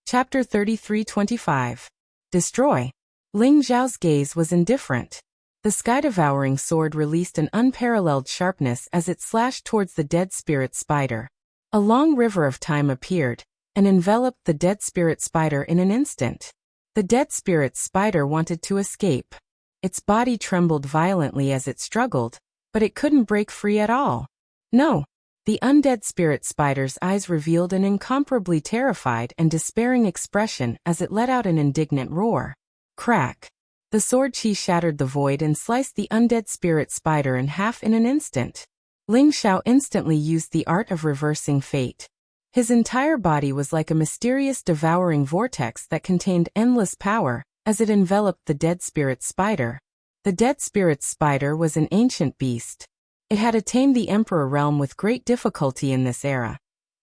Chapter 33-25. Destroy. Ling Xiao's gaze was indifferent. The sky-devouring sword released an unparalleled sharpness as it slashed towards the dead spirit spider. A long river of time appeared and enveloped the dead spirit spider in an instant. The dead spirit spider wanted to escape. Its body trembled violently as it struggled, but it couldn't break free at all. No. The undead spirit spider's eyes revealed an incomparably terrified and despairing expression as it let out an indignant roar. Crack. The sword chi shattered the void and sliced the undead spirit spider in half in an instant. Ling Xiao instantly used the art of reversing fate. His entire body was like a mysterious devouring vortex that contained endless power as it enveloped the dead spirit spider. The dead spirit spider was an ancient beast. It had attained the emperor realm with great difficulty in this era,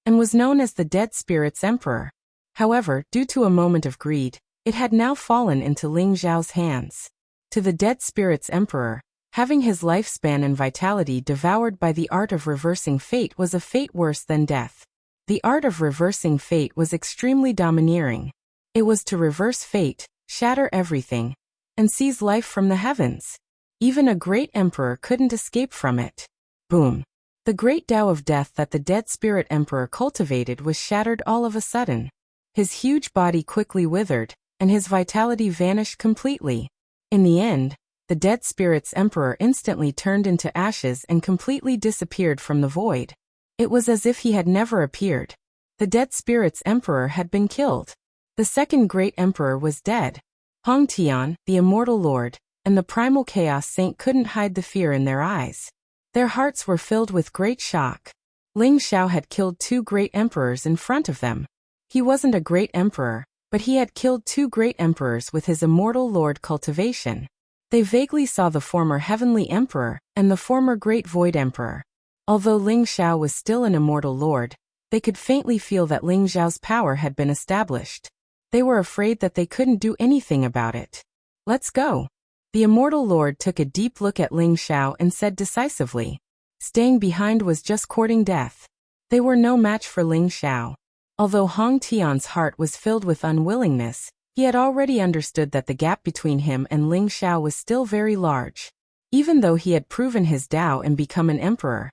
and was known as the dead spirit's emperor. However, due to a moment of greed, it had now fallen into Ling Xiao's hands. To the dead spirit's emperor, having his lifespan and vitality devoured by the art of reversing fate was a fate worse than death. The art of reversing fate was extremely domineering. It was to reverse fate, shatter everything, and seize life from the heavens. Even a great emperor couldn't escape from it. Boom. The great Tao of death that the dead spirit emperor cultivated was shattered all of a sudden. His huge body quickly withered, and his vitality vanished completely. In the end, the dead spirit's emperor instantly turned into ashes and completely disappeared from the void. It was as if he had never appeared. The dead spirit's emperor had been killed. The second great emperor was dead. Hong Tian, the immortal lord, and the primal chaos saint couldn't hide the fear in their eyes. Their hearts were filled with great shock. Ling Xiao had killed two great emperors in front of them. He wasn't a great emperor, but he had killed two great emperors with his immortal lord cultivation. They vaguely saw the former heavenly emperor and the former great void emperor. Although Ling Xiao was still an immortal lord, they could faintly feel that Ling Xiao's power had been established. They were afraid that they couldn't do anything about it. Let's go. The immortal lord took a deep look at Ling Xiao and said decisively. Staying behind was just courting death. They were no match for Ling Xiao. Although Hong Tian's heart was filled with unwillingness, he had already understood that the gap between him and Ling Xiao was still very large. Even though he had proven his Tao and become an emperor,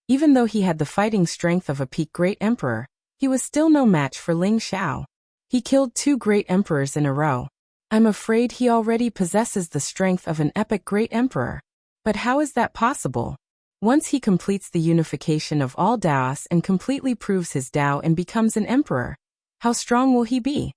even though he had the fighting strength of a peak great emperor, he was still no match for Ling Xiao. He killed two great emperors in a row. I'm afraid he already possesses the strength of an epic great emperor. But how is that possible? Once he completes the unification of all Taos and completely proves his Tao and becomes an emperor, how strong will he be?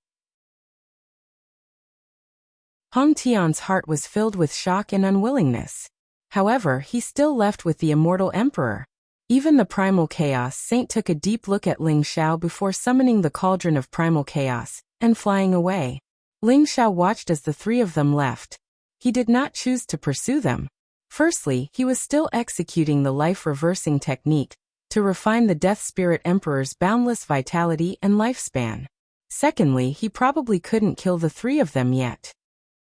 Hong Tian's heart was filled with shock and unwillingness. However, he still left with the immortal emperor. Even the primal chaos saint took a deep look at Ling Xiao before summoning the cauldron of primal chaos and flying away. Ling Xiao watched as the three of them left. He did not choose to pursue them. Firstly, he was still executing the life-reversing technique to refine the Death Spirit Emperor's boundless vitality and lifespan. Secondly, he probably couldn't kill the three of them yet.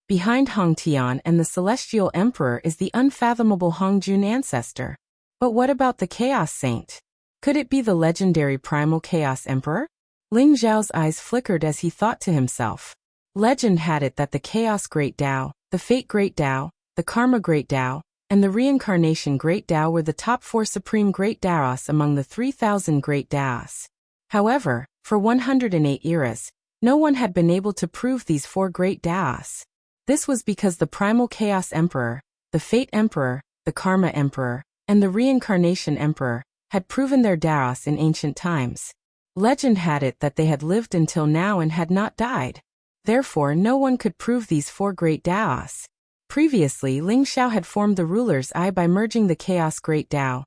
Behind Hong Tian and the Celestial Emperor is the unfathomable Hong Jun ancestor. But what about the Chaos Saint? Could it be the legendary Primal Chaos Emperor? Ling Xiao's eyes flickered as he thought to himself. Legend had it that the Chaos Great Tao, the Fate Great Tao, the Karma Great Tao, and the Reincarnation Great Tao were the top 4 supreme Great Taos among the 3,000 Great Taos. However, for 108 eras, no one had been able to prove these 4 Great Taos. This was because the Primal Chaos Emperor, the Fate Emperor, the Karma Emperor, and the Reincarnation Emperor had proven their Taos in ancient times. Legend had it that they had lived until now and had not died. Therefore, no one could prove these 4 Great Taos. Previously, Ling Xiao had formed the ruler's eye by merging the Chaos Great Tao,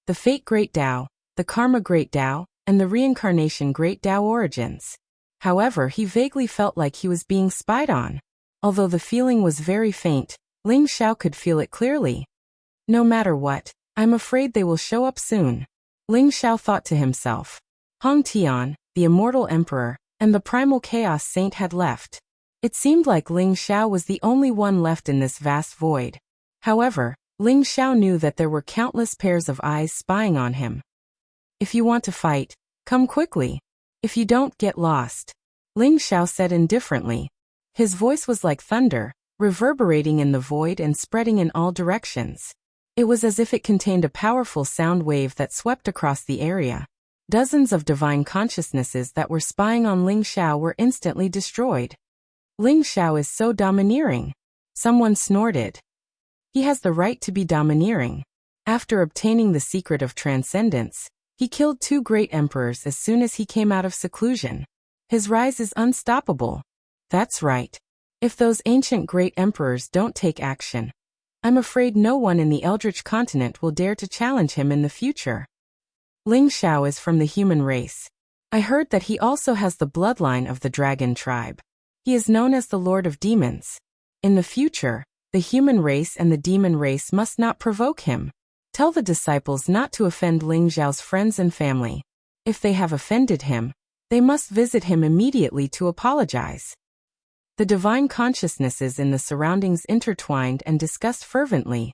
the Fate Great Tao, the Karma Great Tao, and the Reincarnation Great Tao origins. However, he vaguely felt like he was being spied on. Although the feeling was very faint, Ling Xiao could feel it clearly. No matter what, I'm afraid they will show up soon. Ling Xiao thought to himself. Hong Tian, the immortal emperor, and the primal chaos saint had left. It seemed like Ling Xiao was the only one left in this vast void. However, Ling Xiao knew that there were countless pairs of eyes spying on him. If you want to fight, come quickly. If you don't, get lost. Ling Xiao said indifferently. His voice was like thunder, reverberating in the void and spreading in all directions. It was as if it contained a powerful sound wave that swept across the area. Dozens of divine consciousnesses that were spying on Ling Xiao were instantly destroyed. Ling Xiao is so domineering. Someone snorted. He has the right to be domineering. After obtaining the secret of transcendence, he killed 2 great emperors as soon as he came out of seclusion. His rise is unstoppable. That's right. If those ancient great emperors don't take action, I'm afraid no one in the Eldritch continent will dare to challenge him in the future. Ling Xiao is from the human race. I heard that he also has the bloodline of the dragon tribe. He is known as the Lord of Demons. In the future, the human race and the demon race must not provoke him. Tell the disciples not to offend Ling Xiao's friends and family. If they have offended him, they must visit him immediately to apologize. The divine consciousnesses in the surroundings intertwined and discussed fervently.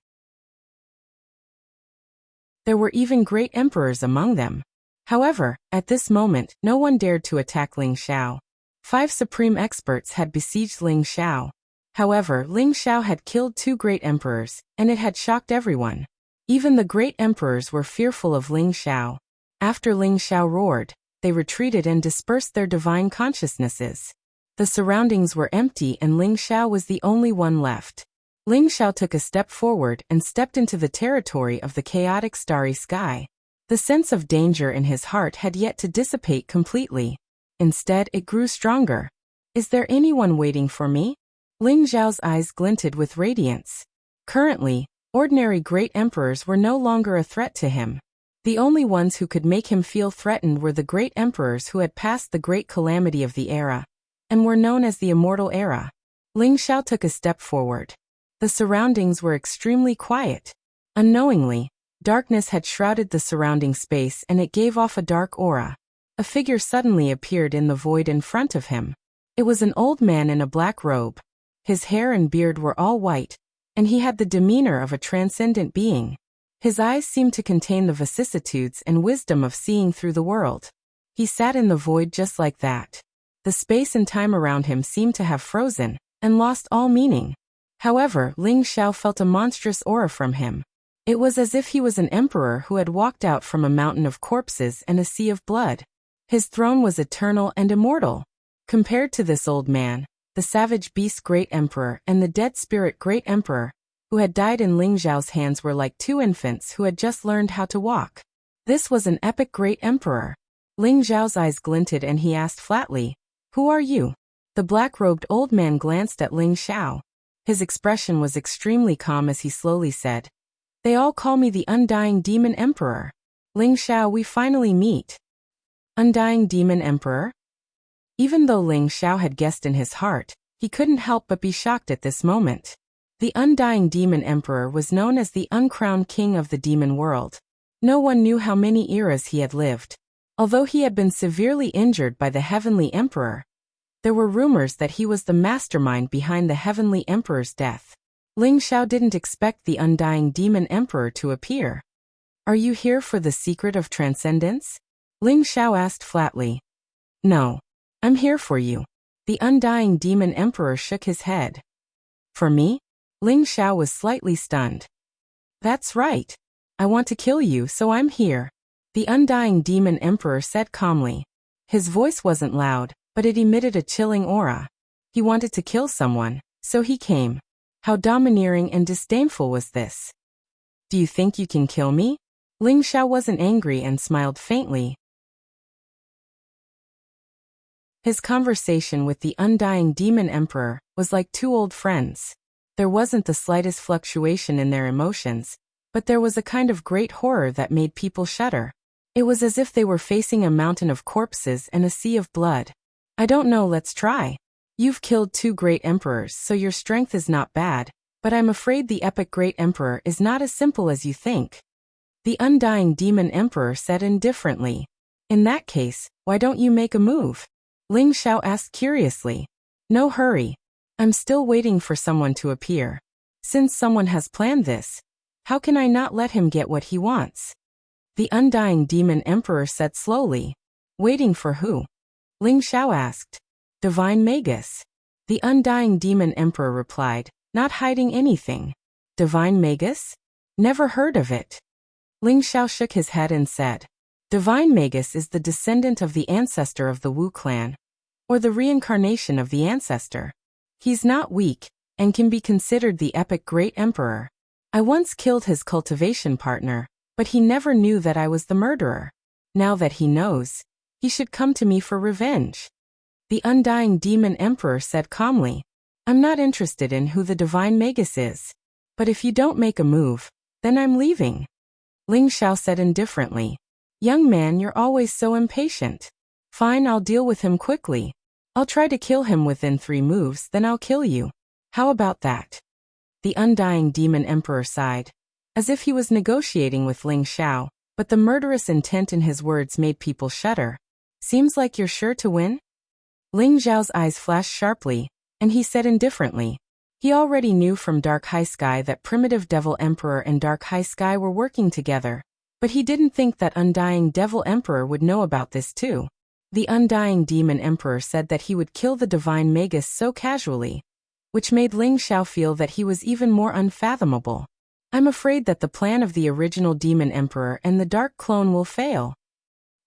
There were even great emperors among them. However, at this moment, no one dared to attack Ling Xiao. 5 supreme experts had besieged Ling Xiao. However, Ling Xiao had killed 2 great emperors, and it had shocked everyone. Even the great emperors were fearful of Ling Xiao. After Ling Xiao roared, they retreated and dispersed their divine consciousnesses. The surroundings were empty and Ling Xiao was the only one left. Ling Xiao took a step forward and stepped into the territory of the chaotic starry sky. The sense of danger in his heart had yet to dissipate completely. Instead, it grew stronger. Is there anyone waiting for me? Ling Xiao's eyes glinted with radiance. Currently, ordinary great emperors were no longer a threat to him. The only ones who could make him feel threatened were the great emperors who had passed the great calamity of the era, and were known as the immortal era. Ling Xiao took a step forward. The surroundings were extremely quiet. Unknowingly, darkness had shrouded the surrounding space and it gave off a dark aura. A figure suddenly appeared in the void in front of him. It was an old man in a black robe. His hair and beard were all white, and he had the demeanor of a transcendent being. His eyes seemed to contain the vicissitudes and wisdom of seeing through the world. He sat in the void just like that. The space and time around him seemed to have frozen and lost all meaning. However, Ling Xiao felt a monstrous aura from him. It was as if he was an emperor who had walked out from a mountain of corpses and a sea of blood. His throne was eternal and immortal. Compared to this old man, the savage beast great emperor and the dead spirit great emperor, who had died in Ling Xiao's hands, were like two infants who had just learned how to walk. This was an epic great emperor. Ling Xiao's eyes glinted and he asked flatly, "Who are you?" The black-robed old man glanced at Ling Xiao. His expression was extremely calm as he slowly said, "They all call me the Undying Demon Emperor. Ling Xiao, we finally meet." Undying Demon Emperor? Even though Ling Xiao had guessed in his heart, he couldn't help but be shocked at this moment. The Undying Demon Emperor was known as the uncrowned king of the demon world. No one knew how many eras he had lived. Although he had been severely injured by the Heavenly Emperor, there were rumors that he was the mastermind behind the Heavenly Emperor's death. Ling Xiao didn't expect the Undying Demon Emperor to appear. "Are you here for the secret of transcendence?" Ling Xiao asked flatly. "No. I'm here for you." The Undying Demon Emperor shook his head. "For me?" Ling Xiao was slightly stunned. "That's right. I want to kill you, so I'm here," the Undying Demon Emperor said calmly. His voice wasn't loud, but it emitted a chilling aura. He wanted to kill someone, so he came. How domineering and disdainful was this? "Do you think you can kill me?" Ling Xiao wasn't angry and smiled faintly. His conversation with the Undying Demon Emperor was like two old friends. There wasn't the slightest fluctuation in their emotions, but there was a kind of great horror that made people shudder. It was as if they were facing a mountain of corpses and a sea of blood. "I don't know, let's try. You've killed two great emperors, so your strength is not bad, but I'm afraid the epic great emperor is not as simple as you think," the Undying Demon Emperor said indifferently. "In that case, why don't you make a move?" Ling Xiao asked curiously. "No hurry. I'm still waiting for someone to appear. Since someone has planned this, how can I not let him get what he wants?" The Undying Demon Emperor said slowly. "Waiting for who?" Ling Xiao asked. "Divine Magus." The Undying Demon Emperor replied, not hiding anything. "Divine Magus? Never heard of it." Ling Xiao shook his head and said, "Divine Magus is the descendant of the ancestor of the Wu clan, or the reincarnation of the ancestor. He's not weak, and can be considered the epic great emperor. I once killed his cultivation partner, but he never knew that I was the murderer. Now that he knows, he should come to me for revenge." The Undying Demon Emperor said calmly, "I'm not interested in who the Divine Magus is. But if you don't make a move, then I'm leaving." Ling Xiao said indifferently, "Young man, you're always so impatient. Fine, I'll deal with him quickly. I'll try to kill him within 3 moves, then I'll kill you. How about that?" The Undying Demon Emperor sighed, as if he was negotiating with Ling Xiao, but the murderous intent in his words made people shudder. "Seems like you're sure to win?" Ling Xiao's eyes flashed sharply, and he said indifferently. He already knew from Dark High Sky that Primitive Devil Emperor and Dark High Sky were working together, but he didn't think that Undying Devil Emperor would know about this too. The Undying Demon Emperor said that he would kill the Divine Magus so casually, which made Ling Xiao feel that he was even more unfathomable. I'm afraid that the plan of the original demon emperor and the dark clone will fail.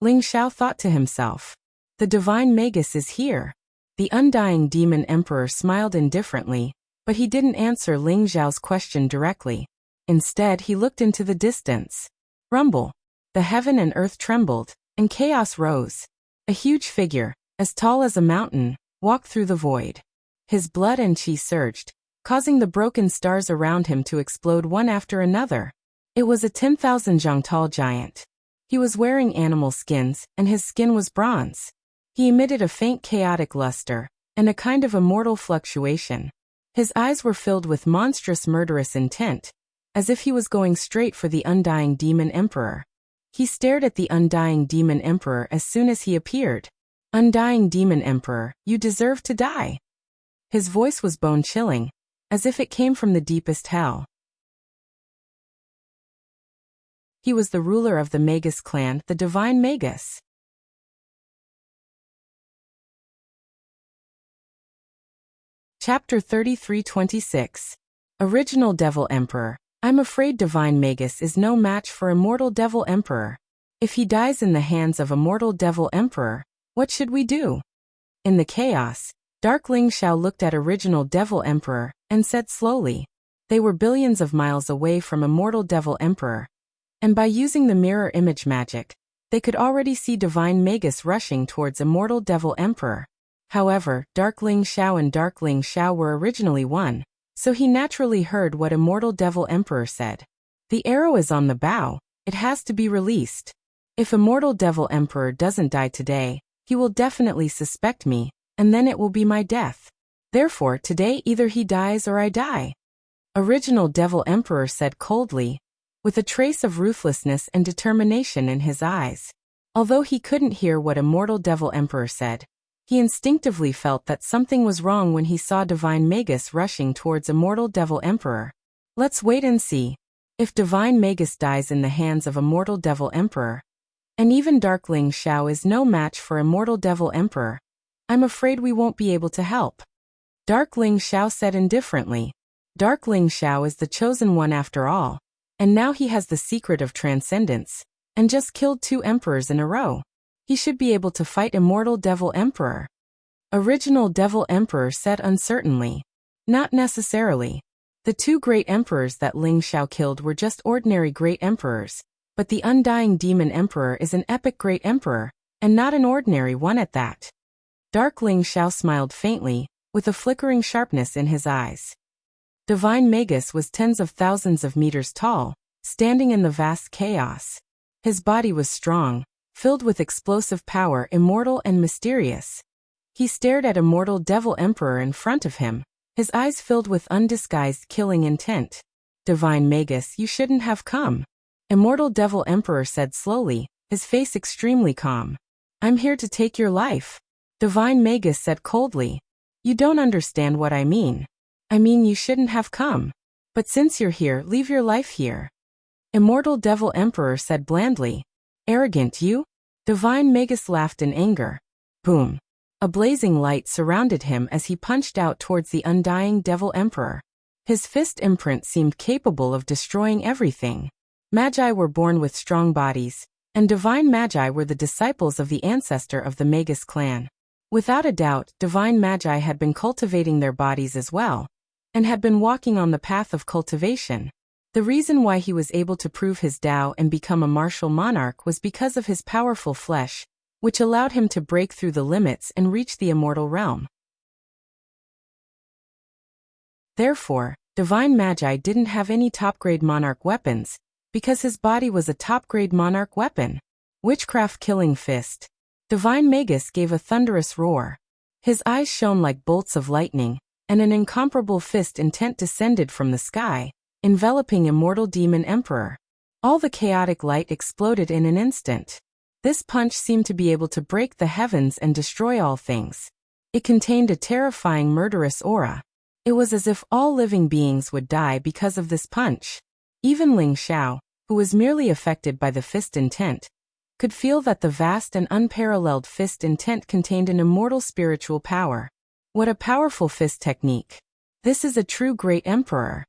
Ling Xiao thought to himself. The divine magus is here. The undying demon emperor smiled indifferently, but he didn't answer Ling Xiao's question directly. Instead, he looked into the distance. Rumble. The heaven and earth trembled, and chaos rose. A huge figure, as tall as a mountain, walked through the void. His blood and qi surged, causing the broken stars around him to explode one after another. It was a 10,000 zhang tall giant. He was wearing animal skins, and his skin was bronze. He emitted a faint chaotic luster, and a kind of immortal fluctuation. His eyes were filled with monstrous murderous intent, as if he was going straight for the undying demon emperor. He stared at the undying demon emperor as soon as he appeared. Undying demon emperor, you deserve to die. His voice was bone-chilling, as if it came from the deepest hell. He was the ruler of the Magus clan, the divine Magus. Chapter 33-26. Original Devil Emperor. I'm afraid Divine Magus is no match for Immortal Devil Emperor. If he dies in the hands of Immortal Devil Emperor, what should we do? In the chaos, Dark Ling Xiao looked at Original Devil Emperor, and said slowly. They were billions of miles away from Immortal Devil Emperor. And by using the mirror image magic, they could already see Divine Magus rushing towards Immortal Devil Emperor. However, Dark Ling Xiao and Dark Ling Xiao were originally one, so he naturally heard what Immortal Devil Emperor said. The arrow is on the bow, it has to be released. If Immortal Devil Emperor doesn't die today, he will definitely suspect me, and then it will be my death. Therefore today either he dies or I die. Original Devil Emperor said coldly, with a trace of ruthlessness and determination in his eyes. Although he couldn't hear what Immortal Devil Emperor said, he instinctively felt that something was wrong when he saw Divine Magus rushing towards Immortal Devil Emperor. Let's wait and see. If Divine Magus dies in the hands of Immortal Devil Emperor, and even Dark Ling Xiao is no match for Immortal Devil Emperor, I'm afraid we won't be able to help. Dark Ling Xiao said indifferently. Dark Ling Xiao is the chosen one after all, and now he has the secret of transcendence, and just killed 2 emperors in a row. He should be able to fight Immortal Devil Emperor. Original Devil Emperor said uncertainly. Not necessarily. The 2 great emperors that Ling Xiao killed were just ordinary great emperors, but the undying demon emperor is an epic great emperor, and not an ordinary one at that. Dark Ling Xiao smiled faintly, with a flickering sharpness in his eyes. Divine Magus was tens of thousands of meters tall, standing in the vast chaos. His body was strong, filled with explosive power, immortal and mysterious. He stared at Immortal Devil Emperor in front of him, his eyes filled with undisguised killing intent. Divine Magus, you shouldn't have come. Immortal Devil Emperor said slowly, his face extremely calm. I'm here to take your life. Divine Magus said coldly. You don't understand what I mean. I mean you shouldn't have come. But since you're here, leave your life here. Immortal Devil Emperor said blandly. Arrogant you? Divine Magus laughed in anger. Boom. A blazing light surrounded him as he punched out towards the undying Devil Emperor. His fist imprint seemed capable of destroying everything. Magi were born with strong bodies, and divine Magi were the disciples of the ancestor of the Magus clan. Without a doubt, divine Magi had been cultivating their bodies as well, and had been walking on the path of cultivation. The reason why he was able to prove his Tao and become a martial monarch was because of his powerful flesh, which allowed him to break through the limits and reach the immortal realm. Therefore, divine Magi didn't have any top-grade monarch weapons, because his body was a top-grade monarch weapon. Witchcraft killing fist. Divine Magus gave a thunderous roar. His eyes shone like bolts of lightning, and an incomparable fist intent descended from the sky, enveloping Immortal Demon Emperor. All the chaotic light exploded in an instant. This punch seemed to be able to break the heavens and destroy all things. It contained a terrifying murderous aura. It was as if all living beings would die because of this punch. Even Ling Xiao, who was merely affected by the fist intent, could feel that the vast and unparalleled fist intent contained an immortal spiritual power. What a powerful fist technique. This is a true great emperor.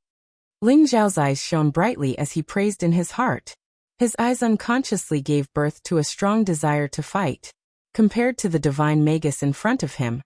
Ling Xiao's eyes shone brightly as he praised in his heart. His eyes unconsciously gave birth to a strong desire to fight. Compared to the divine magus in front of him,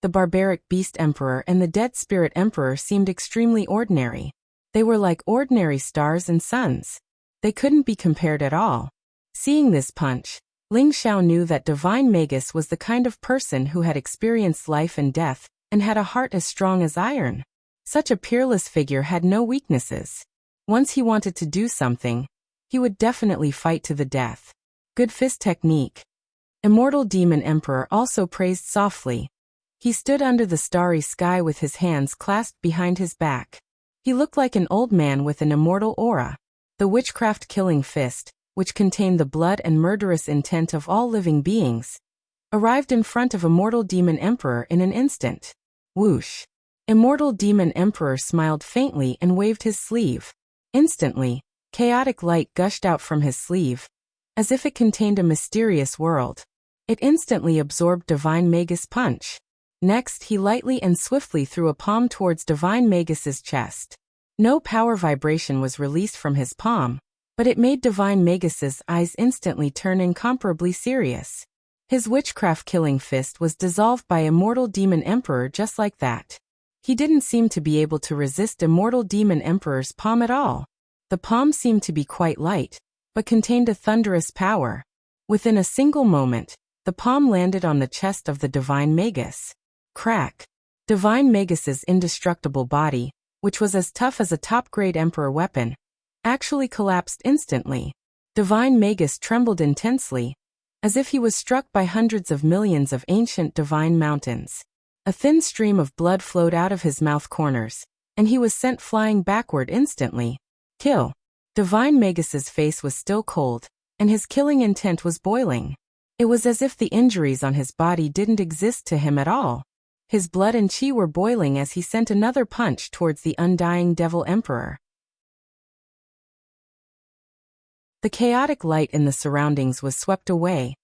the barbaric beast emperor and the dead spirit emperor seemed extremely ordinary. They were like ordinary stars and suns. They couldn't be compared at all. Seeing this punch, Ling Xiao knew that divine magus was the kind of person who had experienced life and death, and had a heart as strong as iron. Such a peerless figure had no weaknesses. Once he wanted to do something, he would definitely fight to the death. Good fist technique. Immortal Demon Emperor also praised softly. He stood under the starry sky with his hands clasped behind his back. He looked like an old man with an immortal aura. The witchcraft-killing fist, which contained the blood and murderous intent of all living beings, arrived in front of Immortal Demon Emperor in an instant. Whoosh! Immortal Demon Emperor smiled faintly and waved his sleeve. Instantly, chaotic light gushed out from his sleeve, as if it contained a mysterious world. It instantly absorbed Divine Magus' punch. Next, he lightly and swiftly threw a palm towards Divine Magus's chest. No power vibration was released from his palm, but it made Divine Magus's eyes instantly turn incomparably serious. His witchcraft-killing fist was dissolved by Immortal Demon Emperor just like that. He didn't seem to be able to resist Immortal Demon Emperor's palm at all. The palm seemed to be quite light, but contained a thunderous power. Within a single moment, the palm landed on the chest of the Divine Magus. Crack! Divine Magus's indestructible body, which was as tough as a top-grade Emperor weapon, actually collapsed instantly. Divine Magus trembled intensely, as if he was struck by hundreds of millions of ancient divine mountains. A thin stream of blood flowed out of his mouth corners, and he was sent flying backward instantly. Kill! Divine Magus's face was still cold, and his killing intent was boiling. It was as if the injuries on his body didn't exist to him at all. His blood and chi were boiling as he sent another punch towards the undying Devil Emperor. The chaotic light in the surroundings was swept away,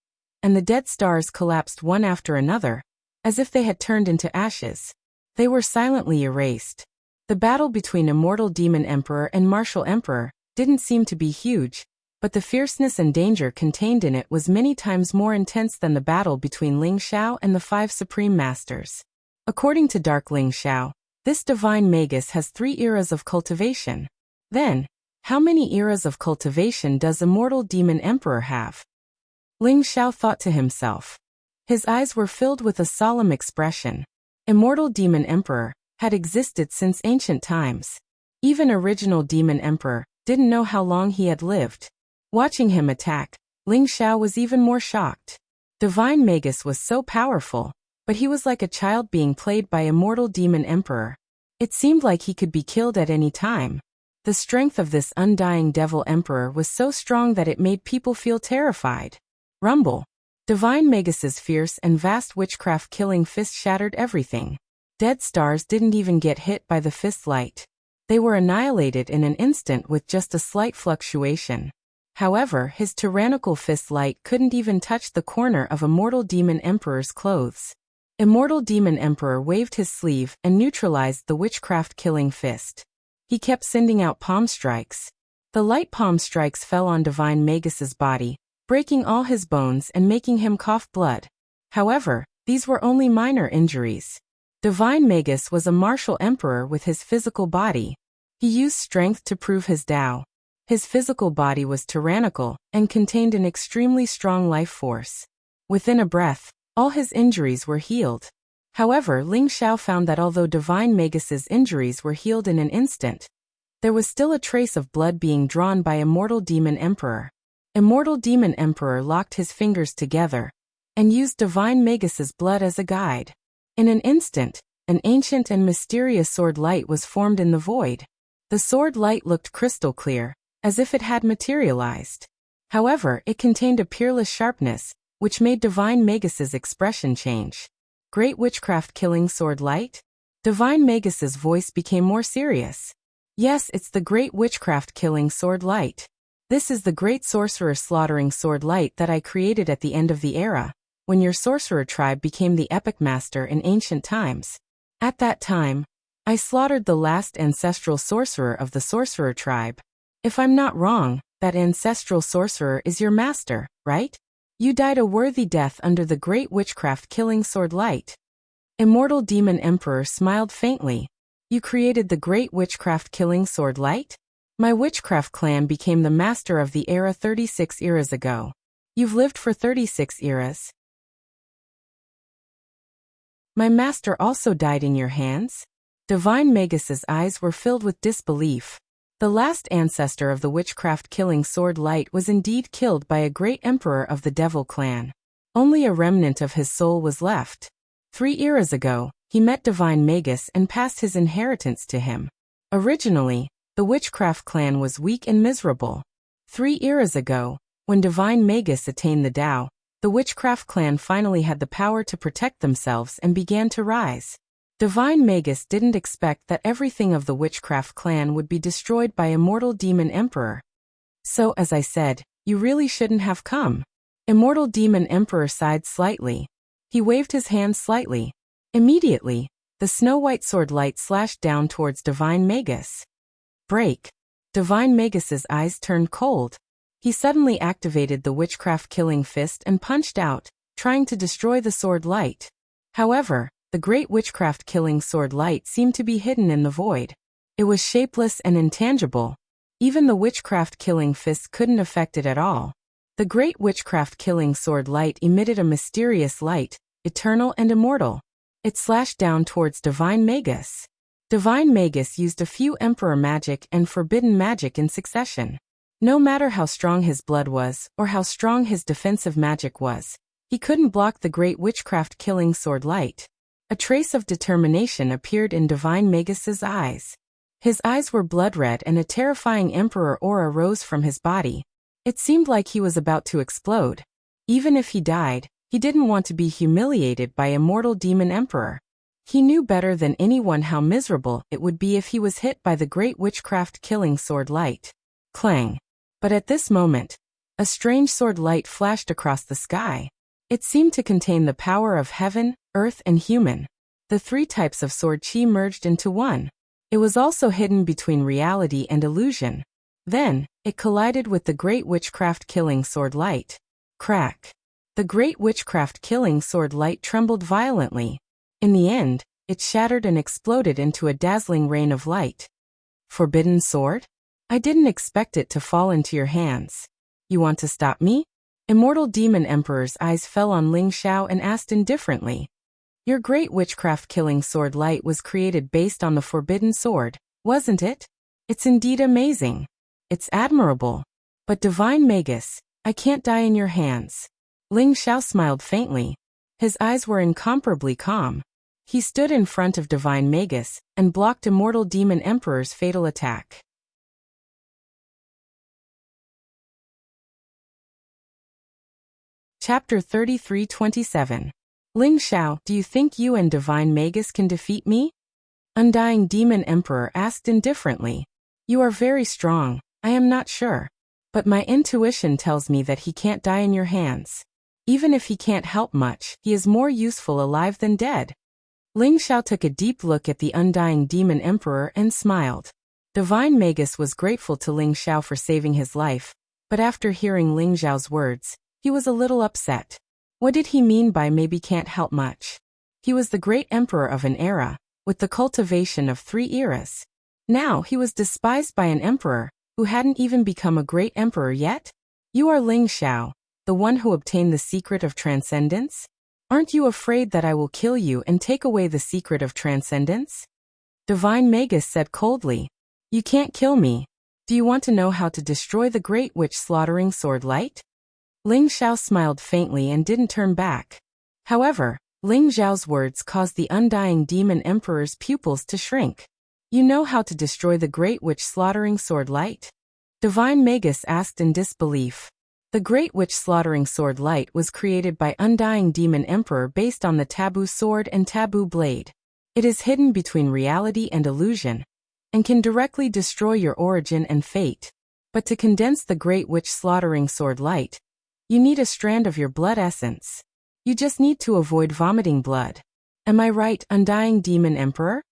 and the dead stars collapsed one after another, as if they had turned into ashes. They were silently erased. The battle between Immortal Demon Emperor and Martial Emperor didn't seem to be huge, but the fierceness and danger contained in it was many times more intense than the battle between Ling Xiao and the 5 Supreme Masters. According to Dark Ling Xiao, this Divine Magus has 3 eras of cultivation. Then, how many eras of cultivation does Immortal Demon Emperor have? Ling Xiao thought to himself. His eyes were filled with a solemn expression. Immortal Demon Emperor had existed since ancient times. Even original Demon Emperor didn't know how long he had lived. Watching him attack, Ling Xiao was even more shocked. Divine Magus was so powerful, but he was like a child being played by Immortal Demon Emperor. It seemed like he could be killed at any time. The strength of this undying Devil Emperor was so strong that it made people feel terrified. Rumble! Divine Magus's fierce and vast witchcraft-killing fist shattered everything. Dead stars didn't even get hit by the fist light. They were annihilated in an instant with just a slight fluctuation. However, his tyrannical fist light couldn't even touch the corner of Immortal Demon Emperor's clothes. Immortal Demon Emperor waved his sleeve and neutralized the witchcraft-killing fist. He kept sending out palm strikes. The light palm strikes fell on Divine Magus's body, breaking all his bones and making him cough blood. However, these were only minor injuries. Divine Magus was a martial emperor with his physical body. He used strength to prove his Tao. His physical body was tyrannical and contained an extremely strong life force. Within a breath, all his injuries were healed. However, Ling Xiao found that although Divine Magus's injuries were healed in an instant, there was still a trace of blood being drawn by Immortal Demon Emperor. Immortal Demon Emperor locked his fingers together and used Divine Magus's blood as a guide. In an instant, an ancient and mysterious sword light was formed in the void. The sword light looked crystal clear, as if it had materialized. However, it contained a peerless sharpness, which made Divine Magus's expression change. Great witchcraft-killing sword light? Divine Magus's voice became more serious. Yes, it's the great witchcraft-killing sword light. This is the great sorcerer-slaughtering sword light that I created at the end of the era, when your sorcerer tribe became the epic master in ancient times. At that time, I slaughtered the last ancestral sorcerer of the sorcerer tribe. If I'm not wrong, that ancestral sorcerer is your master, right? You died a worthy death under the great witchcraft killing sword light. Immortal Demon Emperor smiled faintly. You created the great witchcraft killing sword light? My witchcraft clan became the master of the era 36 eras ago. You've lived for 36 eras. My master also died in your hands? Divine Magus's eyes were filled with disbelief. The last ancestor of the witchcraft-killing sword light was indeed killed by a great emperor of the Devil clan. Only a remnant of his soul was left. 3 eras ago, he met Divine Magus and passed his inheritance to him. Originally, the witchcraft clan was weak and miserable. 3 eras ago, when Divine Magus attained the Tao, the witchcraft clan finally had the power to protect themselves and began to rise. Divine Magus didn't expect that everything of the witchcraft clan would be destroyed by Immortal Demon Emperor. So, as I said, you really shouldn't have come. Immortal Demon Emperor sighed slightly. He waved his hand slightly. Immediately, the snow-white sword light slashed down towards Divine Magus. Break. Divine Magus's eyes turned cold. He suddenly activated the witchcraft-killing fist and punched out, trying to destroy the sword light. However, the great witchcraft-killing sword light seemed to be hidden in the void. It was shapeless and intangible. Even the witchcraft-killing fist couldn't affect it at all. The great witchcraft-killing sword light emitted a mysterious light, eternal and immortal. It slashed down towards Divine Magus. Divine Magus used a few Emperor magic and forbidden magic in succession. No matter how strong his blood was, or how strong his defensive magic was, he couldn't block the great witchcraft-killing sword light. A trace of determination appeared in Divine Magus's eyes. His eyes were blood-red and a terrifying emperor aura rose from his body. It seemed like he was about to explode. Even if he died, he didn't want to be humiliated by Immortal Demon Emperor. He knew better than anyone how miserable it would be if he was hit by the great witchcraft-killing sword light. Clang. But at this moment, a strange sword light flashed across the sky. It seemed to contain the power of heaven, earth and human. The 3 types of sword chi merged into one. It was also hidden between reality and illusion. Then, it collided with the great witchcraft-killing sword light. Crack. The great witchcraft-killing sword light trembled violently. In the end, it shattered and exploded into a dazzling rain of light. Forbidden sword? I didn't expect it to fall into your hands. You want to stop me? Immortal Demon Emperor's eyes fell on Ling Xiao and asked indifferently. Your great witchcraft-killing sword light was created based on the forbidden sword, wasn't it? It's indeed amazing. It's admirable. But Divine Magus, I can't die in your hands. Ling Xiao smiled faintly. His eyes were incomparably calm. He stood in front of Divine Magus and blocked Immortal Demon Emperor's fatal attack. Chapter 33-27. Ling Xiao, do you think you and Divine Magus can defeat me? Undying Demon Emperor asked indifferently. You are very strong, I am not sure. But my intuition tells me that he can't die in your hands. Even if he can't help much, he is more useful alive than dead. Ling Xiao took a deep look at the undying Demon Emperor and smiled. Divine Magus was grateful to Ling Xiao for saving his life, but after hearing Ling Xiao's words, he was a little upset. What did he mean by maybe can't help much? He was the great emperor of an era, with the cultivation of 3 eras. Now he was despised by an emperor, who hadn't even become a great emperor yet? You are Ling Xiao, the one who obtained the secret of transcendence? Aren't you afraid that I will kill you and take away the secret of transcendence? Divine Magus said coldly. You can't kill me. Do you want to know how to destroy the great witch slaughtering sword light? Ling Xiao smiled faintly and didn't turn back. However, Ling Xiao's words caused the undying Demon Emperor's pupils to shrink. You know how to destroy the great witch slaughtering sword light? Divine Magus asked in disbelief. The great witch slaughtering sword light was created by undying Demon Emperor based on the taboo sword and taboo blade. It is hidden between reality and illusion, and can directly destroy your origin and fate. But to condense the great witch slaughtering sword light, you need a strand of your blood essence. You just need to avoid vomiting blood. Am I right, undying Demon Emperor?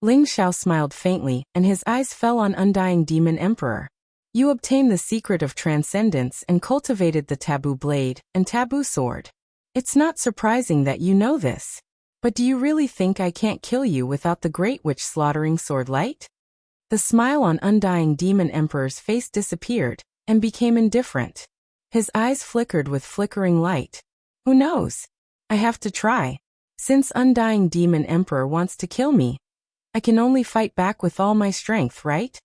Ling Xiao smiled faintly, and his eyes fell on Undying Demon Emperor. You obtained the secret of transcendence and cultivated the taboo blade and taboo sword. It's not surprising that you know this. But do you really think I can't kill you without the Great Witch slaughtering sword light? The smile on Undying Demon Emperor's face disappeared and became indifferent. His eyes flickered with flickering light. Who knows? I have to try. Since Undying Demon Emperor wants to kill me, I can only fight back with all my strength, right?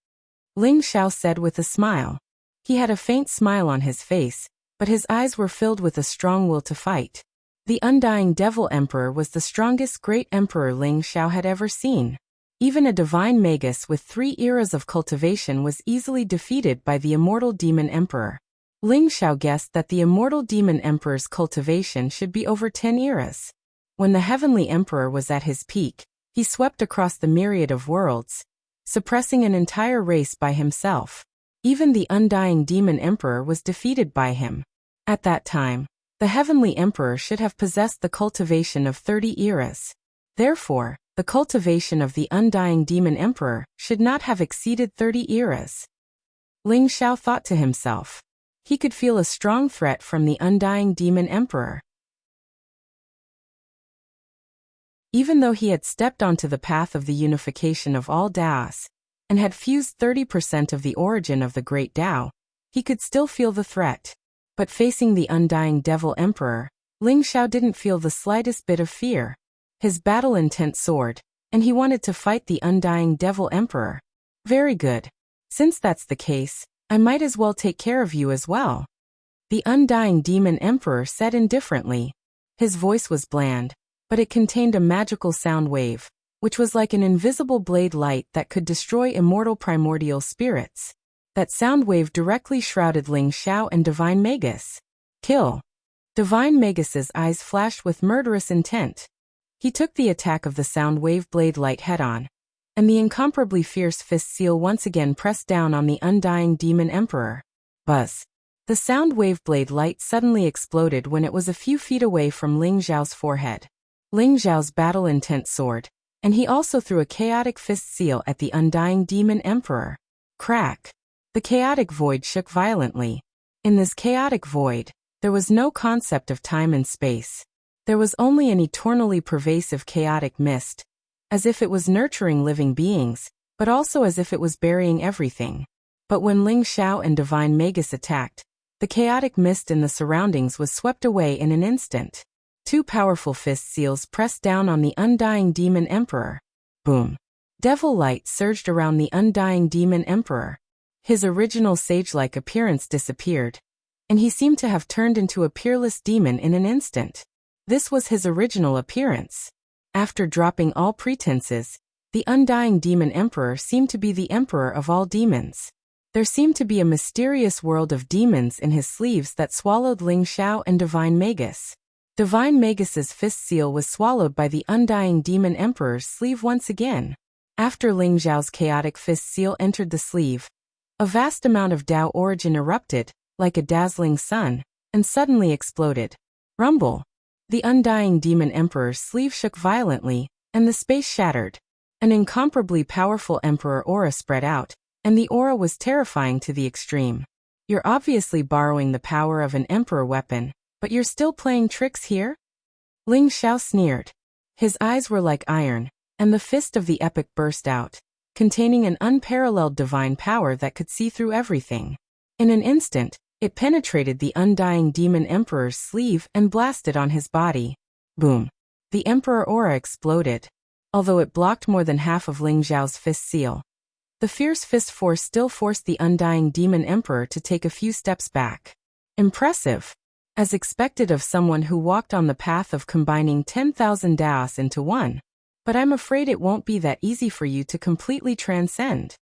Ling Xiao said with a smile. He had a faint smile on his face, but his eyes were filled with a strong will to fight. The Undying Devil Emperor was the strongest great emperor Ling Xiao had ever seen. Even a divine magus with 3 eras of cultivation was easily defeated by the immortal Demon Emperor. Ling Xiao guessed that the immortal Demon Emperor's cultivation should be over 10 eras. When the Heavenly Emperor was at his peak, he swept across the myriad of worlds, suppressing an entire race by himself. Even the Undying Demon Emperor was defeated by him. At that time, the Heavenly Emperor should have possessed the cultivation of 30 eras. Therefore, the cultivation of the Undying Demon Emperor should not have exceeded 30 eras. Ling Xiao thought to himself. He could feel a strong threat from the Undying Demon Emperor. Even though he had stepped onto the path of the unification of all Daos, and had fused 30% of the origin of the Great Tao, he could still feel the threat. But facing the Undying Devil Emperor, Ling Xiao didn't feel the slightest bit of fear. His battle intent soared, and he wanted to fight the Undying Devil Emperor. Very good. Since that's the case, I might as well take care of you as well. The Undying Demon Emperor said indifferently. His voice was bland, but it contained a magical sound wave, which was like an invisible blade light that could destroy immortal primordial spirits. That sound wave directly shrouded Ling Xiao and Divine Magus. Kill. Divine Magus's eyes flashed with murderous intent. He took the attack of the sound wave blade light head-on, and the incomparably fierce fist seal once again pressed down on the Undying Demon Emperor. Buzz. The sound wave blade light suddenly exploded when it was a few feet away from Ling Xiao's forehead. Ling Xiao's battle intent soared, and he also threw a chaotic fist seal at the Undying Demon Emperor. Crack. The chaotic void shook violently. In this chaotic void, there was no concept of time and space. There was only an eternally pervasive chaotic mist, as if it was nurturing living beings, but also as if it was burying everything. But when Ling Xiao and Divine Magus attacked, the chaotic mist in the surroundings was swept away in an instant. 2 powerful fist seals pressed down on the Undying Demon Emperor. Boom. Devil light surged around the Undying Demon Emperor. His original sage-like appearance disappeared, and he seemed to have turned into a peerless demon in an instant. This was his original appearance. After dropping all pretenses, the Undying Demon Emperor seemed to be the emperor of all demons. There seemed to be a mysterious world of demons in his sleeves that swallowed Ling Xiao and Divine Magus. Divine Magus's fist seal was swallowed by the Undying Demon Emperor's sleeve once again. After Ling Xiao's chaotic fist seal entered the sleeve, a vast amount of Tao origin erupted, like a dazzling sun, and suddenly exploded. Rumble. The Undying Demon Emperor's sleeve shook violently, and the space shattered. An incomparably powerful Emperor aura spread out, and the aura was terrifying to the extreme. You're obviously borrowing the power of an Emperor weapon, but you're still playing tricks here? Ling Xiao sneered. His eyes were like iron, and the fist of the epic burst out, containing an unparalleled divine power that could see through everything. In an instant, it penetrated the Undying Demon Emperor's sleeve and blasted on his body. Boom. The Emperor aura exploded. Although it blocked more than half of Ling Xiao's fist seal, the fierce fist force still forced the Undying Demon Emperor to take a few steps back. Impressive. As expected of someone who walked on the path of combining 10,000 Daos into one. But I'm afraid it won't be that easy for you to completely transcend.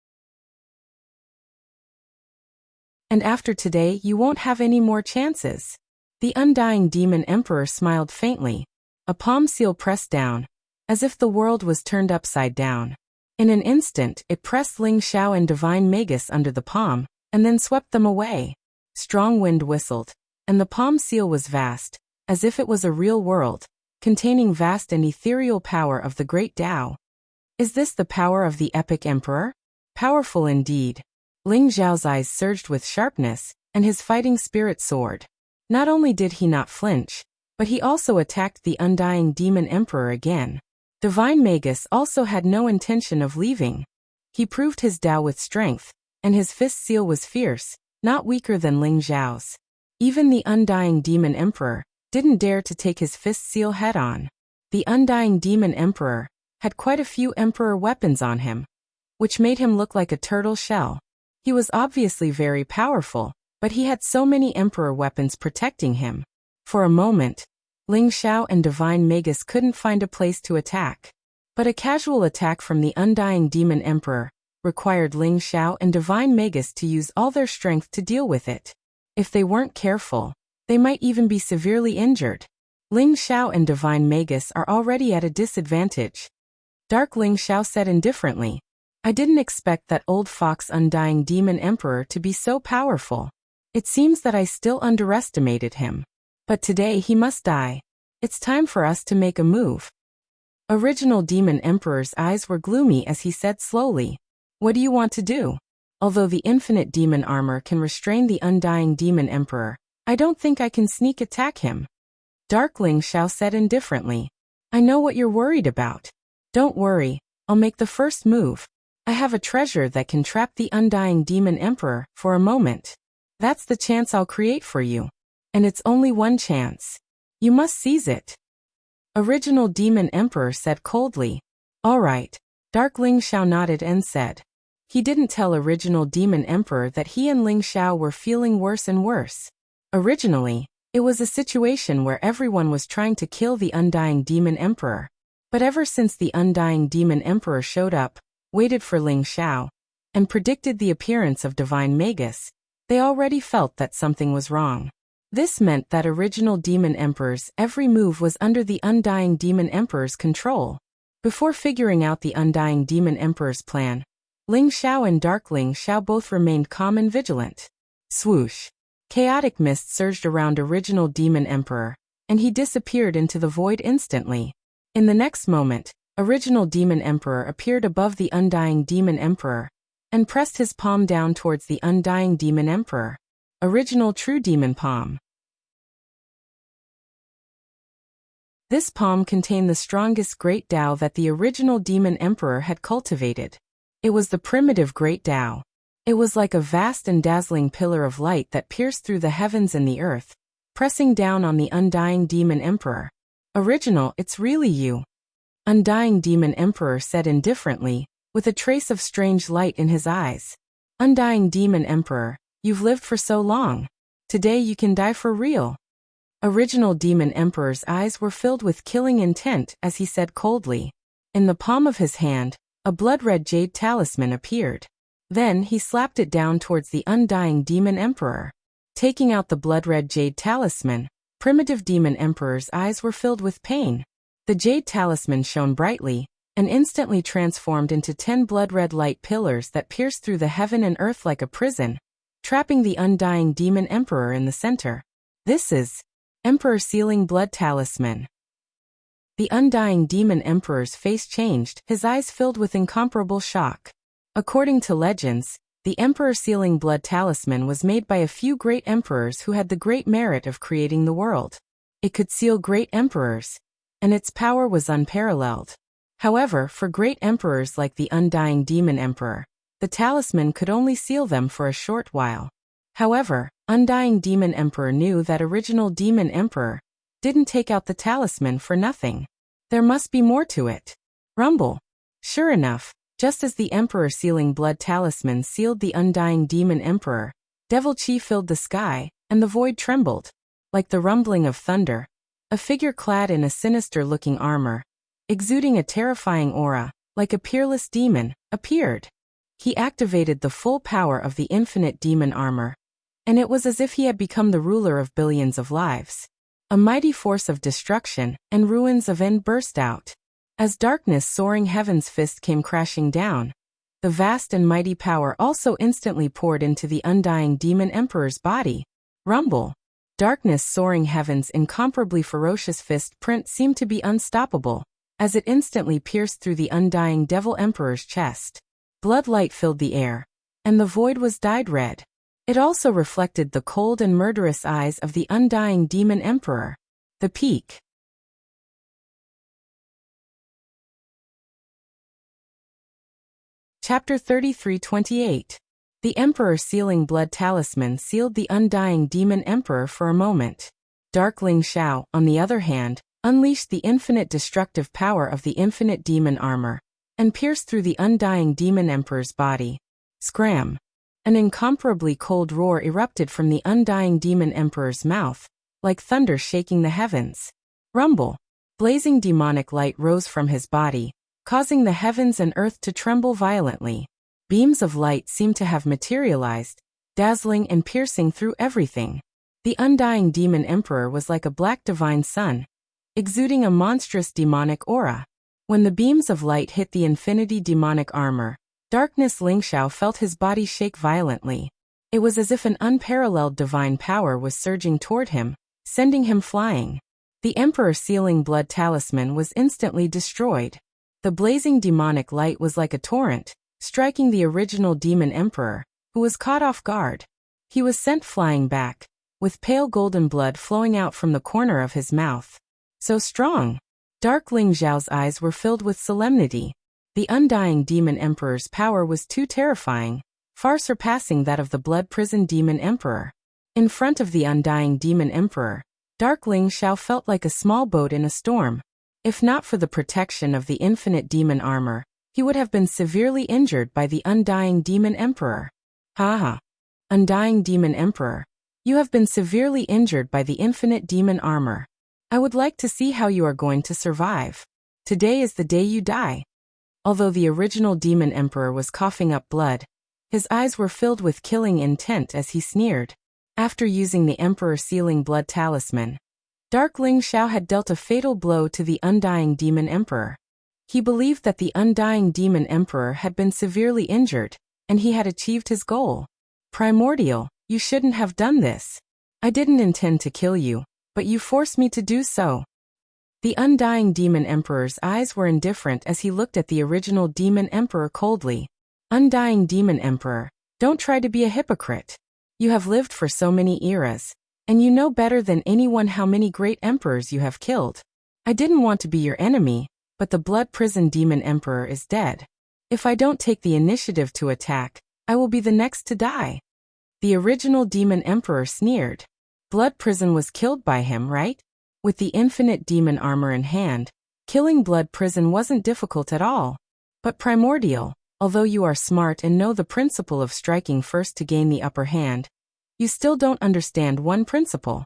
And after today you won't have any more chances. The Undying Demon Emperor smiled faintly. A palm seal pressed down, as if the world was turned upside down. In an instant it pressed Ling Xiao and Divine Magus under the palm, and then swept them away. Strong wind whistled, and the palm seal was vast, as if it was a real world, containing vast and ethereal power of the Great Tao. Is this the power of the epic emperor? Powerful indeed. Ling Xiao's eyes surged with sharpness, and his fighting spirit soared. Not only did he not flinch, but he also attacked the undying demon emperor again. Divine Magus also had no intention of leaving. He proved his Tao with strength, and his fist seal was fierce, not weaker than Ling Xiao's. Even the undying demon emperor didn't dare to take his fist seal head-on. The undying demon emperor had quite a few emperor weapons on him, which made him look like a turtle shell. He was obviously very powerful, but he had so many emperor weapons protecting him. For a moment, Ling Xiao and Divine Magus couldn't find a place to attack. But a casual attack from the undying demon emperor required Ling Xiao and Divine Magus to use all their strength to deal with it. If they weren't careful, they might even be severely injured. Ling Xiao and Divine Magus are already at a disadvantage. Dark Ling Xiao said indifferently, I didn't expect that old fox undying demon emperor to be so powerful. It seems that I still underestimated him. But today he must die. It's time for us to make a move. Original demon emperor's eyes were gloomy as he said slowly, what do you want to do? Although the infinite demon armor can restrain the undying demon emperor, I don't think I can sneak attack him. Dark Ling Xiao said indifferently, I know what you're worried about. Don't worry, I'll make the first move. I have a treasure that can trap the undying demon emperor for a moment. That's the chance I'll create for you. And it's only one chance. You must seize it. Original demon emperor said coldly. All right. Dark Ling Xiao nodded and said. He didn't tell original demon emperor that he and Ling Xiao were feeling worse and worse. Originally, it was a situation where everyone was trying to kill the undying demon emperor. But ever since the undying demon emperor showed up, waited for Ling Xiao, and predicted the appearance of Divine Magus, they already felt that something was wrong. This meant that original demon emperor's every move was under the undying demon emperor's control. Before figuring out the undying demon emperor's plan, Ling Xiao and Dark Ling Xiao both remained calm and vigilant. Swoosh! Chaotic mist surged around original demon emperor, and he disappeared into the void instantly. In the next moment, original demon emperor appeared above the undying demon emperor, and pressed his palm down towards the undying demon emperor. Original true demon palm. This palm contained the strongest great Tao that the original demon emperor had cultivated. It was the primitive great Tao. It was like a vast and dazzling pillar of light that pierced through the heavens and the earth, pressing down on the undying demon emperor. Original, it's really you. Undying demon emperor said indifferently, with a trace of strange light in his eyes. Undying demon emperor, you've lived for so long. Today you can die for real. Original demon emperor's eyes were filled with killing intent as he said coldly. In the palm of his hand, a blood-red jade talisman appeared. Then he slapped it down towards the undying demon emperor. Taking out the blood-red jade talisman, primitive demon emperor's eyes were filled with pain. The jade talisman shone brightly, and instantly transformed into 10 blood-red light pillars that pierced through the heaven and earth like a prison, trapping the undying demon emperor in the center. This is Emperor Sealing Blood Talisman. The undying demon emperor's face changed, his eyes filled with incomparable shock. According to legends, the Emperor Sealing Blood Talisman was made by a few great emperors who had the great merit of creating the world. It could seal great emperors, and its power was unparalleled. However, for great emperors like the undying demon emperor, the talisman could only seal them for a short while. However, undying demon emperor knew that original demon emperor didn't take out the talisman for nothing. There must be more to it. Rumble. Sure enough, just as the Emperor Sealing Blood Talisman sealed the undying demon emperor, devil chi filled the sky, and the void trembled. Like the rumbling of thunder, a figure clad in a sinister-looking armor, exuding a terrifying aura, like a peerless demon, appeared. He activated the full power of the infinite demon armor, and it was as if he had become the ruler of billions of lives. A mighty force of destruction and ruins of end burst out. As darkness soaring heaven's fist came crashing down, the vast and mighty power also instantly poured into the undying demon emperor's body. Rumble. Darkness soaring heaven's incomparably ferocious fist print seemed to be unstoppable, as it instantly pierced through the undying Devil Emperor's chest. Blood light filled the air, and the void was dyed red. It also reflected the cold and murderous eyes of the undying Demon Emperor. The peak. Chapter 33:28. The Emperor Sealing Blood Talisman sealed the undying Demon Emperor for a moment. Darkling Shao, on the other hand, unleashed the infinite destructive power of the infinite demon armor, and pierced through the undying Demon Emperor's body. Scram! An incomparably cold roar erupted from the undying Demon Emperor's mouth, like thunder shaking the heavens. Rumble! Blazing demonic light rose from his body, causing the heavens and earth to tremble violently. Beams of light seemed to have materialized, dazzling and piercing through everything. The undying Demon Emperor was like a black divine sun, exuding a monstrous demonic aura. When the beams of light hit the infinity demonic armor, Darkness Lingxiao felt his body shake violently. It was as if an unparalleled divine power was surging toward him, sending him flying. The Emperor Sealing Blood Talisman was instantly destroyed. The blazing demonic light was like a torrent, striking the original Demon Emperor, who was caught off guard. He was sent flying back, with pale golden blood flowing out from the corner of his mouth. So strong! Dark Ling Zhao's eyes were filled with solemnity. The undying Demon Emperor's power was too terrifying, far surpassing that of the Blood Prison Demon Emperor. In front of the undying Demon Emperor, Dark Ling Zhao felt like a small boat in a storm. If not for the protection of the infinite demon armor, he would have been severely injured by the undying Demon Emperor. Haha! Undying Demon Emperor, you have been severely injured by the infinite demon armor. I would like to see how you are going to survive. Today is the day you die. Although the original Demon Emperor was coughing up blood, his eyes were filled with killing intent as he sneered. After using the Emperor Sealing Blood Talisman, Dark Ling Zhao had dealt a fatal blow to the undying Demon Emperor. He believed that the undying Demon Emperor had been severely injured, and he had achieved his goal. Primordial, you shouldn't have done this. I didn't intend to kill you, but you forced me to do so. The undying Demon Emperor's eyes were indifferent as he looked at the original Demon Emperor coldly. Undying Demon Emperor, don't try to be a hypocrite. You have lived for so many eras, and you know better than anyone how many great emperors you have killed. I didn't want to be your enemy, but the Blood Prison Demon Emperor is dead. If I don't take the initiative to attack, I will be the next to die. The original Demon Emperor sneered. Blood Prison was killed by him, right? With the infinite demon armor in hand, killing Blood Prison wasn't difficult at all. But Primordial, although you are smart and know the principle of striking first to gain the upper hand, you still don't understand one principle.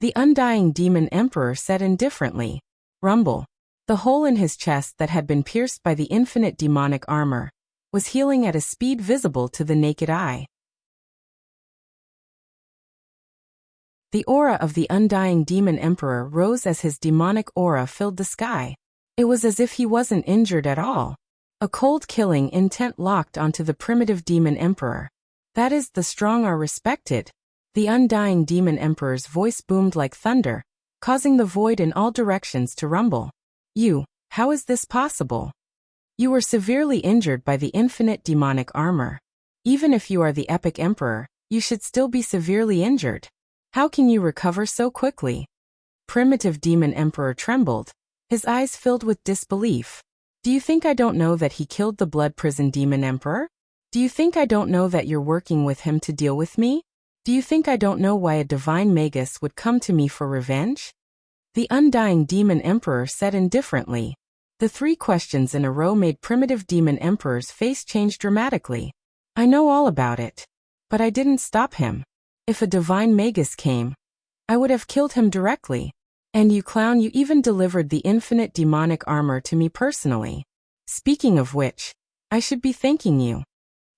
The undying Demon Emperor said indifferently. Rumble. The hole in his chest that had been pierced by the infinite demonic armor was healing at a speed visible to the naked eye. The aura of the undying Demon Emperor rose as his demonic aura filled the sky. It was as if he wasn't injured at all. A cold killing intent locked onto the primitive Demon Emperor. That is, the strong are respected. The undying Demon Emperor's voice boomed like thunder, causing the void in all directions to rumble. How is this possible? You were severely injured by the infinite demonic armor. Even if you are the epic emperor, you should still be severely injured. How can you recover so quickly? Primitive Demon Emperor trembled, his eyes filled with disbelief. Do you think I don't know that he killed the Blood Prison Demon Emperor? Do you think I don't know that you're working with him to deal with me? Do you think I don't know why a divine magus would come to me for revenge? The undying Demon Emperor said indifferently. The three questions in a row made primitive Demon Emperor's face change dramatically. I know all about it. But I didn't stop him. If a divine magus came, I would have killed him directly. And you clown, you even delivered the infinite demonic armor to me personally. Speaking of which, I should be thanking you.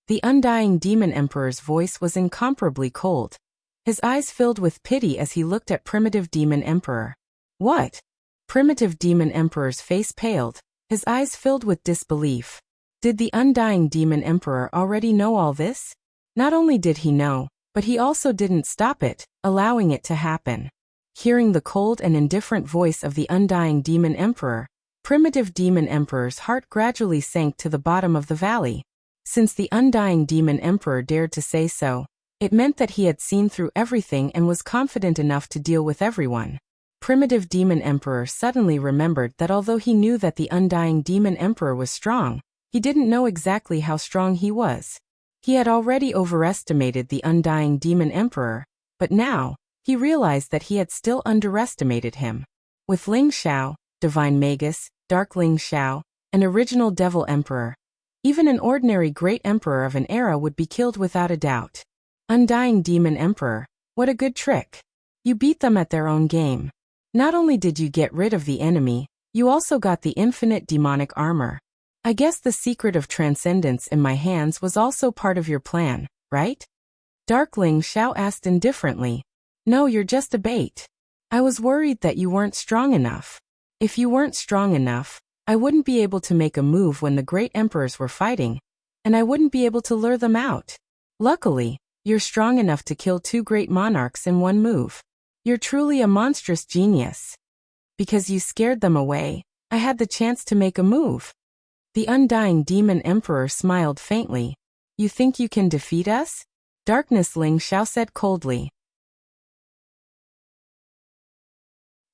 The undying Demon Emperor's voice was incomparably cold. His eyes filled with pity as he looked at primitive Demon Emperor. What? Primitive Demon Emperor's face paled, his eyes filled with disbelief. Did the undying Demon Emperor already know all this? Not only did he know, but he also didn't stop it, allowing it to happen. Hearing the cold and indifferent voice of the undying Demon Emperor, Primitive Demon Emperor's heart gradually sank to the bottom of the valley. Since the undying Demon Emperor dared to say so, it meant that he had seen through everything and was confident enough to deal with everyone. Primitive Demon Emperor suddenly remembered that although he knew that the undying Demon Emperor was strong, he didn't know exactly how strong he was. He had already overestimated the undying Demon Emperor, but now, he realized that he had still underestimated him. With Ling Xiao, Divine Magus, Dark Ling Xiao, and Original Devil Emperor, even an ordinary Great Emperor of an era would be killed without a doubt. Undying Demon Emperor, what a good trick. You beat them at their own game. Not only did you get rid of the enemy, you also got the infinite demonic armor. I guess the secret of transcendence in my hands was also part of your plan, right? Dark Ling Xiao asked indifferently. No, you're just a bait. I was worried that you weren't strong enough. If you weren't strong enough, I wouldn't be able to make a move when the great emperors were fighting, and I wouldn't be able to lure them out. Luckily, you're strong enough to kill 2 great monarchs in one move. You're truly a monstrous genius. Because you scared them away, I had the chance to make a move. The undying Demon Emperor smiled faintly. You think you can defeat us? Darkness Ling Xiao said coldly.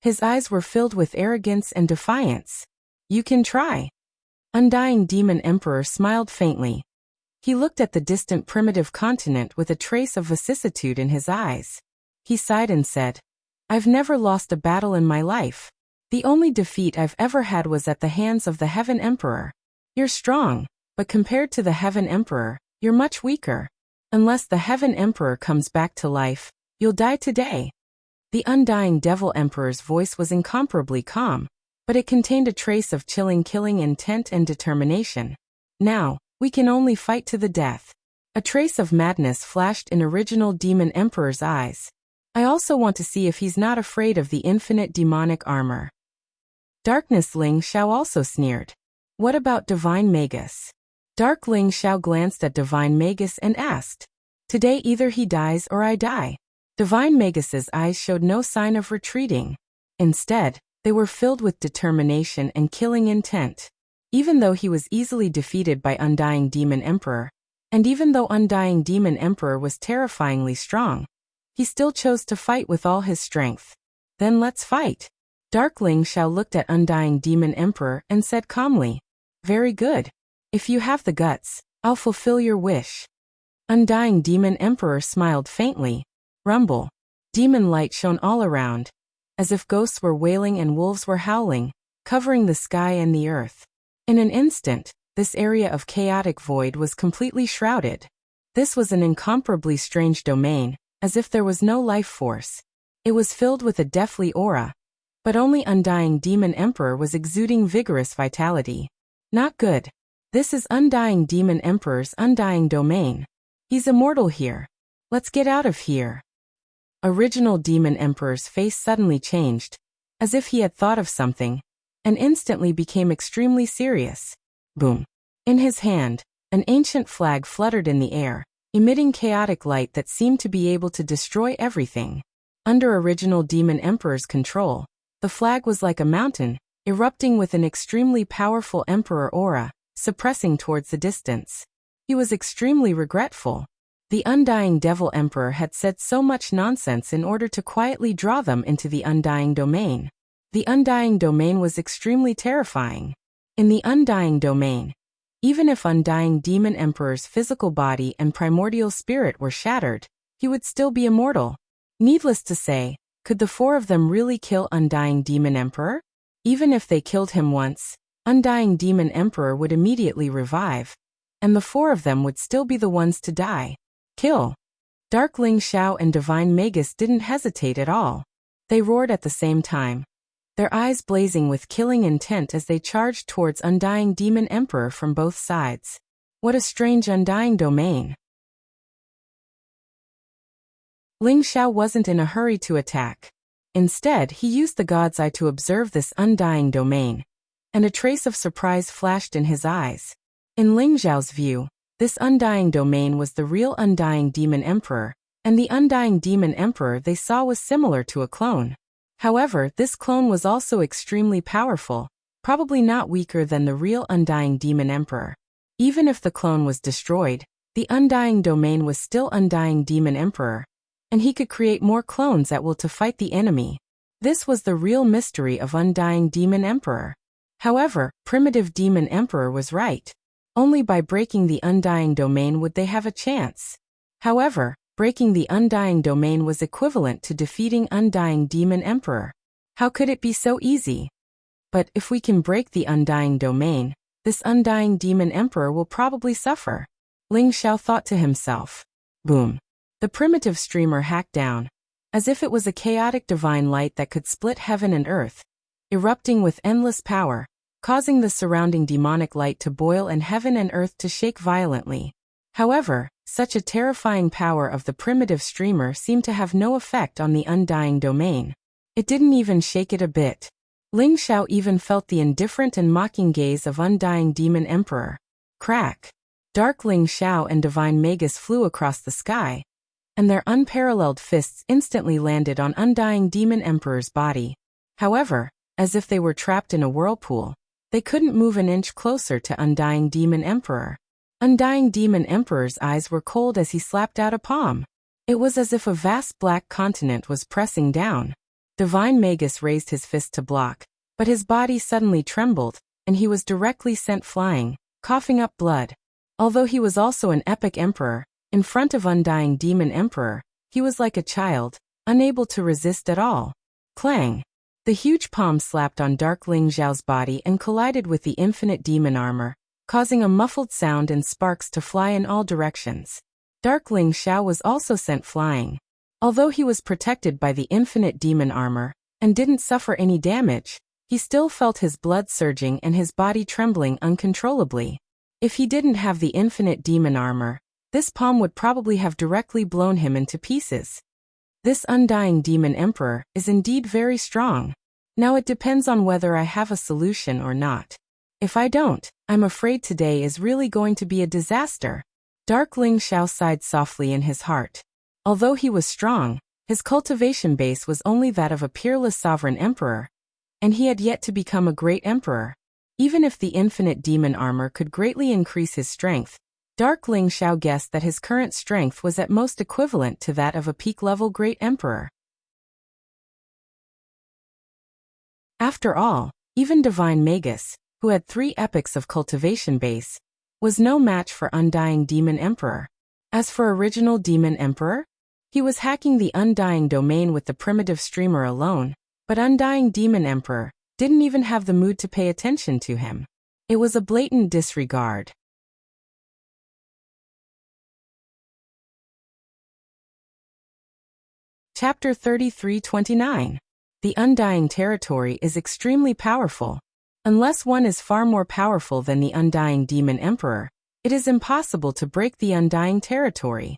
His eyes were filled with arrogance and defiance. You can try. Undying Demon Emperor smiled faintly. He looked at the distant primitive continent with a trace of vicissitude in his eyes. He sighed and said, I've never lost a battle in my life. The only defeat I've ever had was at the hands of the Heaven Emperor. You're strong, but compared to the Heaven Emperor, you're much weaker. Unless the Heaven Emperor comes back to life, you'll die today. The undying Devil Emperor's voice was incomparably calm, but it contained a trace of chilling killing intent and determination. Now, we can only fight to the death. A trace of madness flashed in Original Demon Emperor's eyes. I also want to see if he's not afraid of the infinite demonic armor. Darkness Ling Xiao also sneered. What about Divine Magus? Dark Ling Xiao glanced at Divine Magus and asked. Today either he dies or I die. Divine Magus's eyes showed no sign of retreating. Instead, they were filled with determination and killing intent. Even though he was easily defeated by Undying Demon Emperor, and even though Undying Demon Emperor was terrifyingly strong, he still chose to fight with all his strength. Then let's fight. Dark Ling Xiao looked at Undying Demon Emperor and said calmly. Very good. If you have the guts, I'll fulfill your wish. Undying Demon Emperor smiled faintly. Rumble. Demon light shone all around, as if ghosts were wailing and wolves were howling, covering the sky and the earth. In an instant, this area of chaotic void was completely shrouded. This was an incomparably strange domain, as if there was no life force. It was filled with a deathly aura, but only Undying Demon Emperor was exuding vigorous vitality. Not good. This is Undying Demon Emperor's undying domain. He's immortal here. Let's get out of here. Original Demon Emperor's face suddenly changed, as if he had thought of something, and instantly became extremely serious. Boom. In his hand, an ancient flag fluttered in the air, emitting chaotic light that seemed to be able to destroy everything. Under Original Demon Emperor's control, the flag was like a mountain, erupting with an extremely powerful Emperor aura, suppressing towards the distance. He was extremely regretful. The Undying Devil Emperor had said so much nonsense in order to quietly draw them into the Undying Domain. The Undying Domain was extremely terrifying. In the Undying Domain, even if Undying Demon Emperor's physical body and primordial spirit were shattered, he would still be immortal. Needless to say, could the 4 of them really kill Undying Demon Emperor? Even if they killed him once, Undying Demon Emperor would immediately revive, and the 4 of them would still be the ones to die. Kill. Dark Ling Xiao and Divine Magus didn't hesitate at all. They roared at the same time, their eyes blazing with killing intent as they charged towards Undying Demon Emperor from both sides. What a strange Undying Domain. Ling Xiao wasn't in a hurry to attack. Instead, he used the God's Eye to observe this Undying Domain, and a trace of surprise flashed in his eyes. In Ling Xiao's view, this Undying Domain was the real Undying Demon Emperor, and the Undying Demon Emperor they saw was similar to a clone. However, this clone was also extremely powerful, probably not weaker than the real Undying Demon Emperor. Even if the clone was destroyed, the Undying Domain was still Undying Demon Emperor, and he could create more clones at will to fight the enemy. This was the real mystery of Undying Demon Emperor. However, Primitive Demon Emperor was right. Only by breaking the Undying Domain would they have a chance. However, breaking the Undying Domain was equivalent to defeating Undying Demon Emperor. How could it be so easy? But if we can break the Undying Domain, this Undying Demon Emperor will probably suffer. Ling Xiao thought to himself. Boom. The primitive streamer hacked down, as if it was a chaotic divine light that could split heaven and earth, erupting with endless power, causing the surrounding demonic light to boil and heaven and earth to shake violently. However, such a terrifying power of the primitive streamer seemed to have no effect on the Undying Domain. It didn't even shake it a bit. Ling Xiao even felt the indifferent and mocking gaze of Undying Demon Emperor. Crack! Dark Ling Xiao and Divine Magus flew across the sky, and their unparalleled fists instantly landed on Undying Demon Emperor's body. However, as if they were trapped in a whirlpool, they couldn't move an inch closer to Undying Demon Emperor. Undying Demon Emperor's eyes were cold as he slapped out a palm. It was as if a vast black continent was pressing down. Divine Magus raised his fist to block, but his body suddenly trembled, and he was directly sent flying, coughing up blood. Although he was also an epic emperor, in front of Undying Demon Emperor, he was like a child, unable to resist at all. Clang! The huge palm slapped on Dark Ling Xiao's body and collided with the infinite demon armor, causing a muffled sound and sparks to fly in all directions. Dark Ling Xiao was also sent flying. Although he was protected by the infinite demon armor, and didn't suffer any damage, he still felt his blood surging and his body trembling uncontrollably. If he didn't have the infinite demon armor, this palm would probably have directly blown him into pieces. This Undying Demon Emperor is indeed very strong. Now it depends on whether I have a solution or not. If I don't, I'm afraid today is really going to be a disaster. Dark Ling Xiao sighed softly in his heart. Although he was strong, his cultivation base was only that of a peerless sovereign emperor, and he had yet to become a great emperor. Even if the infinite demon armor could greatly increase his strength, Dark Ling Xiao guessed that his current strength was at most equivalent to that of a peak-level great emperor. After all, even Divine Magus, who had 3 epochs of cultivation base, was no match for Undying Demon Emperor. As for Original Demon Emperor, he was hacking the Undying Domain with the primitive streamer alone, but Undying Demon Emperor didn't even have the mood to pay attention to him. It was a blatant disregard. Chapter 33-29. The Undying Territory is extremely powerful. Unless one is far more powerful than the Undying Demon Emperor, it is impossible to break the Undying Territory.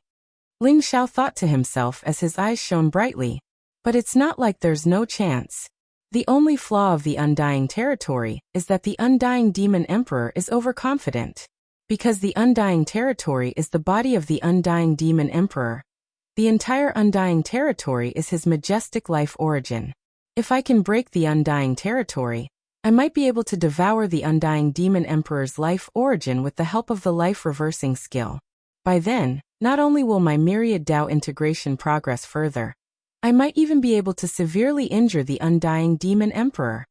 Ling Xiao thought to himself as his eyes shone brightly. But it's not like there's no chance. The only flaw of the Undying Territory is that the Undying Demon Emperor is overconfident. Because the Undying Territory is the body of the Undying Demon Emperor, the entire Undying Territory is his majestic life origin. If I can break the Undying Territory, I might be able to devour the Undying Demon Emperor's life origin with the help of the life reversing skill. By then, not only will my myriad Dao integration progress further, I might even be able to severely injure the Undying Demon Emperor.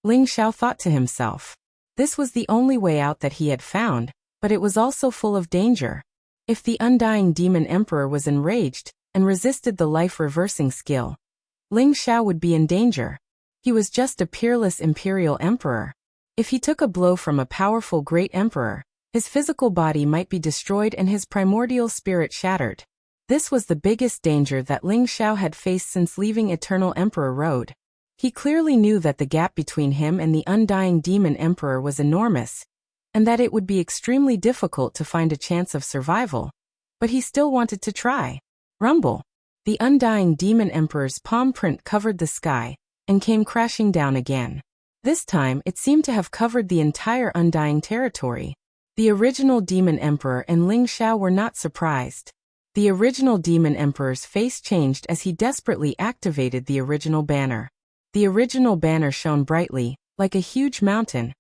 Ling Xiao thought to himself. This was the only way out that he had found, but it was also full of danger. If the Undying Demon Emperor was enraged and resisted the life reversing skill, Ling Xiao would be in danger. He was just a peerless imperial emperor. If he took a blow from a powerful great emperor, his physical body might be destroyed and his primordial spirit shattered. This was the biggest danger that Ling Xiao had faced since leaving Eternal Emperor Road. He clearly knew that the gap between him and the Undying Demon Emperor was enormous, and that it would be extremely difficult to find a chance of survival. But he still wanted to try. Rumble! The Undying Demon Emperor's palm print covered the sky, and came crashing down again. This time it seemed to have covered the entire Undying Territory. The original Demon Emperor and Ling Xiao were not surprised. The original Demon Emperor's face changed as he desperately activated the original banner. The original banner shone brightly, like a huge mountain,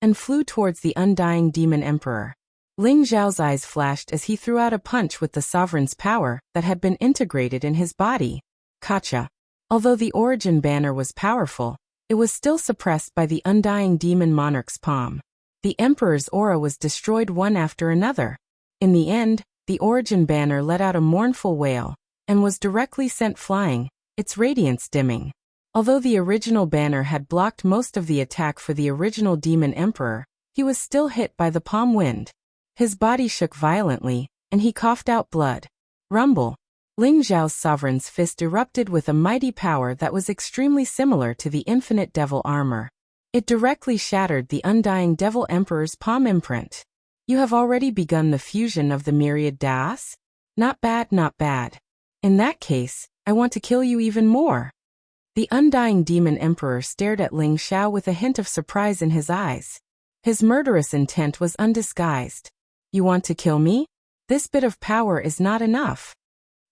and flew towards the undying demon emperor. Ling Zhao's eyes flashed as he threw out a punch with the sovereign's power that had been integrated in his body. Gotcha. Although the origin banner was powerful, it was still suppressed by the undying demon monarch's palm. The emperor's aura was destroyed one after another. In the end, the origin banner let out a mournful wail, and was directly sent flying, its radiance dimming. Although the original banner had blocked most of the attack for the original demon emperor, he was still hit by the palm wind. His body shook violently, and he coughed out blood. Rumble. Ling Zhao's sovereign's fist erupted with a mighty power that was extremely similar to the infinite devil armor. It directly shattered the undying devil emperor's palm imprint. You have already begun the fusion of the myriad das? Not bad, not bad. In that case, I want to kill you even more. The undying demon emperor stared at Ling Zhao with a hint of surprise in his eyes. His murderous intent was undisguised. You want to kill me? This bit of power is not enough.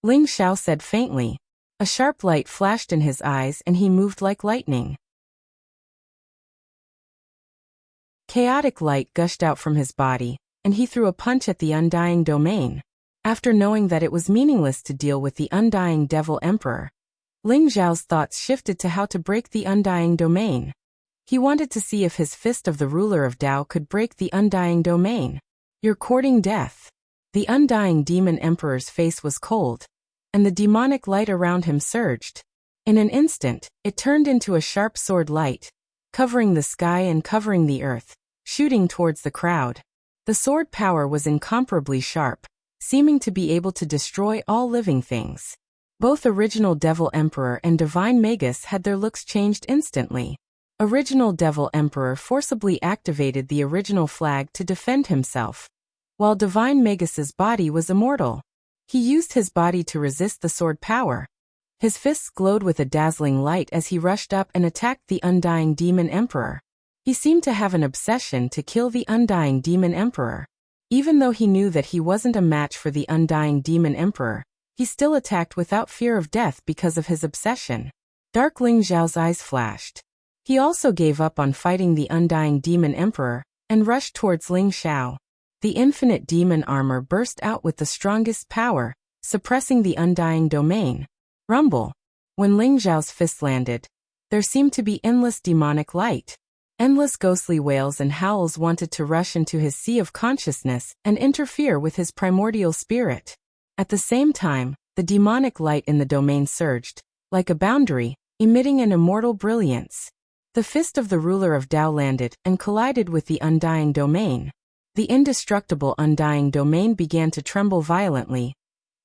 Ling Zhao said faintly. A sharp light flashed in his eyes and he moved like lightning. Chaotic light gushed out from his body, and he threw a punch at the undying domain. After knowing that it was meaningless to deal with the undying devil emperor, Ling Zhao's thoughts shifted to how to break the undying domain. He wanted to see if his fist of the ruler of Tao could break the undying domain. You're courting death. The undying demon emperor's face was cold, and the demonic light around him surged. In an instant, it turned into a sharp sword light, covering the sky and covering the earth, shooting towards the crowd. The sword power was incomparably sharp, seeming to be able to destroy all living things. Both original Devil Emperor and Divine Magus had their looks changed instantly. Original Devil Emperor forcibly activated the original flag to defend himself, while Divine Magus's body was immortal. He used his body to resist the sword power. His fists glowed with a dazzling light as he rushed up and attacked the undying demon emperor. He seemed to have an obsession to kill the undying demon emperor. Even though he knew that he wasn't a match for the undying demon emperor, he still attacked without fear of death because of his obsession. Dark Ling Zhao's eyes flashed. He also gave up on fighting the undying demon emperor, and rushed towards Ling Zhao. The infinite demon armor burst out with the strongest power, suppressing the undying domain. Rumble. When Ling Zhao's fist landed, there seemed to be endless demonic light. Endless ghostly wails and howls wanted to rush into his sea of consciousness and interfere with his primordial spirit. At the same time, the demonic light in the domain surged, like a boundary, emitting an immortal brilliance. The fist of the ruler of Tao landed and collided with the undying domain. The indestructible undying domain began to tremble violently,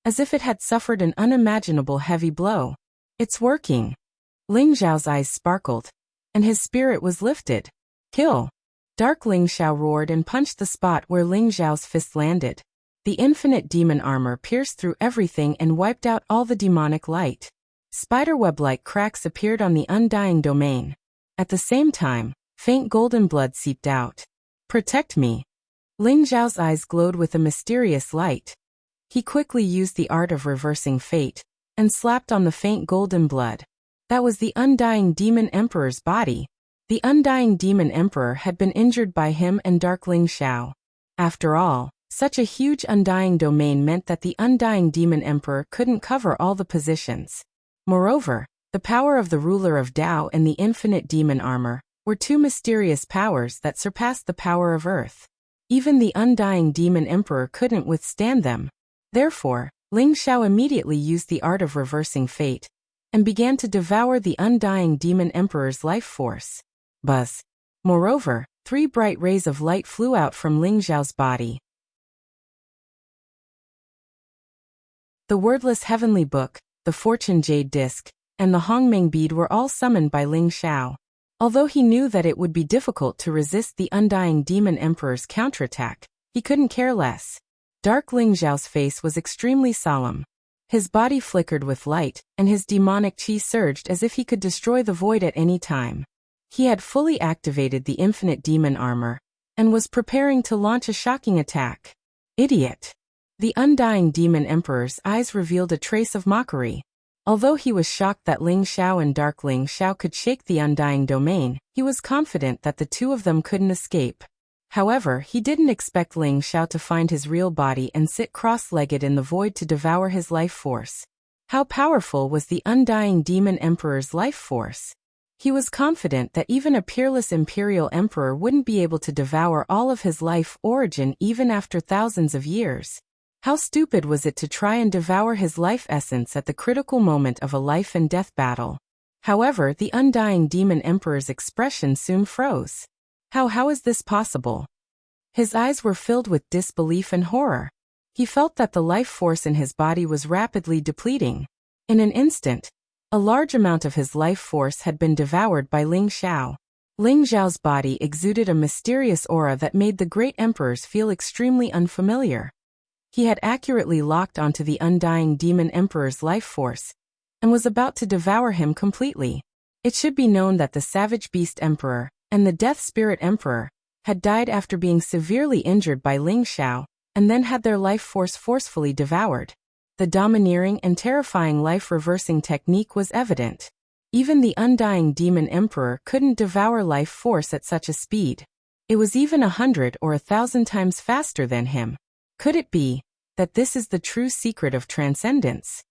as if it had suffered an unimaginable heavy blow. It's working. Ling Zhao's eyes sparkled, and his spirit was lifted. Kill! Dark Ling Zhao roared and punched the spot where Ling Zhao's fist landed. The infinite demon armor pierced through everything and wiped out all the demonic light. Spiderweb-like cracks appeared on the undying domain. At the same time, faint golden blood seeped out. Protect me! Ling Zhao's eyes glowed with a mysterious light. He quickly used the art of reversing fate, and slapped on the faint golden blood. That was the undying demon emperor's body. The undying demon emperor had been injured by him and Dark Ling Zhao. After all, such a huge undying domain meant that the undying demon emperor couldn't cover all the positions. Moreover, the power of the ruler of Tao and the infinite demon armor were two mysterious powers that surpassed the power of earth. Even the undying demon emperor couldn't withstand them. Therefore, Ling Zhao immediately used the art of reversing fate, and began to devour the undying demon emperor's life force. Buzz. Moreover, 3 bright rays of light flew out from Ling Zhao's body. The wordless heavenly book, the fortune jade disc, and the Hongmeng bead were all summoned by Ling Zhao. Although he knew that it would be difficult to resist the undying demon emperor's counterattack, he couldn't care less. Dark Ling Zhao's face was extremely solemn. His body flickered with light, and his demonic chi surged as if he could destroy the void at any time. He had fully activated the infinite demon armor, and was preparing to launch a shocking attack. Idiot! The undying demon emperor's eyes revealed a trace of mockery. Although he was shocked that Ling Xiao and Dark Ling Xiao could shake the undying domain, he was confident that the two of them couldn't escape. However, he didn't expect Ling Xiao to find his real body and sit cross-legged in the void to devour his life force. How powerful was the undying demon emperor's life force? He was confident that even a peerless imperial emperor wouldn't be able to devour all of his life origin even after thousands of years. How stupid was it to try and devour his life essence at the critical moment of a life and death battle? However, the undying demon emperor's expression soon froze. How is this possible? His eyes were filled with disbelief and horror. He felt that the life force in his body was rapidly depleting. In an instant, a large amount of his life force had been devoured by Ling Xiao. Ling Xiao's body exuded a mysterious aura that made the great emperors feel extremely unfamiliar. He had accurately locked onto the undying demon emperor's life force, and was about to devour him completely. It should be known that the savage beast emperor, and the death spirit emperor, had died after being severely injured by Ling Xiao, and then had their life force forcefully devoured. The domineering and terrifying life-reversing technique was evident. Even the undying demon emperor couldn't devour life force at such a speed. It was even 100 or 1,000 times faster than him. Could it be that this is the true secret of transcendence?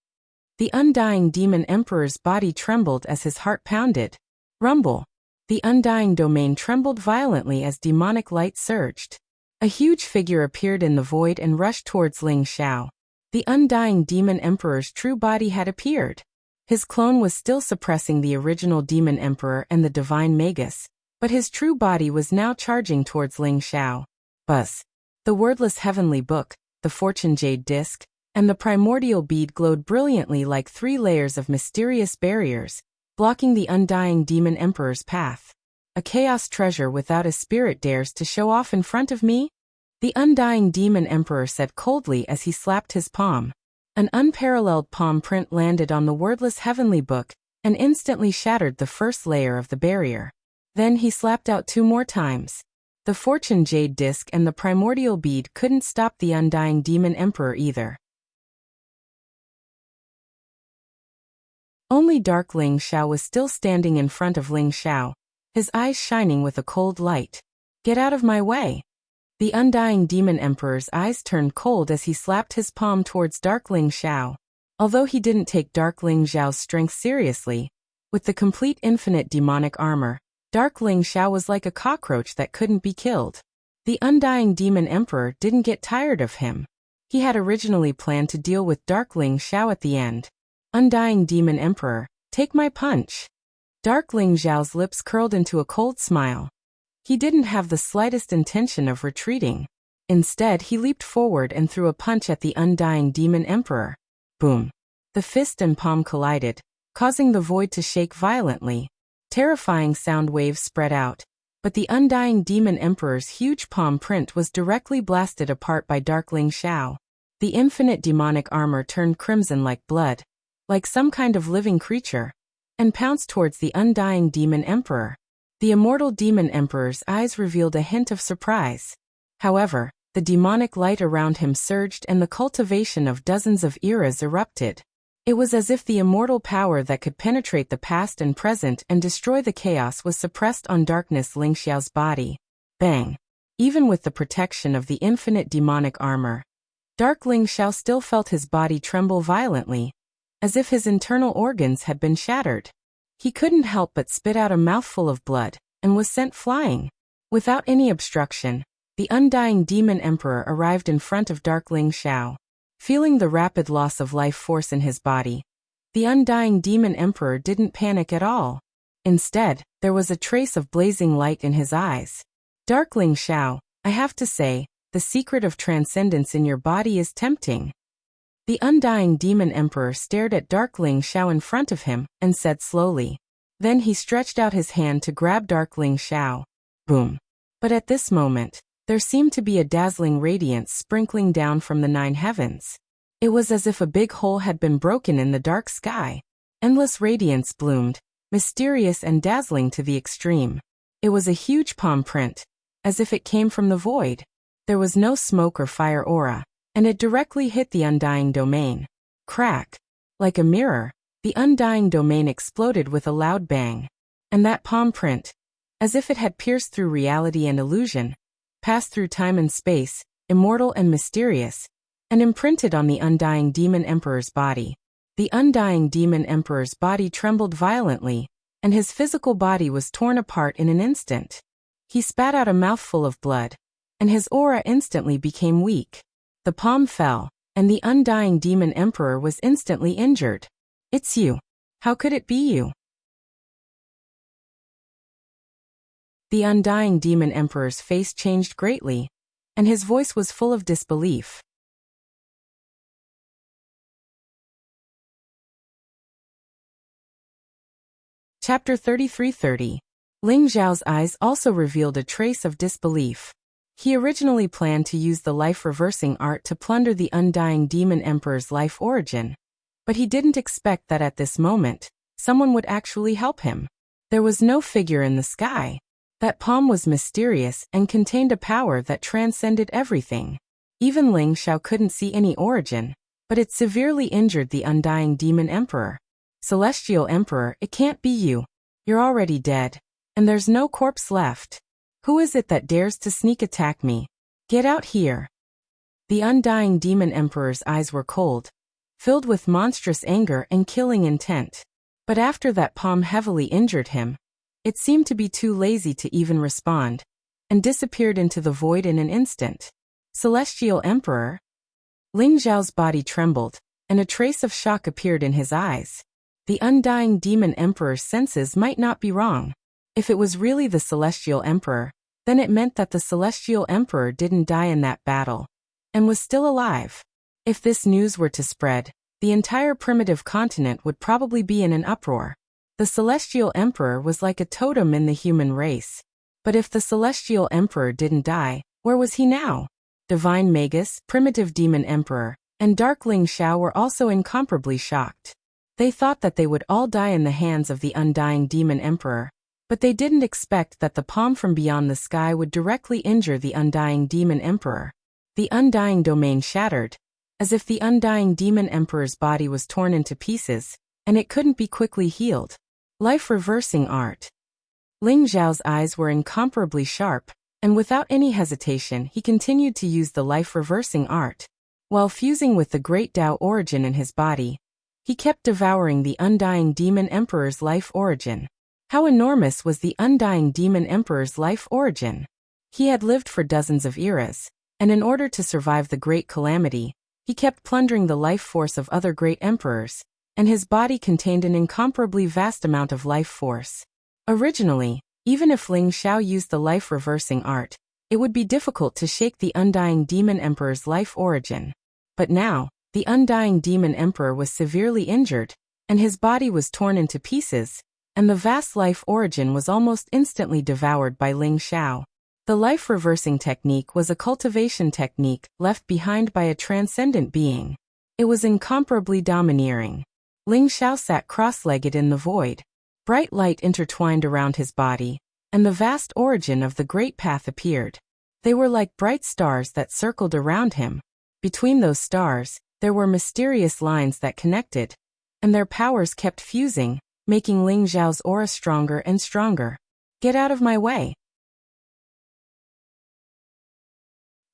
The undying demon emperor's body trembled as his heart pounded. Rumble. The undying domain trembled violently as demonic light surged. A huge figure appeared in the void and rushed towards Ling Xiao. The undying demon emperor's true body had appeared. His clone was still suppressing the original demon emperor and the divine magus, but his true body was now charging towards Ling Xiao. Buzz. The wordless heavenly book, the fortune jade disc, and the primordial bead glowed brilliantly like 3 layers of mysterious barriers, blocking the undying demon emperor's path. A chaos treasure without a spirit dares to show off in front of me? The undying demon emperor said coldly as he slapped his palm. An unparalleled palm print landed on the wordless heavenly book and instantly shattered the first layer of the barrier. Then he slapped out 2 more times. The fortune jade disc and the primordial bead couldn't stop the undying demon emperor either. Only Dark Ling Xiao was still standing in front of Ling Xiao, his eyes shining with a cold light. Get out of my way! The undying demon emperor's eyes turned cold as he slapped his palm towards Dark Ling Xiao. Although he didn't take Dark Ling Xiao's strength seriously, with the complete infinite demonic armor, Dark Ling Xiao was like a cockroach that couldn't be killed. The undying demon emperor didn't get tired of him. He had originally planned to deal with Dark Ling Xiao at the end. Undying demon emperor, take my punch. Dark Ling Xiao's lips curled into a cold smile. He didn't have the slightest intention of retreating. Instead, he leaped forward and threw a punch at the undying demon emperor. Boom. The fist and palm collided, causing the void to shake violently. Terrifying sound waves spread out, but the undying demon emperor's huge palm print was directly blasted apart by Dark Ling Xiao. The infinite demonic armor turned crimson like blood, like some kind of living creature, and pounced towards the undying demon emperor. The immortal demon emperor's eyes revealed a hint of surprise. However, the demonic light around him surged and the cultivation of dozens of eras erupted. It was as if the immortal power that could penetrate the past and present and destroy the chaos was suppressed on darkness Ling Xiao's body. Bang! Even with the protection of the infinite demonic armor, Dark Ling Xiao still felt his body tremble violently, as if his internal organs had been shattered. He couldn't help but spit out a mouthful of blood, and was sent flying. Without any obstruction, the undying demon emperor arrived in front of Dark Ling Xiao. Feeling the rapid loss of life force in his body, the undying demon emperor didn't panic at all. Instead, there was a trace of blazing light in his eyes. Dark Ling Xiao, I have to say, the secret of transcendence in your body is tempting. The undying demon emperor stared at Dark Ling Xiao in front of him, and said slowly. Then he stretched out his hand to grab Dark Ling Xiao. Boom. But at this moment, there seemed to be a dazzling radiance sprinkling down from the 9 heavens. It was as if a big hole had been broken in the dark sky. Endless radiance bloomed, mysterious and dazzling to the extreme. It was a huge palm print, as if it came from the void. There was no smoke or fire aura, and it directly hit the undying domain. Crack! Like a mirror, The undying domain exploded with a loud bang. And that palm print, as if it had pierced through reality and illusion, passed through time and space, immortal and mysterious, and imprinted on the undying demon emperor's body. The undying demon emperor's body trembled violently, and his physical body was torn apart in an instant. He spat out a mouthful of blood, and his aura instantly became weak. The palm fell, and the undying demon emperor was instantly injured. It's you. How could it be you? The undying demon emperor's face changed greatly, and his voice was full of disbelief. Chapter 33:30. Ling Zhao's eyes also revealed a trace of disbelief. He originally planned to use the life-reversing art to plunder the undying demon emperor's life origin, but he didn't expect that at this moment, someone would actually help him. There was no figure in the sky. That palm was mysterious and contained a power that transcended everything. Even Ling Zhao couldn't see any origin, but it severely injured the undying demon emperor. Celestial Emperor, it can't be you. You're already dead, and there's no corpse left. Who is it that dares to sneak attack me? Get out here. The undying demon emperor's eyes were cold, filled with monstrous anger and killing intent. But after that palm heavily injured him, it seemed to be too lazy to even respond, and disappeared into the void in an instant. Celestial Emperor? Ling Zhao's body trembled, and a trace of shock appeared in his eyes. The undying demon emperor's senses might not be wrong. If it was really the Celestial Emperor, then it meant that the Celestial Emperor didn't die in that battle, and was still alive. If this news were to spread, the entire primitive continent would probably be in an uproar. The Celestial Emperor was like a totem in the human race. But if the Celestial Emperor didn't die, where was he now? Divine Magus, Primitive Demon Emperor, and Dark Ling Zhao were also incomparably shocked. They thought that they would all die in the hands of the undying Demon Emperor, but they didn't expect that the palm from beyond the sky would directly injure the undying Demon Emperor. The undying domain shattered, as if the undying Demon Emperor's body was torn into pieces, and it couldn't be quickly healed. Life-reversing art. Ling Zhao's eyes were incomparably sharp, and without any hesitation he continued to use the life-reversing art. While fusing with the great Tao origin in his body, he kept devouring the undying Demon Emperor's life origin. How enormous was the undying Demon Emperor's life origin? He had lived for dozens of eras, and in order to survive the Great Calamity, he kept plundering the life force of other great emperors, and his body contained an incomparably vast amount of life force. Originally, even if Ling Zhao used the life-reversing art, it would be difficult to shake the undying Demon Emperor's life origin. But now, the undying Demon Emperor was severely injured, and his body was torn into pieces, and the vast life origin was almost instantly devoured by Ling Zhao. The life-reversing technique was a cultivation technique left behind by a transcendent being. It was incomparably domineering. Ling Zhao sat cross-legged in the void. Bright light intertwined around his body, and the vast origin of the great path appeared. They were like bright stars that circled around him. Between those stars, there were mysterious lines that connected, and their powers kept fusing, making Ling Zhao's aura stronger and stronger. Get out of my way.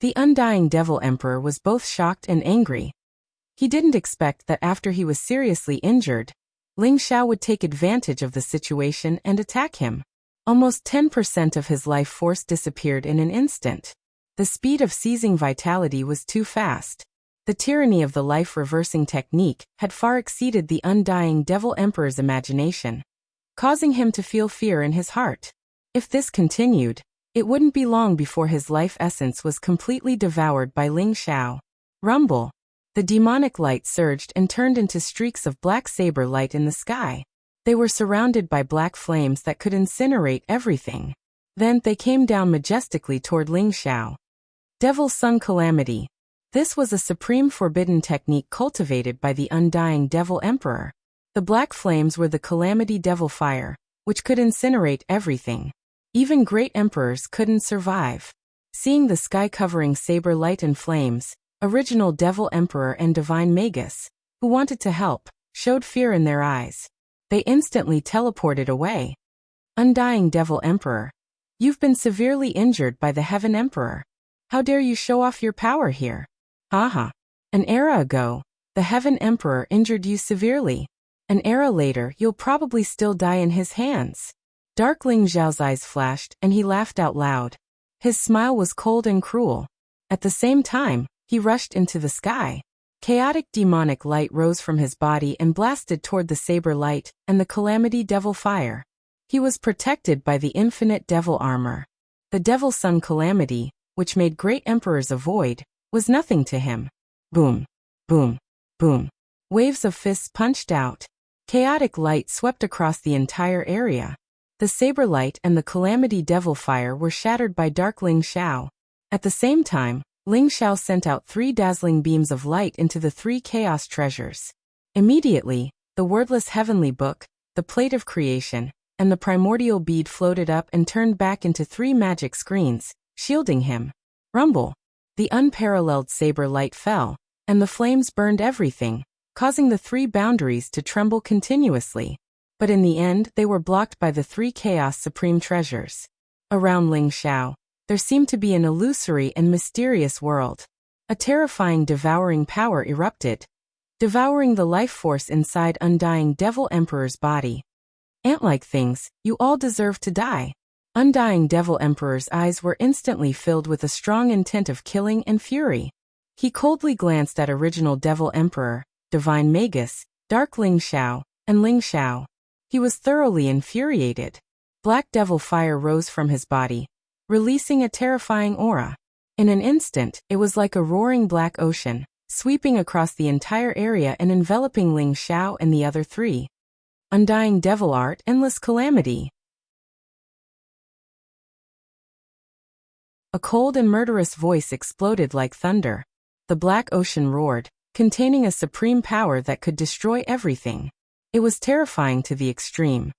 The undying Devil Emperor was both shocked and angry. He didn't expect that after he was seriously injured, Ling Zhao would take advantage of the situation and attack him. Almost 10% of his life force disappeared in an instant. The speed of seizing vitality was too fast. The tyranny of the life-reversing technique had far exceeded the undying Devil Emperor's imagination, causing him to feel fear in his heart. If this continued, it wouldn't be long before his life essence was completely devoured by Ling Zhao. Rumble. The demonic light surged and turned into streaks of black saber light in the sky. They were surrounded by black flames that could incinerate everything. Then they came down majestically toward Ling Zhao. Devil Sun Calamity. This was a supreme forbidden technique cultivated by the undying Devil Emperor. The black flames were the Calamity Devil Fire, which could incinerate everything. Even great emperors couldn't survive. Seeing the sky covering saber light and flames, original Devil Emperor and Divine Magus, who wanted to help, showed fear in their eyes. They instantly teleported away. Undying Devil Emperor. You've been severely injured by the Heaven Emperor. How dare you show off your power here? Haha. An era ago, the Heaven Emperor injured you severely. An era later, you'll probably still die in his hands. Dark Ling Xiao's eyes flashed, and he laughed out loud. His smile was cold and cruel. At the same time, he rushed into the sky. Chaotic demonic light rose from his body and blasted toward the saber light and the calamity devil fire. He was protected by the infinite devil armor. The devil sun calamity, which made great emperors avoid, was nothing to him. Boom, boom, boom. Waves of fists punched out. Chaotic light swept across the entire area. The saber light and the calamity devil fire were shattered by Dark Ling Xiao. At the same time, Ling Xiao sent out 3 dazzling beams of light into the 3 chaos treasures. Immediately, the wordless heavenly book, the plate of creation, and the primordial bead floated up and turned back into 3 magic screens, shielding him. Rumble. The unparalleled saber light fell, and the flames burned everything, causing the 3 boundaries to tremble continuously. But in the end, they were blocked by the 3 chaos supreme treasures. Around Ling Xiao, there seemed to be an illusory and mysterious world. A terrifying devouring power erupted, devouring the life force inside Undying Devil Emperor's body. Ant-like things, you all deserve to die. Undying Devil Emperor's eyes were instantly filled with a strong intent of killing and fury. He coldly glanced at original Devil Emperor, Divine Magus, Dark Ling Xiao, and Ling Xiao. He was thoroughly infuriated. Black devil fire rose from his body, releasing a terrifying aura. In an instant, it was like a roaring black ocean, sweeping across the entire area and enveloping Ling Xiao and the other 3. Undying Devil Art, Endless Calamity. A cold and murderous voice exploded like thunder. The black ocean roared, containing a supreme power that could destroy everything. It was terrifying to the extreme.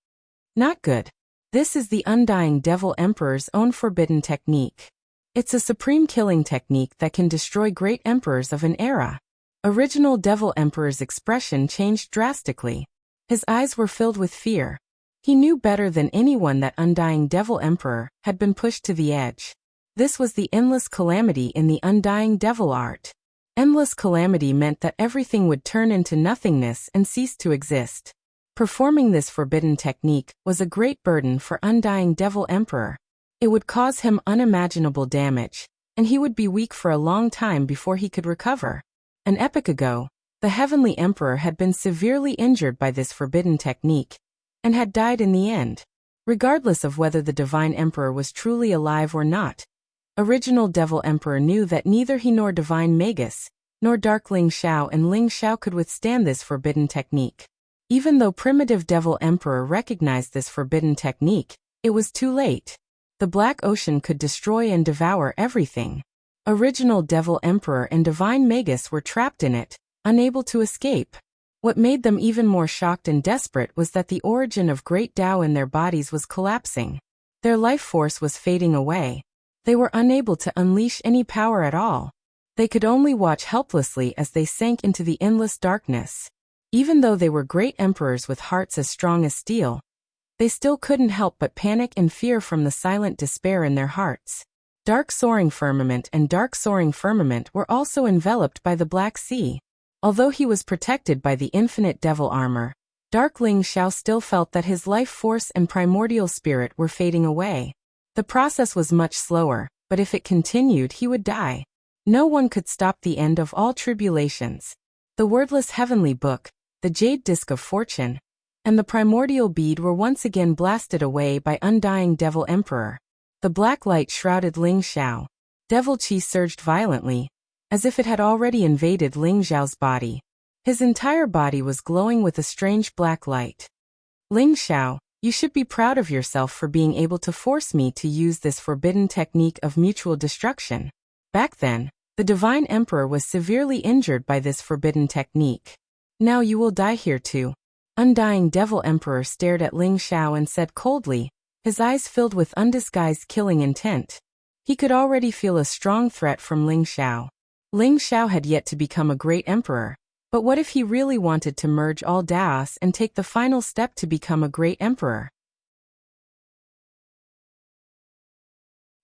Not good. This is the Undying Devil Emperor's own forbidden technique. It's a supreme killing technique that can destroy great emperors of an era. Original Devil Emperor's expression changed drastically. His eyes were filled with fear. He knew better than anyone that Undying Devil Emperor had been pushed to the edge. This was the endless calamity in the Undying Devil Art. Endless calamity meant that everything would turn into nothingness and cease to exist. Performing this forbidden technique was a great burden for Undying Devil Emperor. It would cause him unimaginable damage, and he would be weak for a long time before he could recover. An epoch ago, the Heavenly Emperor had been severely injured by this forbidden technique, and had died in the end. Regardless of whether the Divine Emperor was truly alive or not, Original Devil Emperor knew that neither he nor Divine Magus, nor Dark Ling Xiao and Ling Xiao could withstand this forbidden technique. Even though Primitive Devil Emperor recognized this forbidden technique, it was too late. The Black Ocean could destroy and devour everything. Original Devil Emperor and Divine Magus were trapped in it, unable to escape. What made them even more shocked and desperate was that the origin of Great Tao in their bodies was collapsing. Their life force was fading away. They were unable to unleash any power at all. They could only watch helplessly as they sank into the endless darkness. Even though they were great emperors with hearts as strong as steel, they still couldn't help but panic and fear from the silent despair in their hearts. Dark Soaring Firmament and Dark Soaring Firmament were also enveloped by the Black Sea. Although he was protected by the infinite devil armor, Dark Ling Xiao still felt that his life force and primordial spirit were fading away. The process was much slower, but if it continued he would die. No one could stop the end of all tribulations. The wordless heavenly book, the jade disc of fortune, and the primordial bead were once again blasted away by Undying Devil Emperor. The black light shrouded Ling Xiao. Devil Qi surged violently, as if it had already invaded Ling Xiao's body. His entire body was glowing with a strange black light. Ling Xiao, you should be proud of yourself for being able to force me to use this forbidden technique of mutual destruction. Back then, the Divine Emperor was severely injured by this forbidden technique. Now you will die here too. Undying Devil Emperor stared at Ling Xiao and said coldly, his eyes filled with undisguised killing intent. He could already feel a strong threat from Ling Xiao. Ling Xiao had yet to become a great emperor, But what if he really wanted to merge all Daos and take the final step to become a great emperor?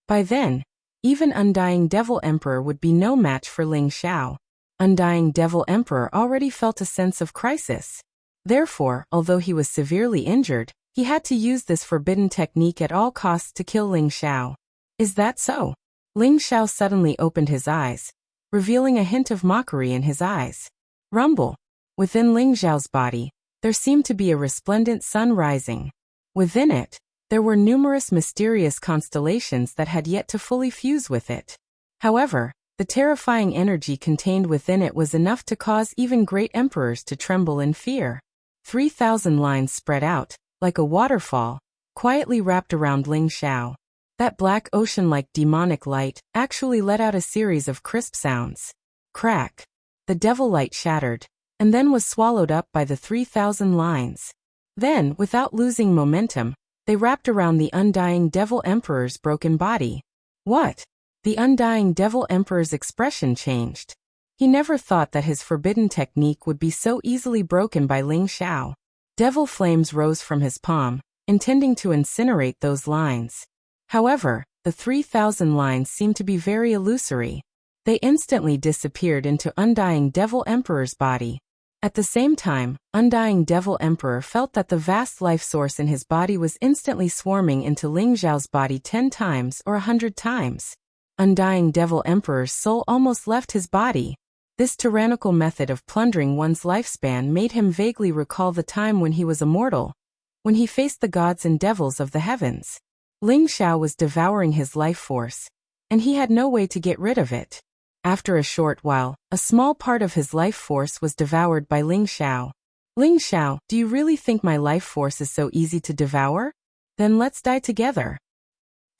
By then, even Undying Devil Emperor would be no match for Ling Xiao. Undying Devil Emperor already felt a sense of crisis. Therefore, although he was severely injured, he had to use this forbidden technique at all costs to kill Ling Xiao. Is that so? Ling Xiao suddenly opened his eyes, revealing a hint of mockery in his eyes. Rumble. Within Ling Xiao's body, there seemed to be a resplendent sun rising. Within it, there were numerous mysterious constellations that had yet to fully fuse with it. However, the terrifying energy contained within it was enough to cause even great emperors to tremble in fear. 3,000 lines spread out, like a waterfall, quietly wrapped around Ling Xiao. That black ocean-like demonic light actually let out a series of crisp sounds. Crack. The devil light shattered, and then was swallowed up by the 3,000 lines. Then, without losing momentum, they wrapped around the Undying Devil Emperor's broken body. What? The Undying Devil Emperor's expression changed. He never thought that his forbidden technique would be so easily broken by Ling Xiao. Devil flames rose from his palm, intending to incinerate those lines. However, the 3,000 lines seemed to be very illusory. They instantly disappeared into Undying Devil Emperor's body. At the same time, Undying Devil Emperor felt that the vast life source in his body was instantly swarming into Ling Xiao's body 10 times or 100 times. Undying Devil Emperor's soul almost left his body. This tyrannical method of plundering one's lifespan made him vaguely recall the time when he was immortal, when he faced the gods and devils of the heavens. Ling Xiao was devouring his life force, and he had no way to get rid of it. After a short while, a small part of his life force was devoured by Ling Xiao. Ling Xiao, do you really think my life force is so easy to devour? Then let's die together.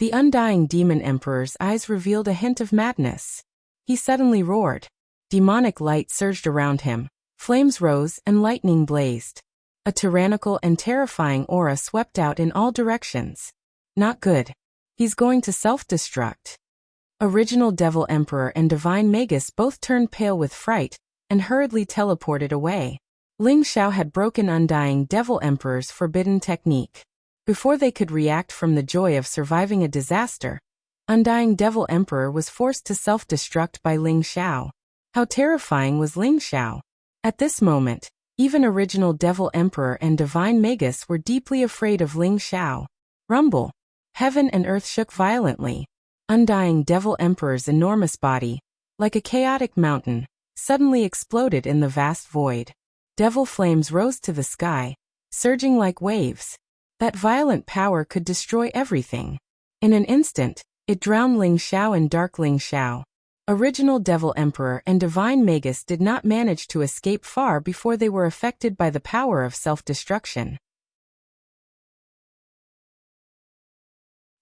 The Undying Demon Emperor's eyes revealed a hint of madness. He suddenly roared. Demonic light surged around him, flames rose and lightning blazed. A tyrannical and terrifying aura swept out in all directions. Not good. He's going to self-destruct. Original Devil Emperor and Divine Magus both turned pale with fright and hurriedly teleported away. Ling Xiao had broken Undying Devil Emperor's forbidden technique. Before they could react from the joy of surviving a disaster, Undying Devil Emperor was forced to self-destruct by Ling Xiao. How terrifying was Ling Xiao? At this moment, even Original Devil Emperor and Divine Magus were deeply afraid of Ling Xiao. Rumble. Heaven and earth shook violently. Undying Devil Emperor's enormous body, like a chaotic mountain, suddenly exploded in the vast void. Devil flames rose to the sky, surging like waves. That violent power could destroy everything. In an instant, it drowned Ling Xiao and Dark Ling Xiao. Original Devil Emperor and Divine Magus did not manage to escape far before they were affected by the power of self-destruction.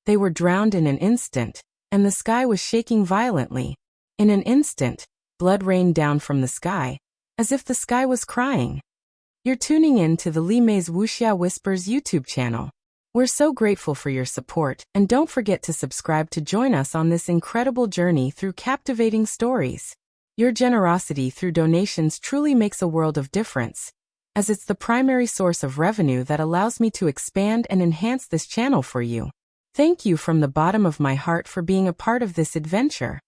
They were drowned in an instant, and the sky was shaking violently. In an instant, blood rained down from the sky, as if the sky was crying. You're tuning in to the Li Mei's Wuxia Whispers YouTube channel. We're so grateful for your support, and don't forget to subscribe to join us on this incredible journey through captivating stories. Your generosity through donations truly makes a world of difference, as it's the primary source of revenue that allows me to expand and enhance this channel for you. Thank you from the bottom of my heart for being a part of this adventure.